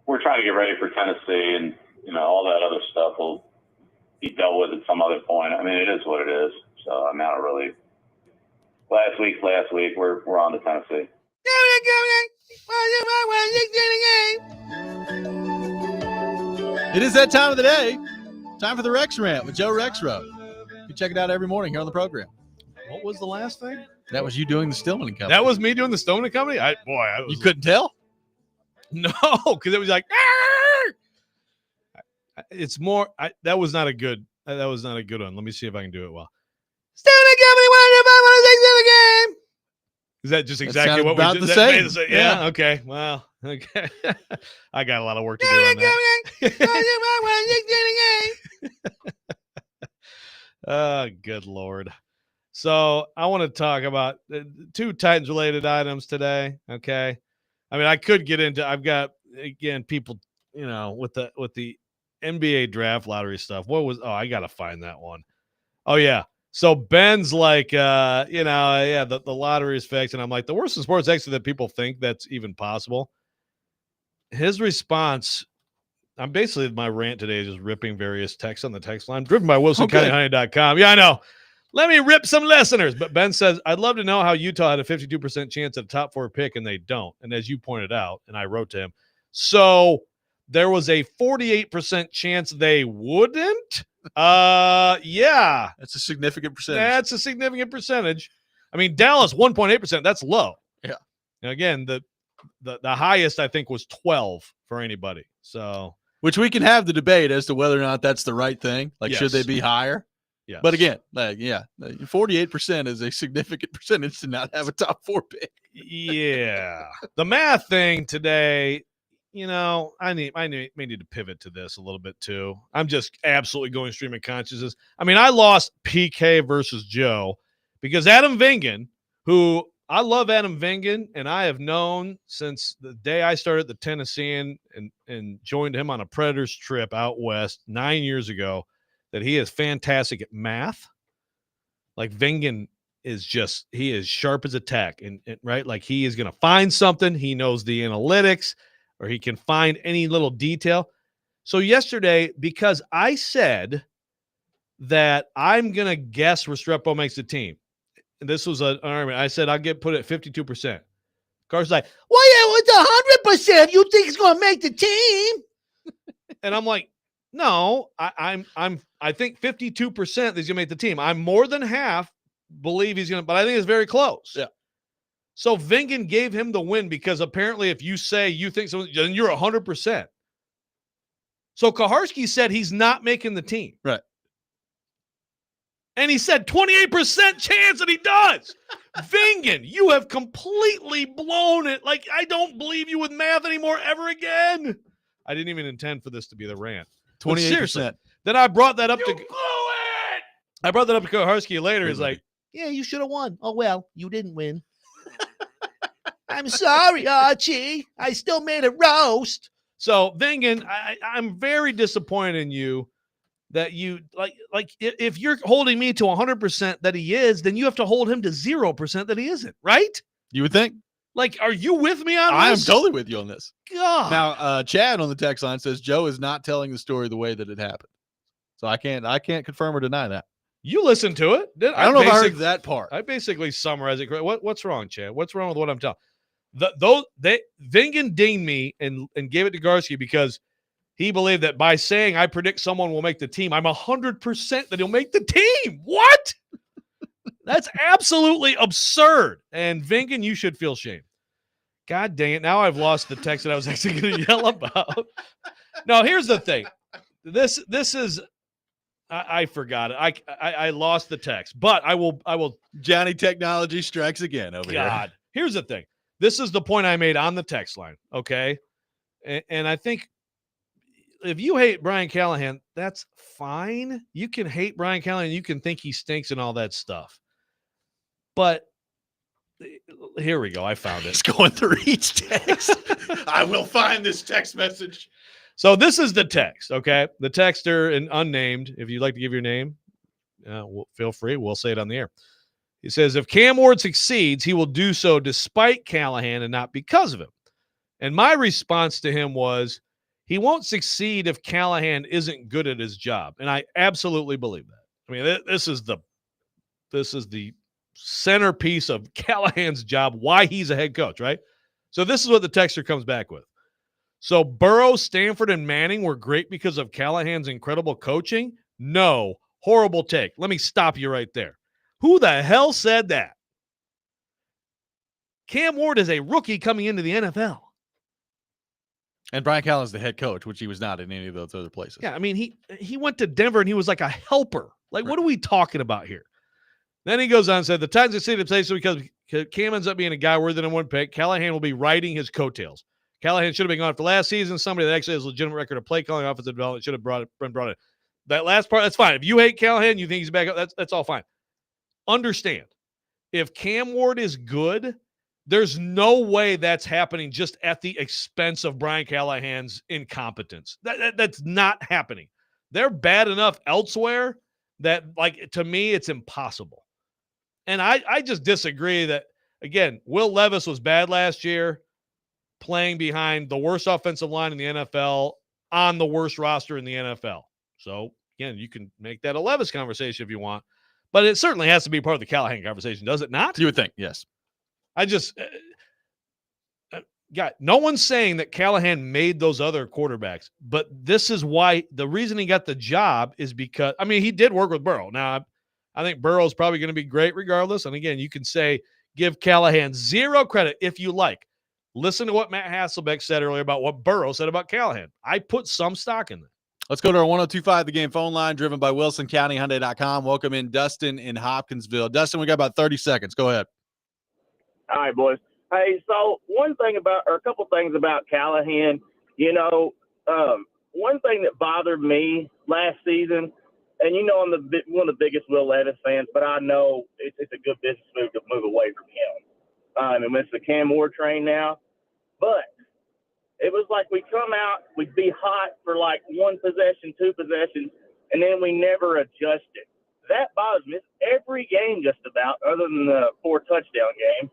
we're trying to get ready for Tennessee, and all that other stuff will be dealt with at some other point. I mean, it is what it is. So I'm not really. Last week, we're on to Tennessee.
It is that time of the day. Time for the Rex Rant with Joe Rexrode. You check it out every morning here on the program.
What was the last thing?
That was you doing the Stillman and Company.
That was me doing the Stone Company?
You couldn't tell?
No, because it was like, it's more, that was not a good one. Let me see if I can do it well. Stone Company, game. Is that just exactly what we
just
said?
the same.
Yeah. Okay. Well, okay. I got a lot of work to do on that. Good Lord. So I want to talk about two Titans related items today. Okay. I mean, I could get into, I've got, again, people, with the NBA draft lottery stuff. I got to find that one. Oh yeah. So Ben's like, the lottery is fixed. And I'm like, the worst in sports actually that people think that's even possible. His response, I'm basically, my rant today is just ripping various texts on the text line, driven by WilsonCountyHoney.com. Yeah, I know. Let me rip some listeners. But Ben says, I'd love to know how Utah had a 52% chance at a top 4 pick and they don't. And as you pointed out, and I wrote to him, so there was a 48% chance they wouldn't. Yeah.
That's a significant percentage.
That's a significant percentage. I mean, Dallas, 1.8%. That's low.
Yeah.
And again, the highest, I think, was 12 for anybody. So,
which we can have the debate as to whether or not that's the right thing. Like,
Yes.
should they be higher?
Yeah.
But again, 48% is a significant percentage to not have a top 4 pick.
Yeah. The math thing today, I may need to pivot to this a little bit too. I'm just absolutely going stream of consciousness. I mean, I lost PK versus Joe because Adam Vingan, who I love Adam Vingan, and I have known since the day I started the Tennessean and joined him on a Predators trip out west 9 years ago, that he is fantastic at math. Like Vingan he is sharp as a tack and right. Like he is going to find something. He knows the analytics, or he can find any little detail. So yesterday, because I said that I'm going to guess Restrepo makes the team, and this was an argument, I said I'll put it at 52%. Carter's like, well, yeah, it's 100%. You think he's going to make the team? And I'm like, no, I think 52% that he's going to make the team. I'm more than half believe he's going to, but I think it's very close.
Yeah.
So Vingan gave him the win because apparently if you say you think so, then you're 100%. So Kaharski said he's not making the team.
Right.
And he said 28% chance that he does. Vingan, you have completely blown it. Like, I don't believe you with math anymore ever again. I didn't even intend for this to be the rant.
28%.
Then I brought that up to Kaharski later. He's like, yeah, you should have won. Oh, well, you didn't win. I'm sorry, Archie. I still made a roast. So, Vingan, I'm very disappointed in you that you like if you're holding me to 100% that he is, then you have to hold him to 0% that he isn't, right?
You would think.
Like, are you with me on
I am
this?
totally with you on this.
God.
Now, Chad on the text line says Joe is not telling the story the way that it happened. So I can't confirm or deny that.
You listened to it.
I don't know if I heard that part.
I basically summarized it. What's wrong, Chad? What's wrong with what I'm telling? Vingan dinged me and gave it to Garski because he believed that by saying I predict someone will make the team, I'm 100% that he'll make the team. What? That's absolutely absurd. And Vingan, you should feel shame. God dang it. Now I've lost the text that I was actually going to yell about. No, here's the thing. This is, I forgot it. I lost the text, but I will.
Johnny Technology strikes again over here.
God, here's the thing. This is the point I made on the text line. Okay. And I think if you hate Brian Callahan, that's fine. You can hate Brian Callahan. You can think he stinks and all that stuff. But here we go. I found it.
He's going through each text. I will find this text message.
So this is the text, okay? The texter and unnamed, if you'd like to give your name, feel free. We'll say it on the air. He says, if Cam Ward succeeds, he will do so despite Callahan and not because of him. And my response to him was, he won't succeed if Callahan isn't good at his job. And I absolutely believe that. I mean, this is the centerpiece of Callahan's job, why he's a head coach, right? So this is what the texter comes back with. So Burrow, Stanford, and Manning were great because of Callahan's incredible coaching? No. Horrible take. Let me stop you right there. Who the hell said that? Cam Ward is a rookie coming into the NFL.
And Brian Callahan's the head coach, which he was not in any of those other places.
Yeah, I mean, he went to Denver and he was like a helper. Like, what are we talking about here? Then he goes on and said, the Titans succeeded in place because Cam ends up being a guy worthy than one pick. Callahan will be riding his coattails. Callahan should have been gone for last season. Somebody that actually has a legitimate record of play calling, offensive development should have been brought in. That last part, that's fine. If you hate Callahan, you think he's back up, that's all fine. Understand, if Cam Ward is good, there's no way that's happening just at the expense of Brian Callahan's incompetence. That's not happening. They're bad enough elsewhere that, like, to me, it's impossible. And I just disagree that, again, Will Levis was bad last year, playing behind the worst offensive line in the NFL on the worst roster in the NFL. So, again, you can make that a Levis conversation if you want, but it certainly has to be part of the Callahan conversation, does it not?
You would think, yes.
I just no one's saying that Callahan made those other quarterbacks, but this is why the reason he got the job is because, I mean, he did work with Burrow. Now, I think Burrow's probably going to be great regardless. And again, you can say, give Callahan zero credit if you like. Listen to what Matt Hasselbeck said earlier about what Burrow said about Callahan. I put some stock in that.
Let's go to our 1025 The Game phone line, driven by WilsonCountyHyundai.com. Welcome in Dustin in Hopkinsville. Dustin, we got about 30 seconds. Go ahead.
All right, boys. Hey, so a couple things about Callahan, one thing that bothered me last season, and I'm one of the biggest Will Levis fans, but I know it's a good business move to move away from him. And it's the Cam Ward train now. But it was like we'd come out, we'd be hot for like one possession, two possessions, and then we never adjusted. That bothers me. It's every game just about, other than the 4 touchdown game.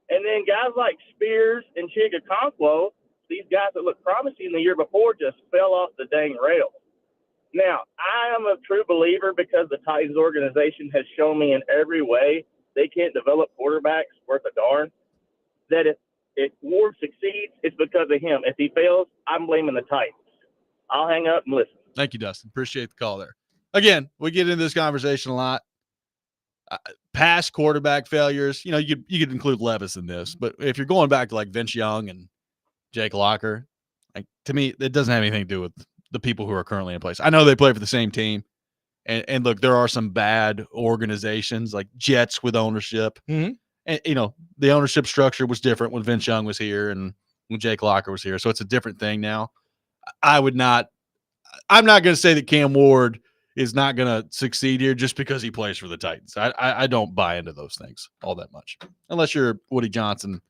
And then guys like Spears and Chigakonkwo, these guys that looked promising the year before, just fell off the dang rails. Now, I am a true believer because the Titans organization has shown me in every way they can't develop quarterbacks worth a darn, that if Ward succeeds, it's because of him. If he fails, I'm blaming the Titans. I'll hang up and listen.
Thank you, Dustin. Appreciate the call there. Again, we get into this conversation a lot. Past quarterback failures, you could include Levis in this, but if you're going back to like Vince Young and Jake Locker, like, to me, it doesn't have anything to do with the people who are currently in place. I know they play for the same team, and look, there are some bad organizations like Jets with ownership, and the ownership structure was different when Vince Young was here and when Jake Locker was here, so it's a different thing now. I'm not going to say that Cam Ward is not going to succeed here just because he plays for the Titans. I don't buy into those things all that much, unless you're Woody Johnson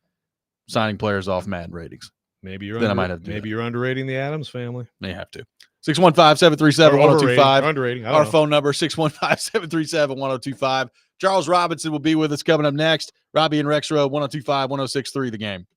signing players off Madden ratings.
Maybe you're
you're
underrating the Adams family.
May have to. 615-737-1025.
Underrating.
Our phone number 615-737-1025. Charles Robinson will be with us coming up next. Robby and Rexrode 1025-1063 The Game.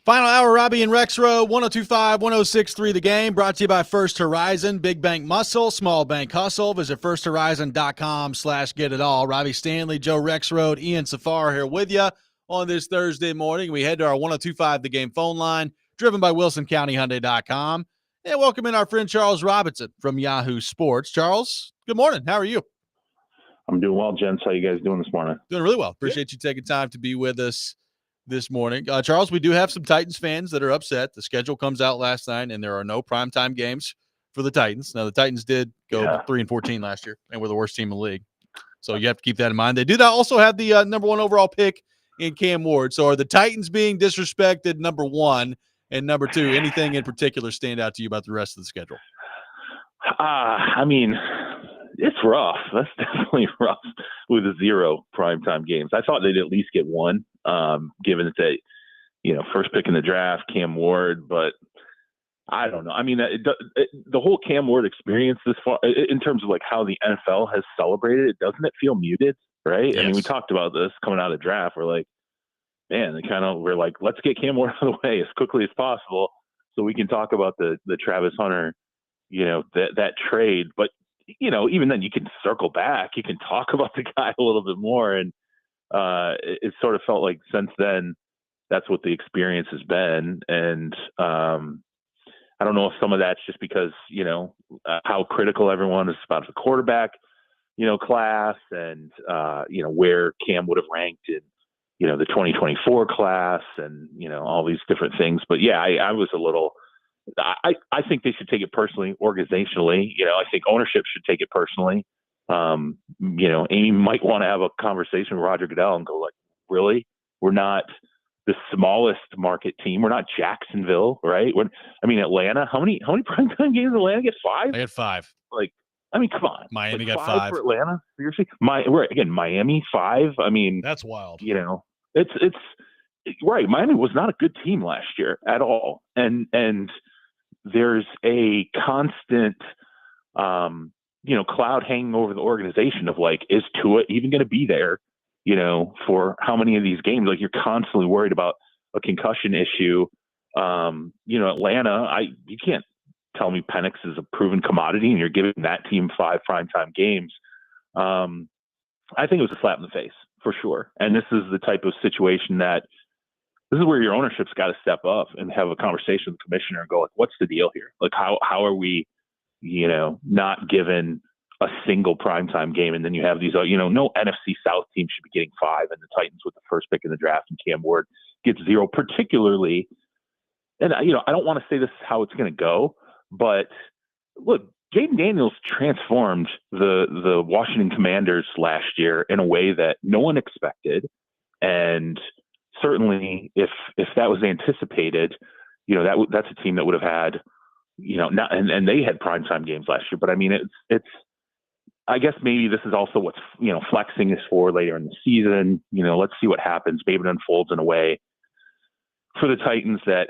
Final hour, Robby and Rexrode, 102.5, 106.3 The Game, brought to you by First Horizon, Big Bank Muscle, Small Bank Hustle. Visit firsthorizon.com/get-it-all. Robby Stanley, Joe Rexrode, Ian Safar here with you on this Thursday morning. We head to our 102.5 The Game phone line, driven by WilsonCountyHyundai.com. And welcome in our friend Charles Robinson from Yahoo Sports. Charles, good morning. How are you?
I'm doing well, gents. How you guys doing this morning?
Doing really well. Appreciate you taking time to be with us this morning. Charles, we do have some Titans fans that are upset. The schedule comes out last night, and there are no primetime games for the Titans. Now, the Titans did go 3-14 last year, and were the worst team in the league. So you have to keep that in mind. They do also have the number one overall pick in Cam Ward. So are the Titans being disrespected, number one? And number two, anything in particular stand out to you about the rest of the schedule?
I mean, it's rough. That's definitely rough with 0 primetime games. I thought they'd at least get one, given that they, first pick in the draft, Cam Ward. But I don't know. I mean, the whole Cam Ward experience this far, in terms of like how the NFL has celebrated it, doesn't it feel muted? Right? Yes. I mean, we talked about this coming out of the draft. We're like, man, we're like, let's get Cam Ward out of the way as quickly as possible so we can talk about the Travis Hunter, that trade. But even then you can circle back, you can talk about the guy a little bit more. And it sort of felt like since then, that's what the experience has been. And I don't know if some of that's just because, how critical everyone is about the quarterback, class and, where Cam would have ranked in, the 2024 class and, all these different things. But yeah, I was a little, I think they should take it personally, organizationally. I think ownership should take it personally. Amy might want to have a conversation with Roger Goodell and go like, really? We're not the smallest market team. We're not Jacksonville, right? Atlanta, how many primetime games did Atlanta get? 5?
They had 5.
Like, I mean, come on.
Miami got 5
for Atlanta. Seriously? Miami 5. I mean,
that's wild.
It's right. Miami was not a good team last year at all. And there's a constant, cloud hanging over the organization of like, is Tua even going to be there, for how many of these games? Like, you're constantly worried about a concussion issue. Atlanta, you can't tell me Penix is a proven commodity and you're giving that team 5 primetime games. I think it was a slap in the face for sure. And this is the type of situation that this is where your ownership's got to step up and have a conversation with the commissioner and go, like, what's the deal here? Like, how are we, not given a single primetime game? And then you have these, no NFC South team should be getting 5, and the Titans with the first pick in the draft and Cam Ward gets 0, particularly. And, I don't want to say this is how it's going to go, but look, Jaden Daniels transformed the Washington Commanders last year in a way that no one expected. And certainly if that was anticipated, that's a team that would have had, not, and they had primetime games last year. But I mean, it's, I guess maybe this is also what's, flexing is for later in the season. Let's see what happens. Maybe it unfolds in a way for the Titans that,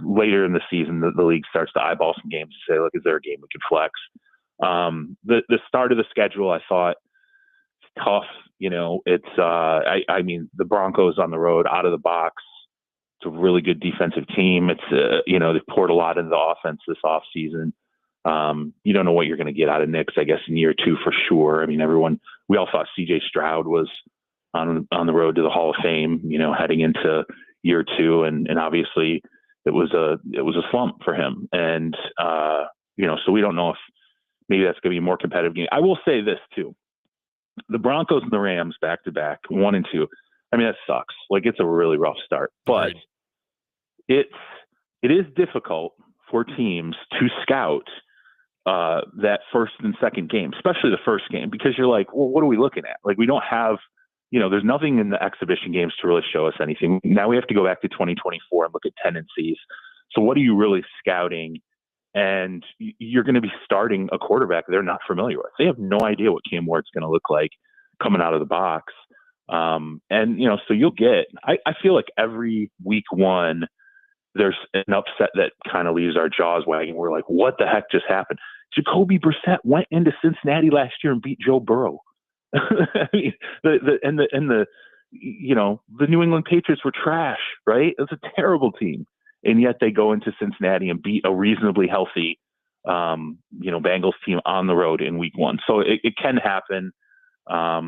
later in the season, the league starts to eyeball some games to say, look, is there a game we could flex? The start of the schedule, I thought, tough. It's I mean, the Broncos on the road, out of the box. It's a really good defensive team. It's they've poured a lot into the offense this offseason. You don't know what you're going to get out of Knicks, I guess, in year 2 for sure. I mean, we all thought CJ Stroud was on the road to the Hall of Fame, heading into year 2, and obviously it was a slump for him. And so we don't know if maybe that's going to be a more competitive game. I will say this too. The Broncos and the Rams back to back, 1 and 2. I mean, that sucks. Like, it's a really rough start, but it is difficult for teams to scout that first and second game, especially the first game, because you're like, well, what are we looking at? Like, we don't have, there's nothing in the exhibition games to really show us anything. Now we have to go back to 2024 and look at tendencies. So what are you really scouting? And you're going to be starting a quarterback they're not familiar with. They have no idea what Cam Ward's going to look like coming out of the box. So you'll get, I feel like every week 1, there's an upset that kind of leaves our jaws wagging. We're like, what the heck just happened? Jacoby Brissett went into Cincinnati last year and beat Joe Burrow. I mean, the the New England Patriots were trash, right? It's a terrible team. And yet they go into Cincinnati and beat a reasonably healthy, Bengals team on the road in week 1. So it can happen. I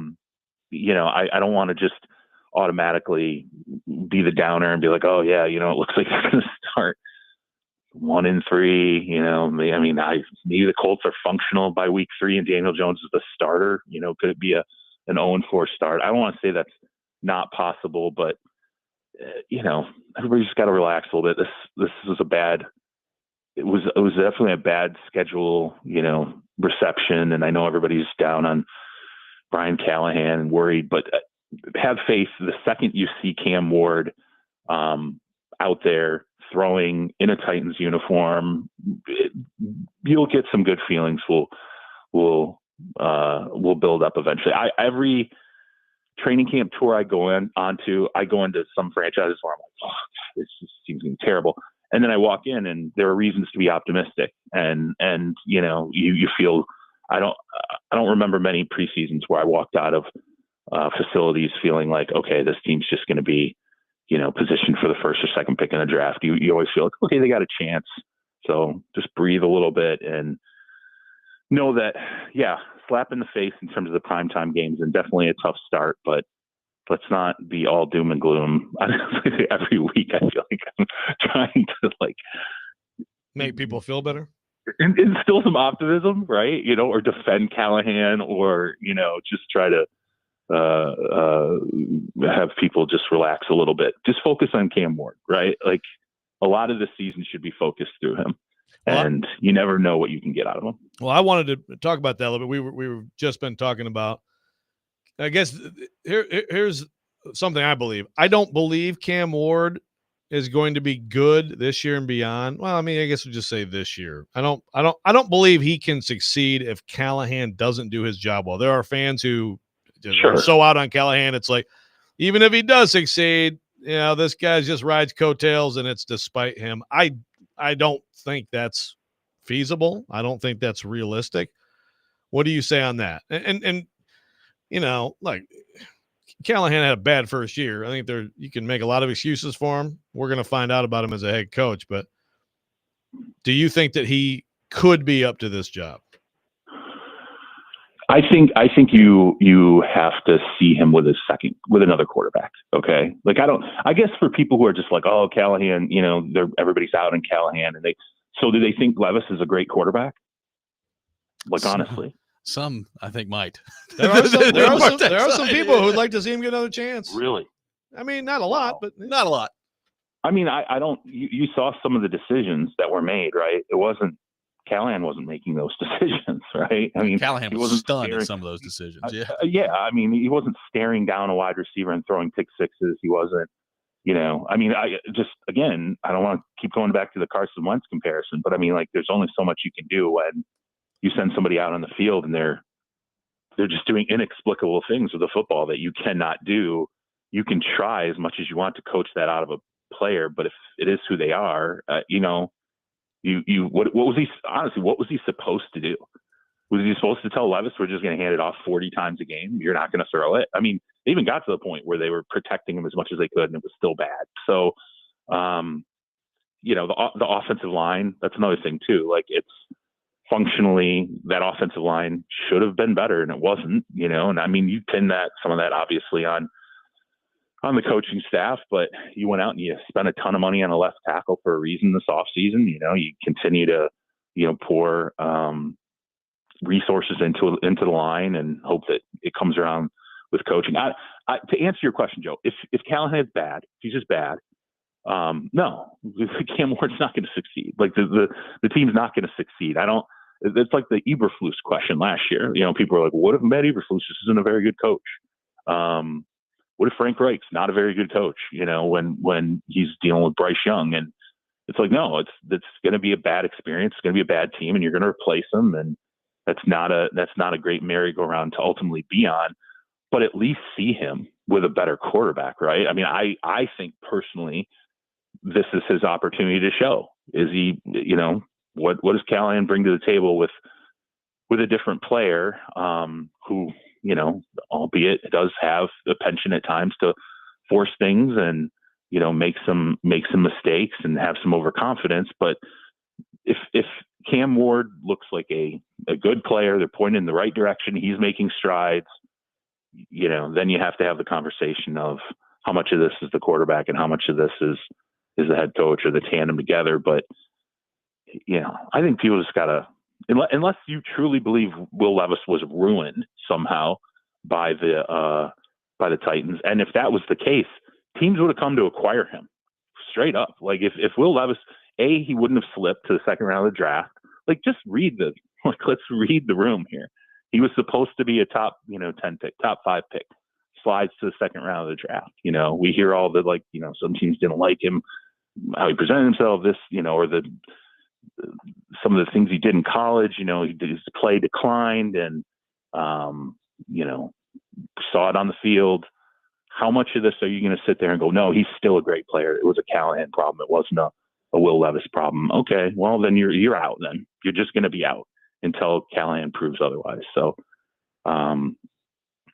don't want to just automatically be the downer and be like, oh yeah, it looks like they're going to start 1-3. Maybe the Colts are functional by week 3 and Daniel Jones is the starter. Could it be an 0-4 start? I don't want to say that's not possible, but everybody's just got to relax a little bit. This was it was definitely a bad schedule, reception. And I know everybody's down on Brian Callahan and worried, but have faith. The second you see Cam Ward out there throwing in a Titans uniform, you'll get some good feelings. We'll build up eventually. Every training camp tour I go onto, I go into some franchises where I'm like, oh, this just seems terrible. And then I walk in and there are reasons to be optimistic. And you feel, I don't remember many preseasons where I walked out of facilities feeling like, okay, this team's just going to be, positioned for the first or second pick in the draft. You always feel like, okay, they got a chance. So just breathe a little bit and know that, slap in the face in terms of the primetime games and definitely a tough start, but let's not be all doom and gloom. Every week I feel like I'm trying to
make people feel better.
Instill some optimism, right? Or defend Callahan or, just try to have people just relax a little bit. Just focus on Cam Ward, right? Like a lot of the season should be focused through him. And you never know what you can get out of them.
Well, I wanted to talk about that a little bit. We were just been talking about, I guess here's something I believe. I don't believe Cam Ward is going to be good this year and beyond. Well, I guess we'll just say this year. I don't believe he can succeed if Callahan doesn't do his job well. There are fans who are so out on Callahan. It's like, even if he does succeed, this guy just rides coattails and it's despite him. I don't think that's feasible. I don't think that's realistic. What do you say on that? And Callahan had a bad first year. I think you can make a lot of excuses for him. We're going to find out about him as a head coach, but do you think that he could be up to this job?
I think you have to see him with another quarterback. Okay. I guess for people who are just like, oh, Callahan, everybody's out on Callahan do they think Levis is a great quarterback? Honestly.
Some I think might.
There are some people who'd like to see him get another chance.
Really?
Not a lot, but
not a lot.
I don't. You saw some of the decisions that were made, right? Callahan wasn't making those decisions, right?
Callahan was stunned at some of those decisions. Yeah.
He wasn't staring down a wide receiver and throwing pick sixes. He wasn't. I don't want to keep going back to the Carson Wentz comparison, but there's only so much you can do when you send somebody out on the field and they're just doing inexplicable things with the football that you cannot do. You can try as much as you want to coach that out of a player, but if it is who they are, what was he supposed to do? Was he supposed to tell Levis we're just going to hand it off 40 times a game? You're not going to throw it. They even got to the point where they were protecting him as much as they could, and it was still bad. So, the offensive line, that's another thing too. It's functionally that offensive line should have been better, and it wasn't. And you pin some of that obviously on the coaching staff, but you went out and you spent a ton of money on a left tackle for a reason this offseason. You continue to, pour resources into the line and hope that it comes around with coaching. To answer your question, Joe, if Callahan is bad, if he's just bad, no, Cam Ward's not going to succeed. The team's not going to succeed. It's like the Eberflus question last year. People are like, what if Matt Eberflus just isn't a very good coach? What if Frank Reich's not a very good coach, when he's dealing with Bryce Young? And it's like, no, it's going to be a bad experience. It's going to be a bad team, and you're going to replace them. And that's not a great merry-go-round to ultimately be on, but at least see him with a better quarterback, right? I think personally, this is his opportunity to show. Is he, what does Callahan bring to the table with a different player, who, albeit it does have the penchant at times to force things and, make some mistakes and have some overconfidence. But if Cam Ward looks like a good player, they're pointing in the right direction, he's making strides, then you have to have the conversation of how much of this is the quarterback and how much of this is the head coach or the tandem together. But, I think people just got to, unless you truly believe Will Levis was ruined somehow by the Titans. And if that was the case, teams would have come to acquire him straight up. Like if Will Levis, he wouldn't have slipped to the second round of the draft. Like just let's read the room here. He was supposed to be a top, 10 pick, top 5 pick, slides to the second round of the draft. We hear all the, some teams didn't like him, how he presented himself, or some of the things he did in college, his play declined and, saw it on the field. How much of this are you going to sit there and go, no, he's still a great player. It was a Callahan problem. It wasn't a Will Levis problem. Okay, well, then you're out then. You're just going to be out until Callahan proves otherwise. So I'm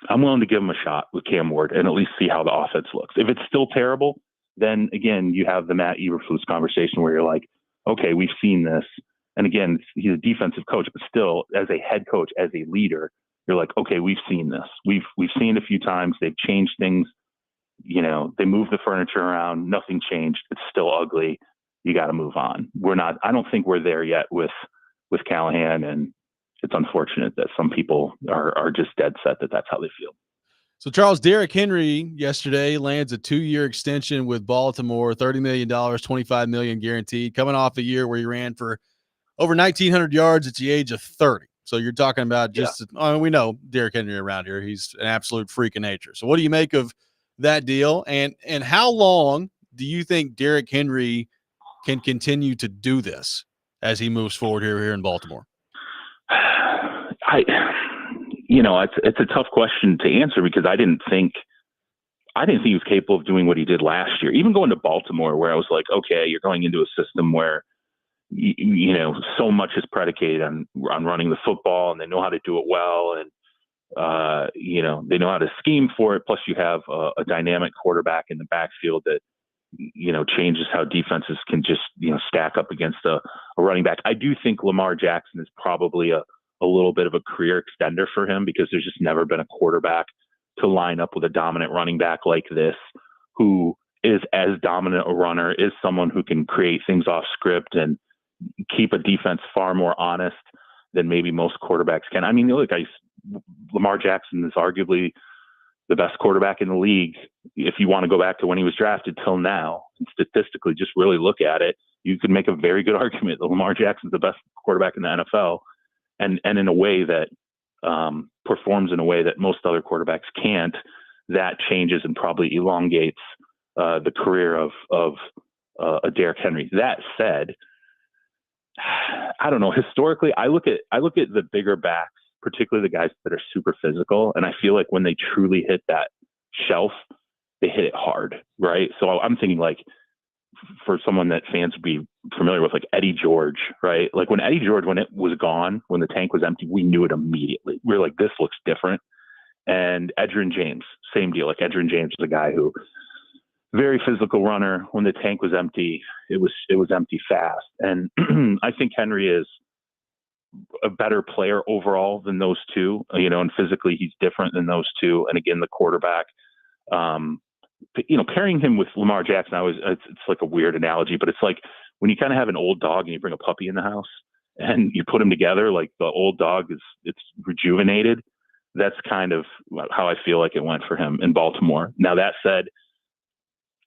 willing to give him a shot with Cam Ward and at least see how the offense looks. If it's still terrible, then, again, you have the Matt Eberflus conversation where you're like, okay, we've seen this. And, again, he's a defensive coach, but still, as a head coach, as a leader, you're like, okay, we've seen this. We've seen it a few times. They've changed things. They moved the furniture around. Nothing changed. It's still ugly. You got to move on. I don't think we're there yet with Callahan, and it's unfortunate that some people are just dead set that that's how they feel.
So, Charles, Derrick Henry yesterday lands a 2-year extension with Baltimore, $30 million, $25 million guaranteed, coming off a year where he ran for over 1,900 yards at the age of 30. So you're talking about we know Derrick Henry around here. He's an absolute freak of nature. So what do you make of that deal? And how long do you think Derrick Henry can continue to do this as he moves forward here in Baltimore?
It's a tough question to answer because I didn't think he was capable of doing what he did last year. Even going to Baltimore, where I was like, okay, you're going into a system where so much is predicated on running the football, and they know how to do it well, and they know how to scheme for it. Plus, you have a dynamic quarterback in the backfield that changes how defenses can just stack up against a running back. I do think Lamar Jackson is probably a little bit of a career extender for him because there's just never been a quarterback to line up with a dominant running back like this, who is as dominant a runner, is someone who can create things off script and keep a defense far more honest than maybe most quarterbacks can. I mean, look, Lamar Jackson is arguably the best quarterback in the league. If you want to go back to when he was drafted till now, and statistically just really look at it, you could make a very good argument that Lamar Jackson's the best quarterback in the NFL, and in a way that performs in a way that most other quarterbacks can't. That changes and probably elongates the career of a Derrick Henry. That said, I don't know. Historically, I look at the bigger backs, particularly the guys that are super physical, and I feel like when they truly hit that shelf, they hit it hard, right? So I'm thinking like for someone that fans would be familiar with, like Eddie George, right? Like when Eddie George, when it was gone, when the tank was empty, we knew it immediately. We were like, this looks different. And Edgerrin James, same deal. Like Edgerrin James is a guy who very physical runner. When the tank was empty, it was empty fast. And I think Henry is a better player overall than those two, and physically he's different than those two. And again, the quarterback, pairing him with Lamar Jackson, it's like a weird analogy, but it's like when you kind of have an old dog and you bring a puppy in the house and you put them together, like the old dog it's rejuvenated. That's kind of how I feel like it went for him in Baltimore. Now that said,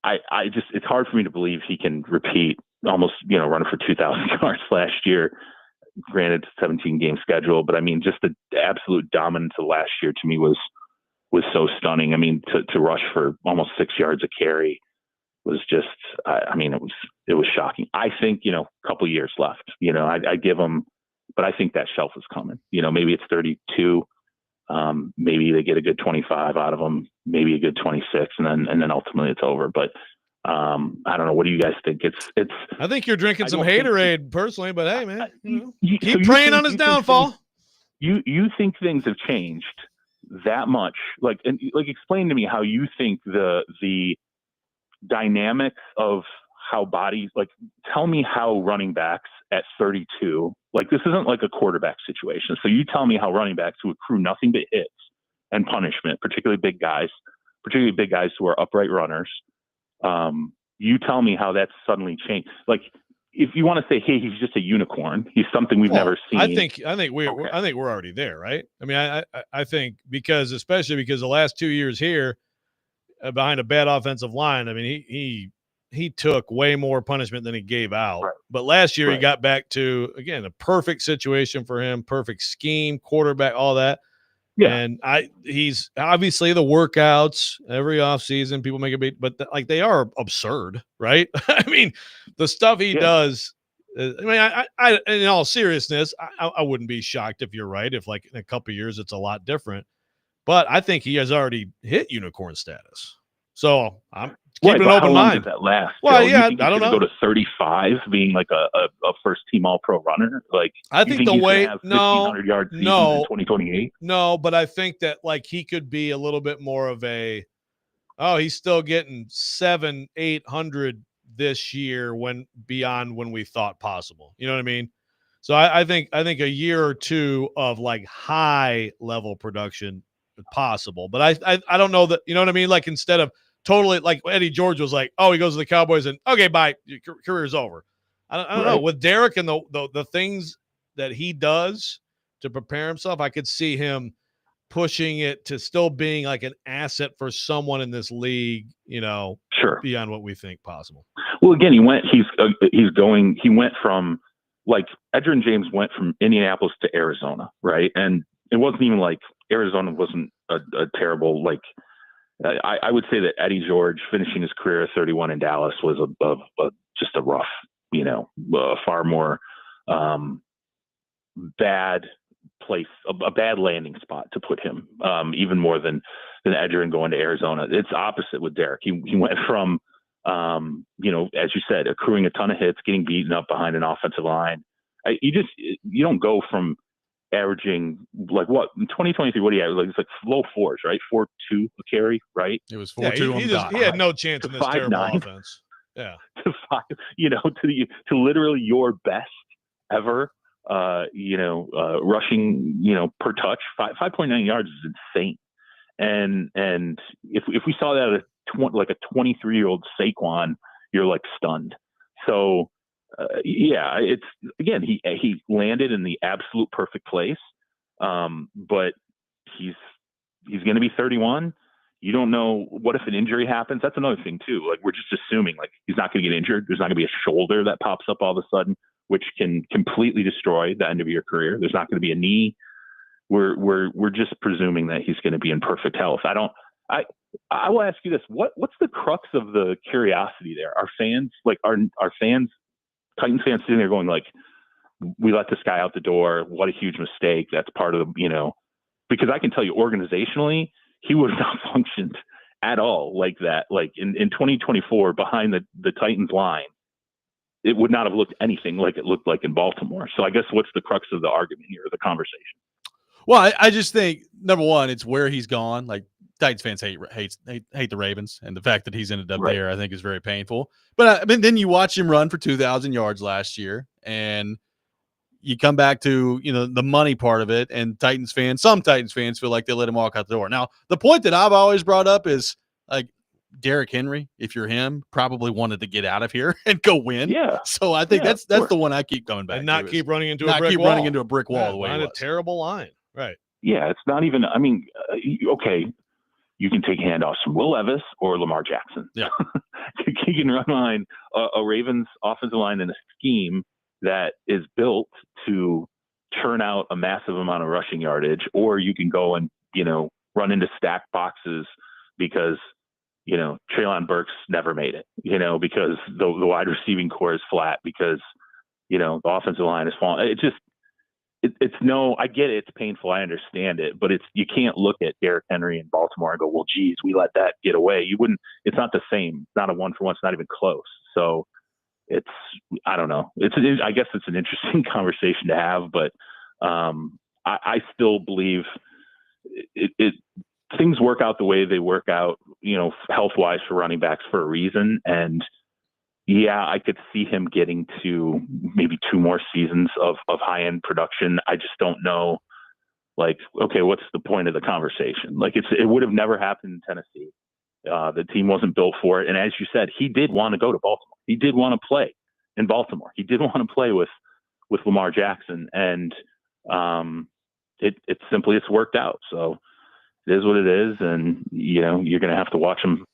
it's hard for me to believe he can repeat almost, running for 2,000 yards last year. Granted, 17-game schedule, but I mean, just the absolute dominance of last year to me was so stunning. I mean, to rush for almost 6 yards a carry was just, it was shocking. I think, a couple years left. I give him, but I think that shelf is coming. Maybe it's 32. Maybe they get a good 25 out of him, maybe a good 26, and then ultimately it's over. But I don't know. What do you guys think? It's. I
think you're drinking some haterade personally, but hey, man, keep praying on his downfall.
You think things have changed that much, explain to me how you think the dynamics of how bodies, tell me how running backs at 32, this isn't like a quarterback situation. So you tell me how running backs who accrue nothing but hits and punishment, particularly big guys who are upright runners, you tell me how that's suddenly changed. If you want to say, hey, he's just a unicorn, he's something we've never seen.
I think we're already there, right? I mean, I think especially because the last 2 years here behind a bad offensive line, I mean, he took way more punishment than he gave out.
Right.
But last year he got back to, again, a perfect situation for him, perfect scheme, quarterback, all that. Yeah. And he's obviously the workouts every offseason, people make a big, but they are absurd, right? I mean, the stuff he does. I in all seriousness, I wouldn't be shocked if you're right. If in a couple of years it's a lot different, but I think he has already hit unicorn status. So I'm keeping an open mind.
How long does that last?
Well,
Joe?
yeah,
you think
I don't know.
Go to 35, being like a first team All Pro runner.
I think the way
have 1,500 yard season in 2028.
No, but I think that he could be a little bit more of a. Oh, he's still getting 700-800 this year beyond when we thought possible. You know what I mean? So I think a year or two of high level production is possible, but I don't know that, you know what I mean? Instead of totally Eddie George was he goes to the Cowboys and okay, bye, your career's over. I don't know, with Derek and the things that he does to prepare himself, I could see him pushing it to still being an asset for someone in this league,
sure,
beyond what we think possible.
Well, again, he went from Edgerrin James went from Indianapolis to Arizona, right? And it wasn't even Arizona wasn't a terrible, I would say that Eddie George finishing his career at 31 in Dallas was just a rough, far more bad place, a bad landing spot to put him, even more than Edgerrin going to Arizona. It's opposite with Derek. He went from, as you said, accruing a ton of hits, getting beaten up behind an offensive line. You don't go from averaging in 2023, what do you have? It's low fours, right? 4.2 a carry, right?
It was 4.2.
He had no chance in this terrible offense. Yeah.
To literally your best ever, rushing, per touch, 5.9 yards is insane. And if we saw that at a 23-year-old Saquon, you're stunned. So, it's again, he landed in the absolute perfect place. But he's going to be 31. You don't know what if an injury happens. That's another thing too. We're just assuming he's not going to get injured. There's not going to be a shoulder that pops up all of a sudden, which can completely destroy the end of your career. There's not going to be a knee. We're just presuming that he's going to be in perfect health. I will ask you this: what's the crux of the curiosity there? Our fans, our fans, Titans fans, sitting there going we let this guy out the door. What a huge mistake. That's part of the, because I can tell you organizationally, he would have not functioned at all like that. In 2024, behind the Titans line, it would not have looked anything like it looked like in Baltimore. So I guess what's the crux of the argument here, the conversation?
Well, I just think, number one, it's where he's gone. Titans fans hate the Ravens, and the fact that he's ended up there, I think, is very painful. But then you watch him run for 2,000 yards last year, and you come back to the money part of it, and some Titans fans feel like they let him walk out the door. Now, the point that I've always brought up is Derrick Henry, if you're him, probably wanted to get out of here and go win.
Yeah.
So I think that's the one I keep going back
and not
to.
Keep running into
a brick wall the way
behind
it
a
was.
terrible line. Right.
Yeah, it's not even. I mean, okay, you can take handoffs from Will Levis or Lamar Jackson.
Yeah.
You can run behind a Ravens offensive line in a scheme that is built to churn out a massive amount of rushing yardage, or you can go and run into stacked boxes because Treylon Burks never made it, because the wide receiving core is flat, because the offensive line is falling. It's just I get it. It's painful. I understand it, but you can't look at Derrick Henry in Baltimore and go, well, geez, we let that get away. You wouldn't. It's not the same. It's not a 1-for-1. It's not even close. So I don't know. I guess it's an interesting conversation to have, but I still believe things work out the way they work out, health-wise for running backs for a reason. And yeah, I could see him getting to maybe 2 more seasons of high-end production. I just don't know, okay, what's the point of the conversation? It would have never happened in Tennessee. The team wasn't built for it. And as you said, he did want to go to Baltimore. He did want to play in Baltimore. He did want to play with Lamar Jackson. And it's worked out. So it is what it is. And, you're going to have to watch him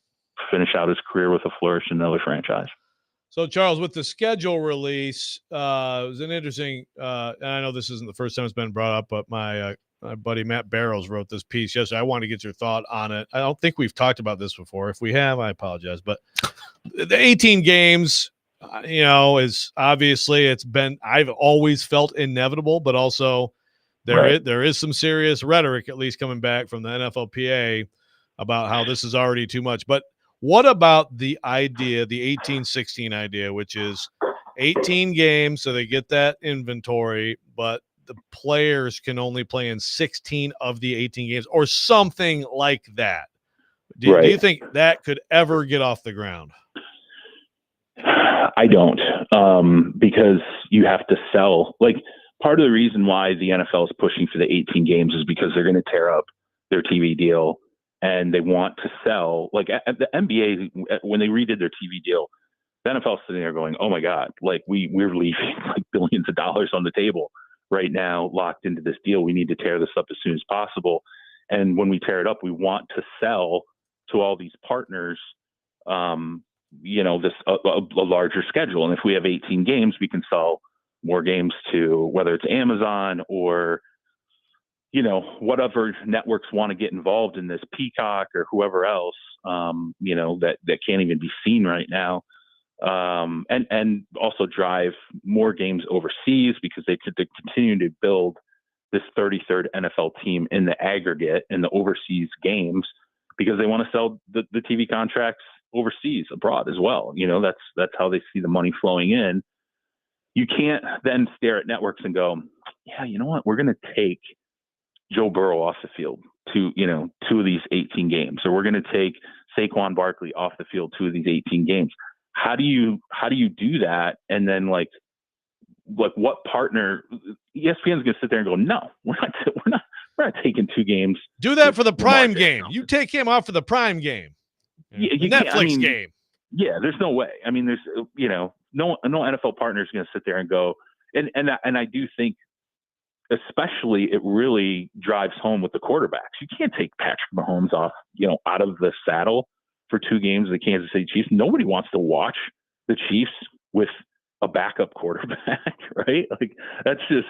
finish out his career with a flourish in another franchise.
So, Charles, with the schedule release, it was an interesting and I know this isn't the first time it's been brought up, but my buddy Matt Barrows wrote this piece yesterday. I want to get your thought on it. I don't think we've talked about this before. If we have, I apologize. But the 18 games, is obviously I've always felt inevitable, but also there is some serious rhetoric, at least coming back from the NFLPA, about how this is already too much. But what about the idea, the 18-16 idea, which is 18 games, so they get that inventory, but the players can only play in 16 of the 18 games or something like that? Do you think that could ever get off the ground?
I don't, because you have to sell. Part of the reason why the NFL is pushing for the 18 games is because they're going to tear up their TV deal. And they want to sell, at the NBA, when they redid their TV deal, the NFL sitting there going, oh my God, we're leaving billions of dollars on the table right now, locked into this deal. We need to tear this up as soon as possible. And when we tear it up, we want to sell to all these partners, this a larger schedule. And if we have 18 games, we can sell more games to whether it's Amazon or whatever networks want to get involved in this, Peacock or whoever else, that can't even be seen right now. And also drive more games overseas because they continue to build this 33rd NFL team in the aggregate in the overseas games because they want to sell the TV contracts overseas, abroad as well. That's how they see the money flowing in. You can't then stare at networks and go, yeah, you know what? We're going to take Joe Burrow off the field to 2 of these 18 games, or we're going to take Saquon Barkley off the field 2 of these 18 games. How do you do that? And then what partner? ESPN's going to sit there and go, no, we're not taking 2 games.
Do that for the prime game. You take him off for the prime game. The Netflix game.
Yeah, there's no way. I mean, there's no NFL partner is going to sit there and go, and I do think, especially, it really drives home with the quarterbacks. You can't take Patrick Mahomes off, out of the saddle for 2 games of the Kansas City Chiefs. Nobody wants to watch the Chiefs with a backup quarterback, right? That's just,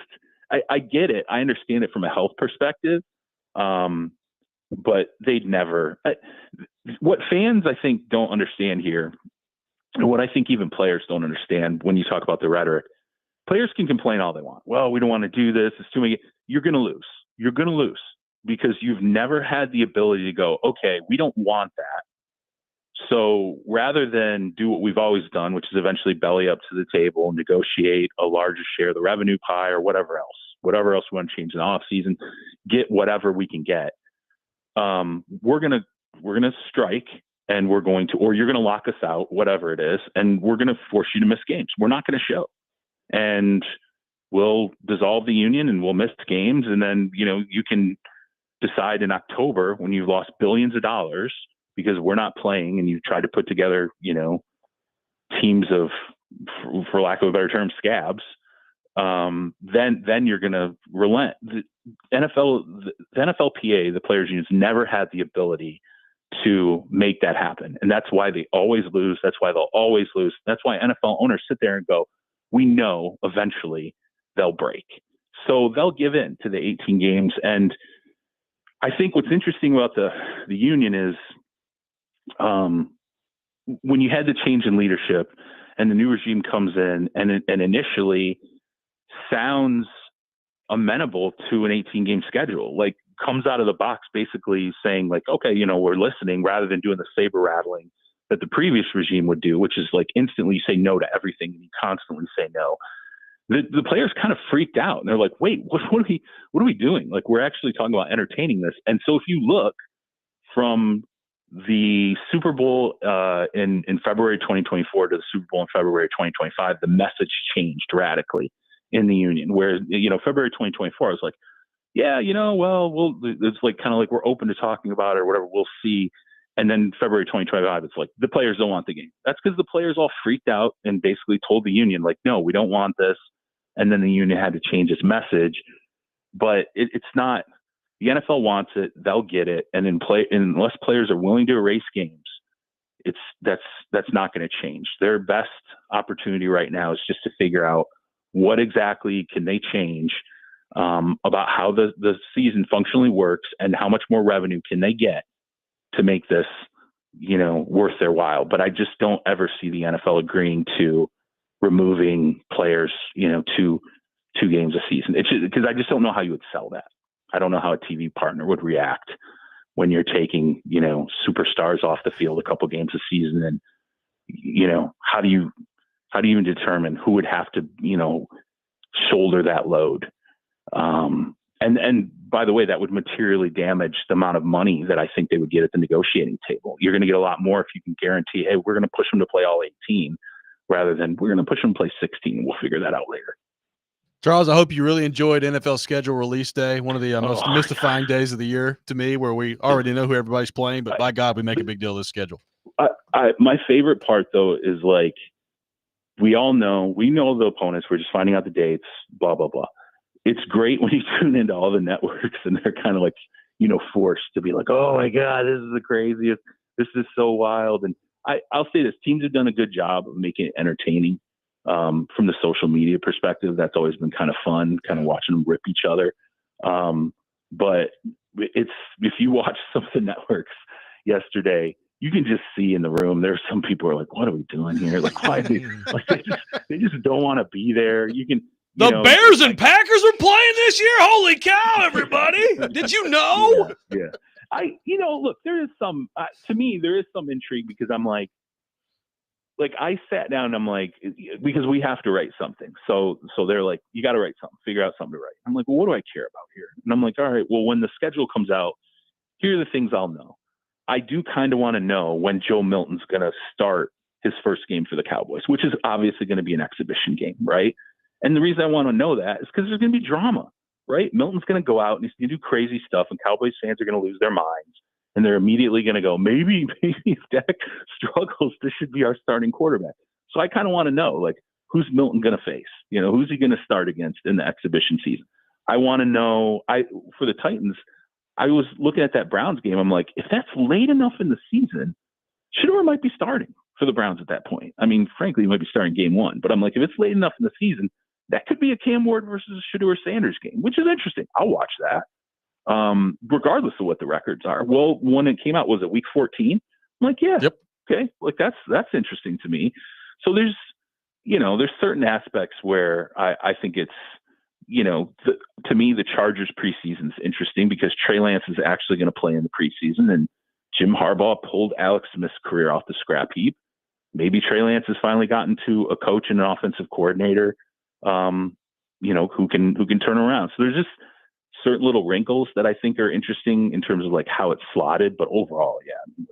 I get it. I understand it from a health perspective. But they'd never, what fans, I think, don't understand here, and what I think even players don't understand when you talk about the rhetoric, players can complain all they want. Well, we don't want to do this. It's too many. You're going to lose. You're going to lose because you've never had the ability to go, okay, we don't want that. So rather than do what we've always done, which is eventually belly up to the table and negotiate a larger share of the revenue pie or whatever else we want to change in the off season, get whatever we can get. We're going to strike, and or you're going to lock us out, whatever it is. And we're going to force you to miss games. We're not going to show. And we'll dissolve the union and we'll miss games. And then, you can decide in October when you've lost billions of dollars because we're not playing and you've tried to put together, teams of, for lack of a better term, scabs. Then you're going to relent. The NFLPA, the players unions, never had the ability to make that happen. And that's why they always lose. That's why they'll always lose. That's why NFL owners sit there and go, we know eventually they'll break. So they'll give in to the 18 games. And I think what's interesting about the union is when you had the change in leadership and the new regime comes in and initially sounds amenable to an 18-game schedule, comes out of the box basically saying okay, we're listening, rather than doing the saber rattling that the previous regime would do, which is instantly say no to everything and you constantly say no. the players kind of freaked out, and they're like, wait, what are we doing? Like, we're actually talking about entertaining this. And so if you look from the Super Bowl in February 2024 to the Super Bowl in February 2025, the message changed radically in the union. Whereas, February 2024, I was like, yeah, it's like kind of like we're open to talking about it or whatever. We'll see. And then February 2025, it's like the players don't want the game. That's because the players all freaked out and basically told the union, like, no, we don't want this. And then the union had to change its message. But it's not. The NFL wants it; they'll get it. And unless players are willing to erase games, that's not going to change. Their best opportunity right now is just to figure out what exactly can they change about how the season functionally works and how much more revenue can they get to make this, worth their while. But I just don't ever see the NFL agreeing to removing players, 2 games a season. It's because I just don't know how you would sell that. I don't know how a TV partner would react when you're taking, superstars off the field a couple games a season. And, how do you even determine who would have to, shoulder that load? And by the way, that would materially damage the amount of money that I think they would get at the negotiating table. You're going to get a lot more if you can guarantee, hey, we're going to push them to play all 18 rather than we're going to push them to play 16. We'll figure that out later.
Charles, I hope you really enjoyed NFL schedule release day, one of the most mystifying days of the year to me, where we already know who everybody's playing, but by God, we make a big deal of this schedule.
My favorite part, though, is like we know the opponents. We're just finding out the dates, blah, blah, blah. It's great when you tune into all the networks and they're kind of like, forced to be like, oh my God, this is the craziest. This is so wild. And I'll say this, teams have done a good job of making it entertaining from the social media perspective. That's always been kind of fun, kind of watching them rip each other. But if you watch some of the networks yesterday, you can just see in the room, there's some people who are like, what are we doing here? Like, why they just don't want to be there.
The Bears and Packers are playing this year. Holy cow, everybody. Did you know?
Yeah. Look, there is some, to me, there is some intrigue because I'm like I sat down and I'm like, because we have to write something. So they're like, you got to write something, figure out something to write. I'm like, well, what do I care about here? And I'm like, all right, well, when the schedule comes out, here are the things I'll know. I do kind of want to know when Joe Milton's going to start his first game for the Cowboys, which is obviously going to be an exhibition game, right? And the reason I want to know that is because there's going to be drama, right? Milton's going to go out and he's going to do crazy stuff, and Cowboys fans are going to lose their minds, and they're immediately going to go, maybe if Dak struggles, this should be our starting quarterback. So I kind of want to know, like, who's Milton going to face? Who's he going to start against in the exhibition season? I want to know. For the Titans, I was looking at that Browns game. I'm like, if that's late enough in the season, Shedeur might be starting for the Browns at that point. I mean, frankly, he might be starting game 1. But I'm like, if it's late enough in the season, that could be a Cam Ward versus a Shedeur Sanders game, which is interesting. I'll watch that, regardless of what the records are. Well, when it came out, was it week 14? I'm like, yeah,
yep.
Okay, like that's interesting to me. So there's certain aspects where I think it's, to me, the Chargers preseason is interesting because Trey Lance is actually going to play in the preseason, and Jim Harbaugh pulled Alex Smith's career off the scrap heap. Maybe Trey Lance has finally gotten to a coach and an offensive coordinator, who can turn around. So there's just certain little wrinkles that I think are interesting in terms of like how it's slotted. But overall, yeah,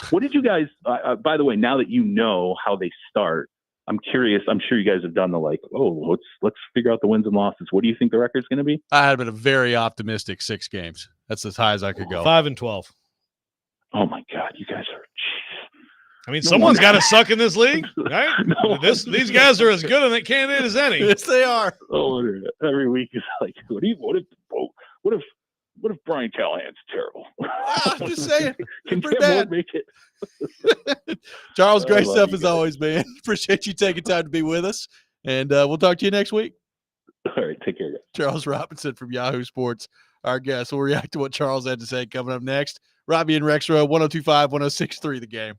what did you guys? By the way, now that you know how they start, I'm curious. I'm sure you guys have done the let's figure out the wins and losses. What do you think the record's going to be?
I had been a very optimistic 6 games. That's as high as I could go.
5-12.
Oh my God, you guys are.
I mean, someone's got to suck in this league, right? These guys are as good a candidate as any.
Yes, they are.
Oh, every week is like, what if Brian Callahan's terrible?
I'm just saying.
Can Cam Ward make it?
Charles, great stuff as always, man. Appreciate you taking time to be with us, and we'll talk to you next week.
All right, take care, guys.
Charles Robinson from Yahoo Sports, our guest. We'll react to what Charles had to say coming up next. Robby and Rexrode, 102.5, 106.3 The Game.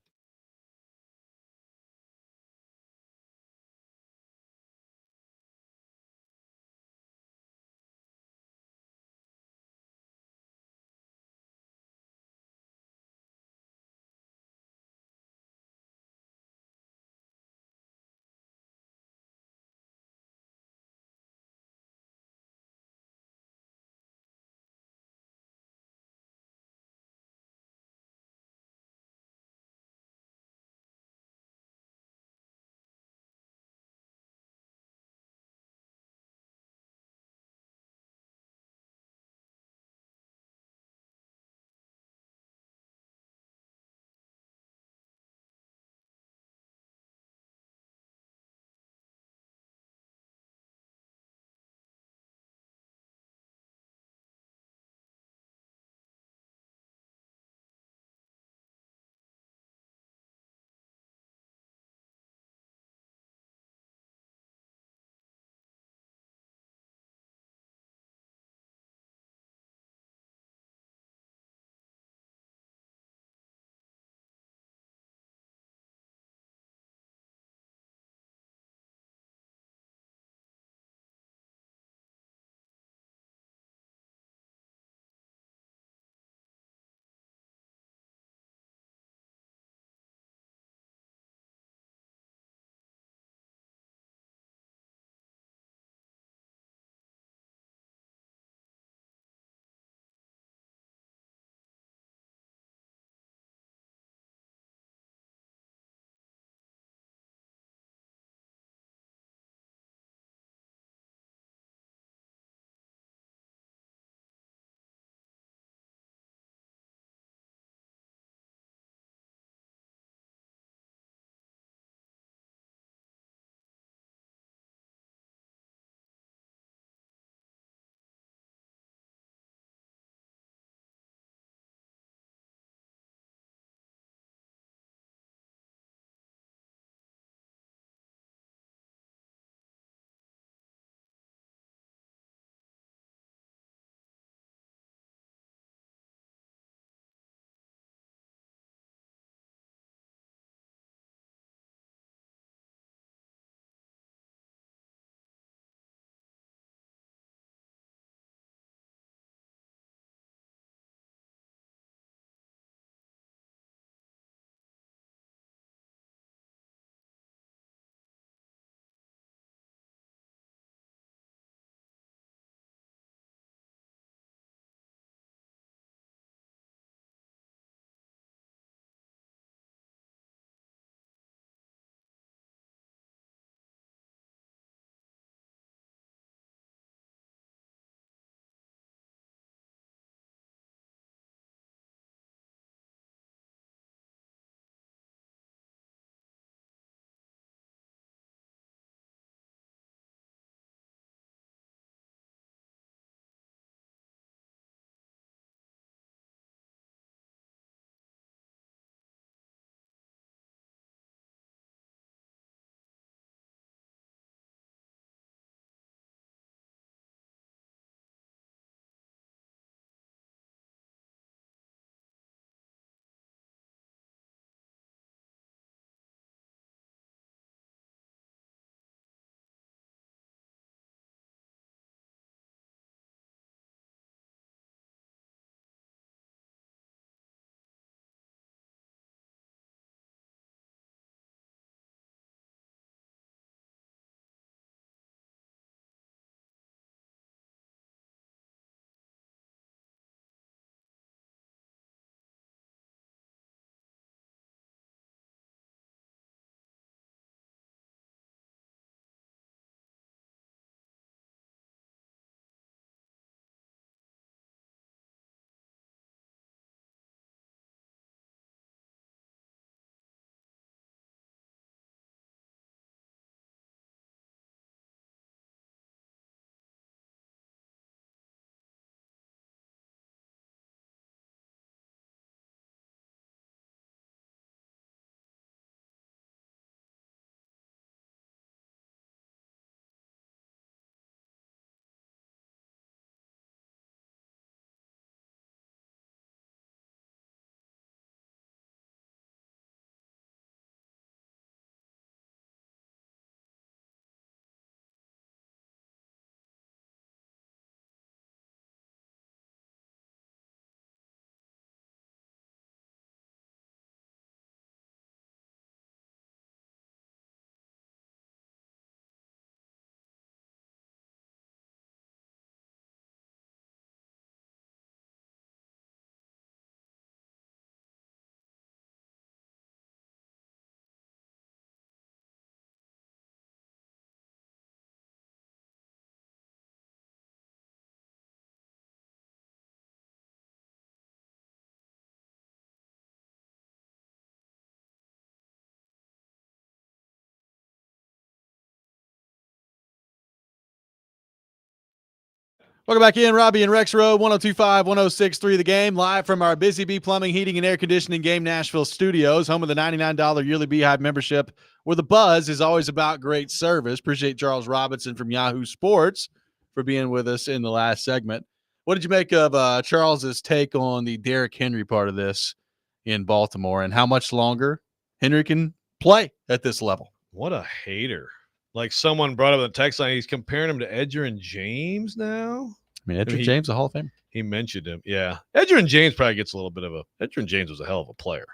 Welcome back in, Robby and Rexrode, 102.5, 106.3 The Game, live from our Busy Bee Plumbing, Heating, and Air Conditioning Game Nashville studios, home of the $99 yearly Beehive membership, where the buzz is always about great service. Appreciate Charles Robinson from Yahoo Sports for being with us in the last segment. What did you make of Charles's take on the Derrick Henry part of this in Baltimore, and how much longer Henry can play at this level?
What a hater. Like someone brought up in the text line, he's comparing him to Edgerrin James now.
I mean, Edgerrin James, a Hall of Famer.
He mentioned him. Yeah. Edgerrin James probably gets a little bit of Edgerrin James was a hell of a player.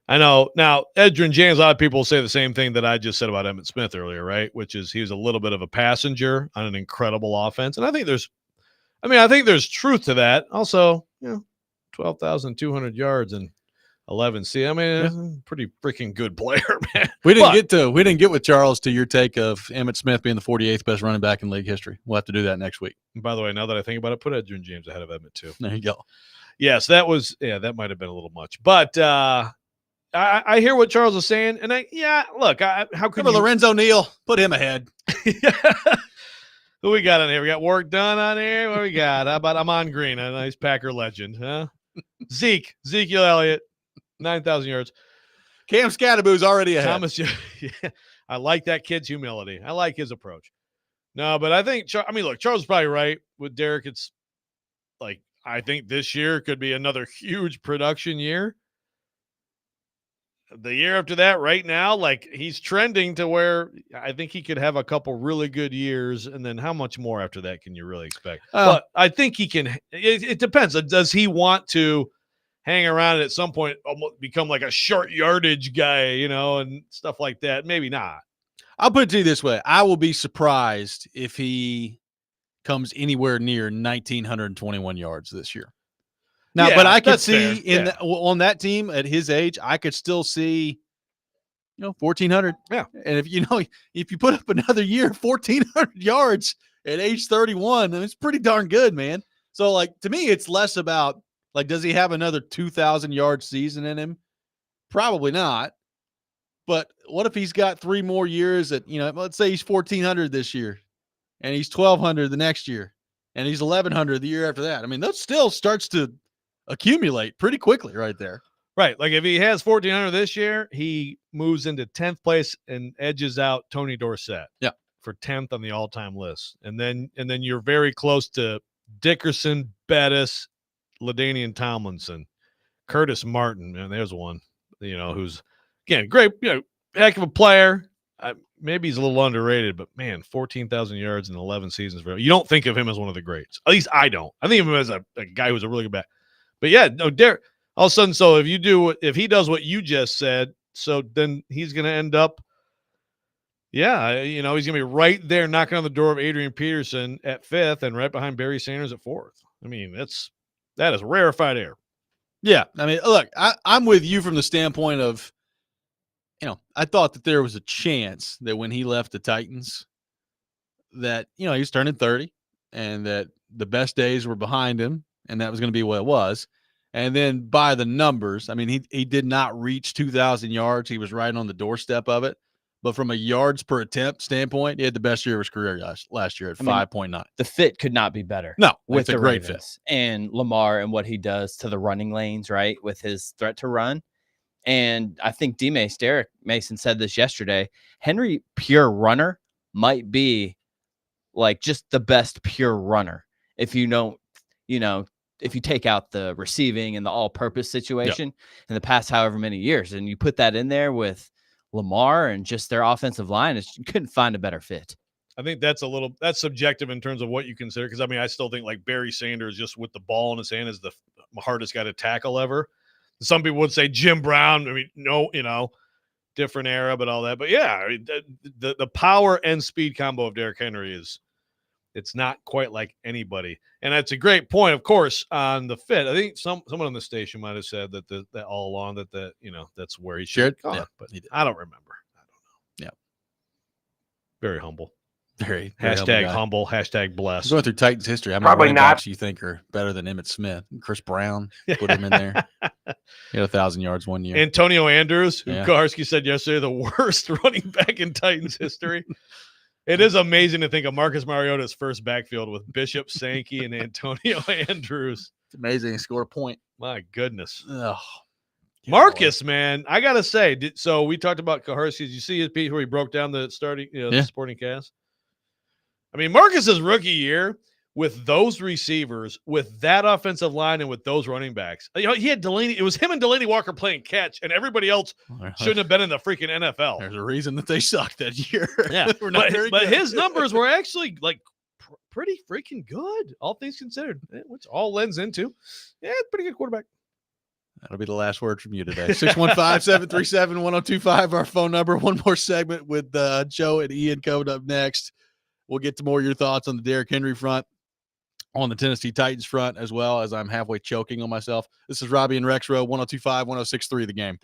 I know. Now, Edgerrin James, a lot of people say the same thing that I just said about Emmitt Smith earlier, right? Which is he was a little bit of a passenger on an incredible offense. And I think there's truth to that. Also, 12,200 yards and 11. See, I mean, pretty freaking good player, man.
We didn't get with Charles to your take of Emmitt Smith being the 48th best running back in league history. We'll have to do that next week.
And by the way, now that I think about it, put Edgerrin James ahead of Emmitt too.
There you go.
Yes, that might have been a little much, but I hear what Charles is saying, and look, how could
Lorenzo Neal, put him ahead?
Who we got on here? We got Work Done on here. What we got? How about Amon Green, a nice Packer legend, huh? Ezekiel Elliott. 9,000 yards.
Cam Scattaboo's already ahead.
Thomas, I like that kid's humility. I like his approach. No, but I think, look, Charles is probably right with Derrick. It's like, I think this year could be another huge production year. The year after that, right now, like he's trending to where I think he could have a couple really good years. And then how much more after that can you really expect? But I think he can. It depends. Does he want to hang around and at some point almost become like a short yardage guy, and stuff like that? Maybe not.
I'll put it to you this way. I will be surprised if he comes anywhere near 1,921 yards this year. Now, but I could see on that team at his age, I could still see, 1,400.
Yeah.
And if you put up another year, 1,400 yards at age 31, it's pretty darn good, man. So, like, to me, it's less about, like, does he have another 2,000-yard season in him? Probably not. But what if he's got 3 more years at, let's say he's 1,400 this year, and he's 1,200 the next year, and he's 1,100 the year after that. I mean, that still starts to accumulate pretty quickly right there.
Right. Like if he has 1,400 this year, he moves into 10th place and edges out Tony Dorsett.
Yeah.
For 10th on the all-time list. And then you're very close to Dickerson, Bettis, LaDainian Tomlinson, Curtis Martin, and there's one, who's, again, great, heck of a player. Maybe he's a little underrated, but man, 14,000 yards in 11 seasons. You don't think of him as one of the greats. At least I don't. I think of him as a guy who's a really good back. But yeah, no, Derrick, all of a sudden, so if he does what you just said, so then he's going to end up, he's going to be right there knocking on the door of Adrian Peterson at 5th and right behind Barry Sanders at 4th. I mean, that is rarefied air.
Yeah. I mean, look, I'm with you from the standpoint of, I thought that there was a chance that when he left the Titans that, he was turning 30 and that the best days were behind him and that was going to be what it was. And then by the numbers, I mean, he did not reach 2,000 yards. He was right on the doorstep of it. But from a yards per attempt standpoint, he had the best year of his career last year at 5.9.
The fit could not be better.
No,
with
it's a
the
great
Ravens fit. And Lamar and what he does to the running lanes, right, with his threat to run. And I think Derek Mason said this yesterday. Henry, pure runner, might be like just the best pure runner. If you don't, if you take out the receiving and the all-purpose situation in the past however many years, and you put that in there with Lamar and just their offensive line, you couldn't find a better fit.
I think that's subjective in terms of what you consider. Because I still think like Barry Sanders just with the ball in his hand is the hardest guy to tackle ever. Some people would say Jim Brown. No, different era, but all that. But yeah, the power and speed combo of Derrick Henry it's not quite like anybody. And that's a great point, of course, on the fit. I think someone on the station might have said that all along that that's where he should have gone, but I don't remember. I don't know.
Yeah.
Very humble.
Very
humble, #blessed.
Going through Titans history, how many
Probably
running
not.
backs you think are better than Emmitt Smith? Chris Brown, put him in there. He had 1,000 yards one year.
Antonio Andrews, who Karski said yesterday, the worst running back in Titans history. It is amazing to think of Marcus Mariota's first backfield with Bishop Sankey and Antonio Andrews.
It's amazing. He scored a point.
My goodness.
Ugh.
Marcus, man, I got to say, so we talked about Kaharski. Did you see his piece where he broke down the starting, the supporting cast? I mean, Marcus's rookie year with those receivers, with that offensive line, and with those running backs. You know, he had Delaney. It was him and Delaney Walker playing catch, and everybody else shouldn't have been in the freaking NFL.
There's a reason that they sucked that year.
Yeah,
but
his numbers were actually like pretty freaking good, all things considered, which all lends into, pretty good quarterback.
That'll be the last word from you today. 615-737-1025, our phone number. One more segment with Joe and Ian coming up next. We'll get to more of your thoughts on the Derrick Henry front, on the Tennessee Titans front, as well as I'm halfway choking on myself. This is Robby and Rexrode, 102.5, 106.3 The Game.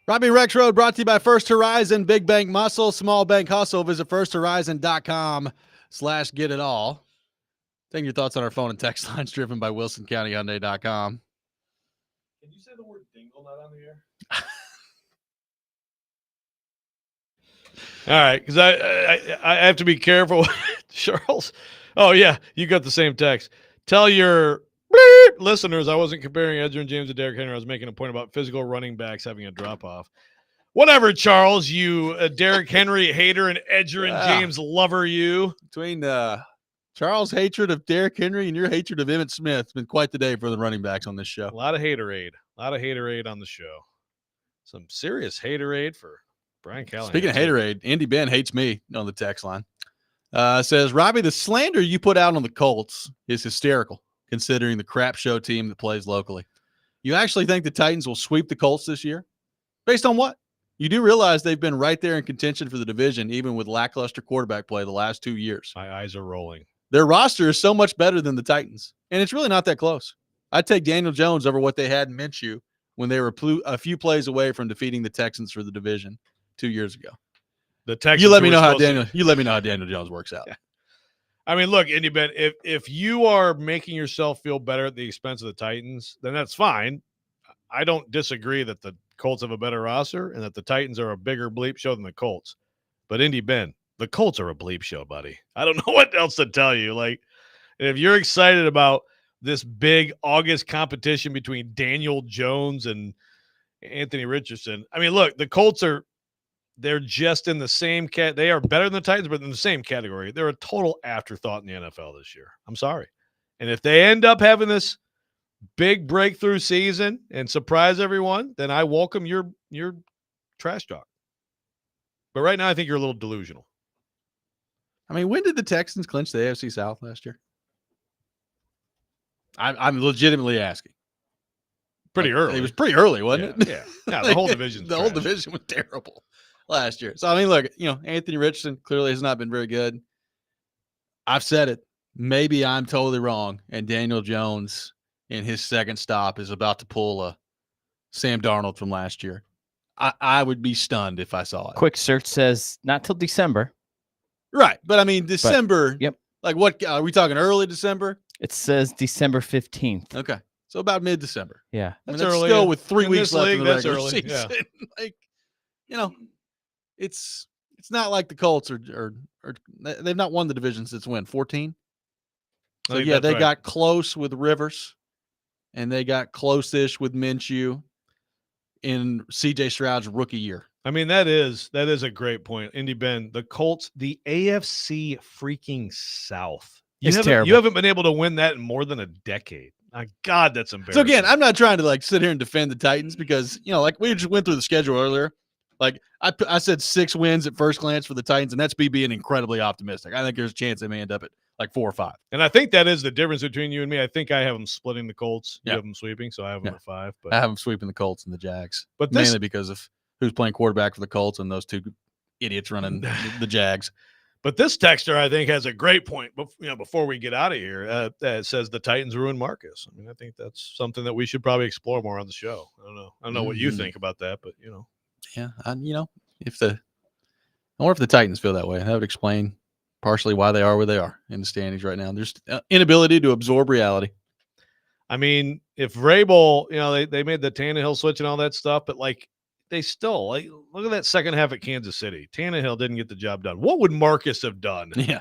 Robby and Rexrode brought to you by First Horizon, Big Bank Muscle, Small Bank Hustle. Visit firsthorizon.com/get-it-all. Taking your thoughts on our phone and text lines driven by WilsonCountyHyundai.com.
Can you say the word dingle not on the air? All right, because I have to be careful. Charles. Oh, yeah, you got the same text. Tell your listeners I wasn't comparing Edgerrin James to Derrick Henry. I was making a point about physical running backs having a drop-off. Whatever, Charles, you Derrick Henry hater and Edgerrin James lover you.
Between Charles' hatred of Derrick Henry and your hatred of Emmitt Smith, it's been quite the day for the running backs on this show.
A lot of haterade. On the show. Some serious haterade for Brian Callahan.
Speaking of haterade, Andy Ben hates me on the text line. Says, Robby, the slander you put out on the Colts is hysterical, considering the crap show team that plays locally. You actually think the Titans will sweep the Colts this year? Based on what? You do realize they've been right there in contention for the division, even with lackluster quarterback play the last 2 years.
My eyes are rolling.
Their roster is so much better than the Titans, and it's really not that close. I'd take Daniel Jones over what they had in Minshew when they were a few plays away from defeating the Texans for the division 2 years ago.
The Texans.
You let me know how Daniel Jones works out.
Yeah. I mean, look, Indy Ben, if you are making yourself feel better at the expense of the Titans, then that's fine. I don't disagree that the Colts have a better roster and that the Titans are a bigger bleep show than the Colts. But Indy Ben, the Colts are a bleep show, buddy. I don't know what else to tell you. Like, if you're excited about this big August competition between Daniel Jones and Anthony Richardson, I mean, look, the Colts they're just in the same they are better than the Titans, but in the same category. They're a total afterthought in the NFL this year. I'm sorry. And if they end up having this big breakthrough season and surprise everyone, then I welcome your trash talk. But right now, I think you're a little delusional.
I mean, when did the Texans clinch the AFC South last year? I'm legitimately asking.
Pretty early.
It was pretty early, wasn't it?
Yeah. Yeah, the whole division.
Whole division was terrible last year. So, I mean, look, Anthony Richardson clearly has not been very good. I've said it. Maybe I'm totally wrong, and Daniel Jones in his second stop is about to pull a Sam Darnold from last year. I would be stunned if I saw it.
Quick search says not till December.
Right. But I mean, December.
Yep.
Like what? Are we talking early December?
It says December 15th.
Okay. So about mid-December.
Yeah.
That's early. Still with 3 weeks left in the regular season.
Yeah.
Like, it's not like the Colts are they've not won the division since when? 14? So yeah, they got close with Rivers, and they got close-ish with Minshew in C.J. Stroud's rookie year.
I mean, that is a great point. Indy Ben, the Colts, the AFC freaking South.
Terrible.
You haven't been able to win that in more than a decade. My God, that's embarrassing.
So again, I'm not trying to sit here and defend the Titans because, like we just went through the schedule earlier. Like I said 6 wins at first glance for the Titans, and that's me being incredibly optimistic. I think there's a chance they may end up at 4 or 5.
And I think that is the difference between you and me. I think I have them splitting the Colts. You have them sweeping, so I have them at 5. But
I have them sweeping the Colts and the Jags,
but
mainly because of who's playing quarterback for the Colts and those 2 idiots running the Jags.
But this texter, I think, has a great point. Before we get out of here, that says the Titans ruined Marcus. I mean, I think that's something that we should probably explore more on the show. I don't know what you think about that, but
Yeah, I wonder if the Titans feel that way. That would explain partially why they are where they are in the standings right now. There's inability to absorb reality.
I mean, if Vrabel, they made the Tannehill switch and all that stuff, but they still look at that second half at Kansas City. Tannehill didn't get the job done. What would Marcus have done?
Yeah,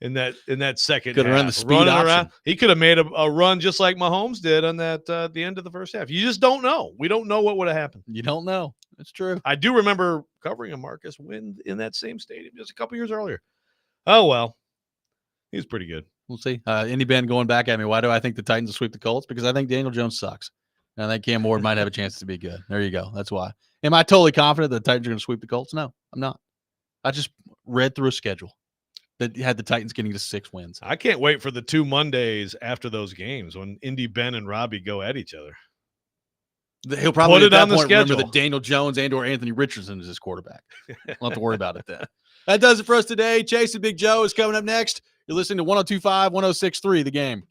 in that second
could have
half?
run the speed option.
Around. He could have made a run just like Mahomes did on that the end of the first half. You just don't know. We don't know what would have happened.
You don't know. That's true.
I do remember covering a Marcus win in that same stadium just a couple years earlier. Oh well, he's pretty good.
We'll see. Indy Ben going back at me. Why do I think the Titans will sweep the Colts? Because I think Daniel Jones sucks. And I think Cam Ward might have a chance to be good. There you go. That's why. Am I totally confident that the Titans are going to sweep the Colts? No, I'm not. I just read through a schedule that had the Titans getting to 6 wins.
I can't wait for the 2 Mondays after those games when Indy Ben and Robby go at each other.
He'll probably
put it
at
on
that
the
point
schedule.
remember that Daniel Jones and/or Anthony Richardson is his quarterback. We'll have to worry about it then. That does it for us today. Chase and Big Joe is coming up next. You're listening to 102.5, 106.3, The Game.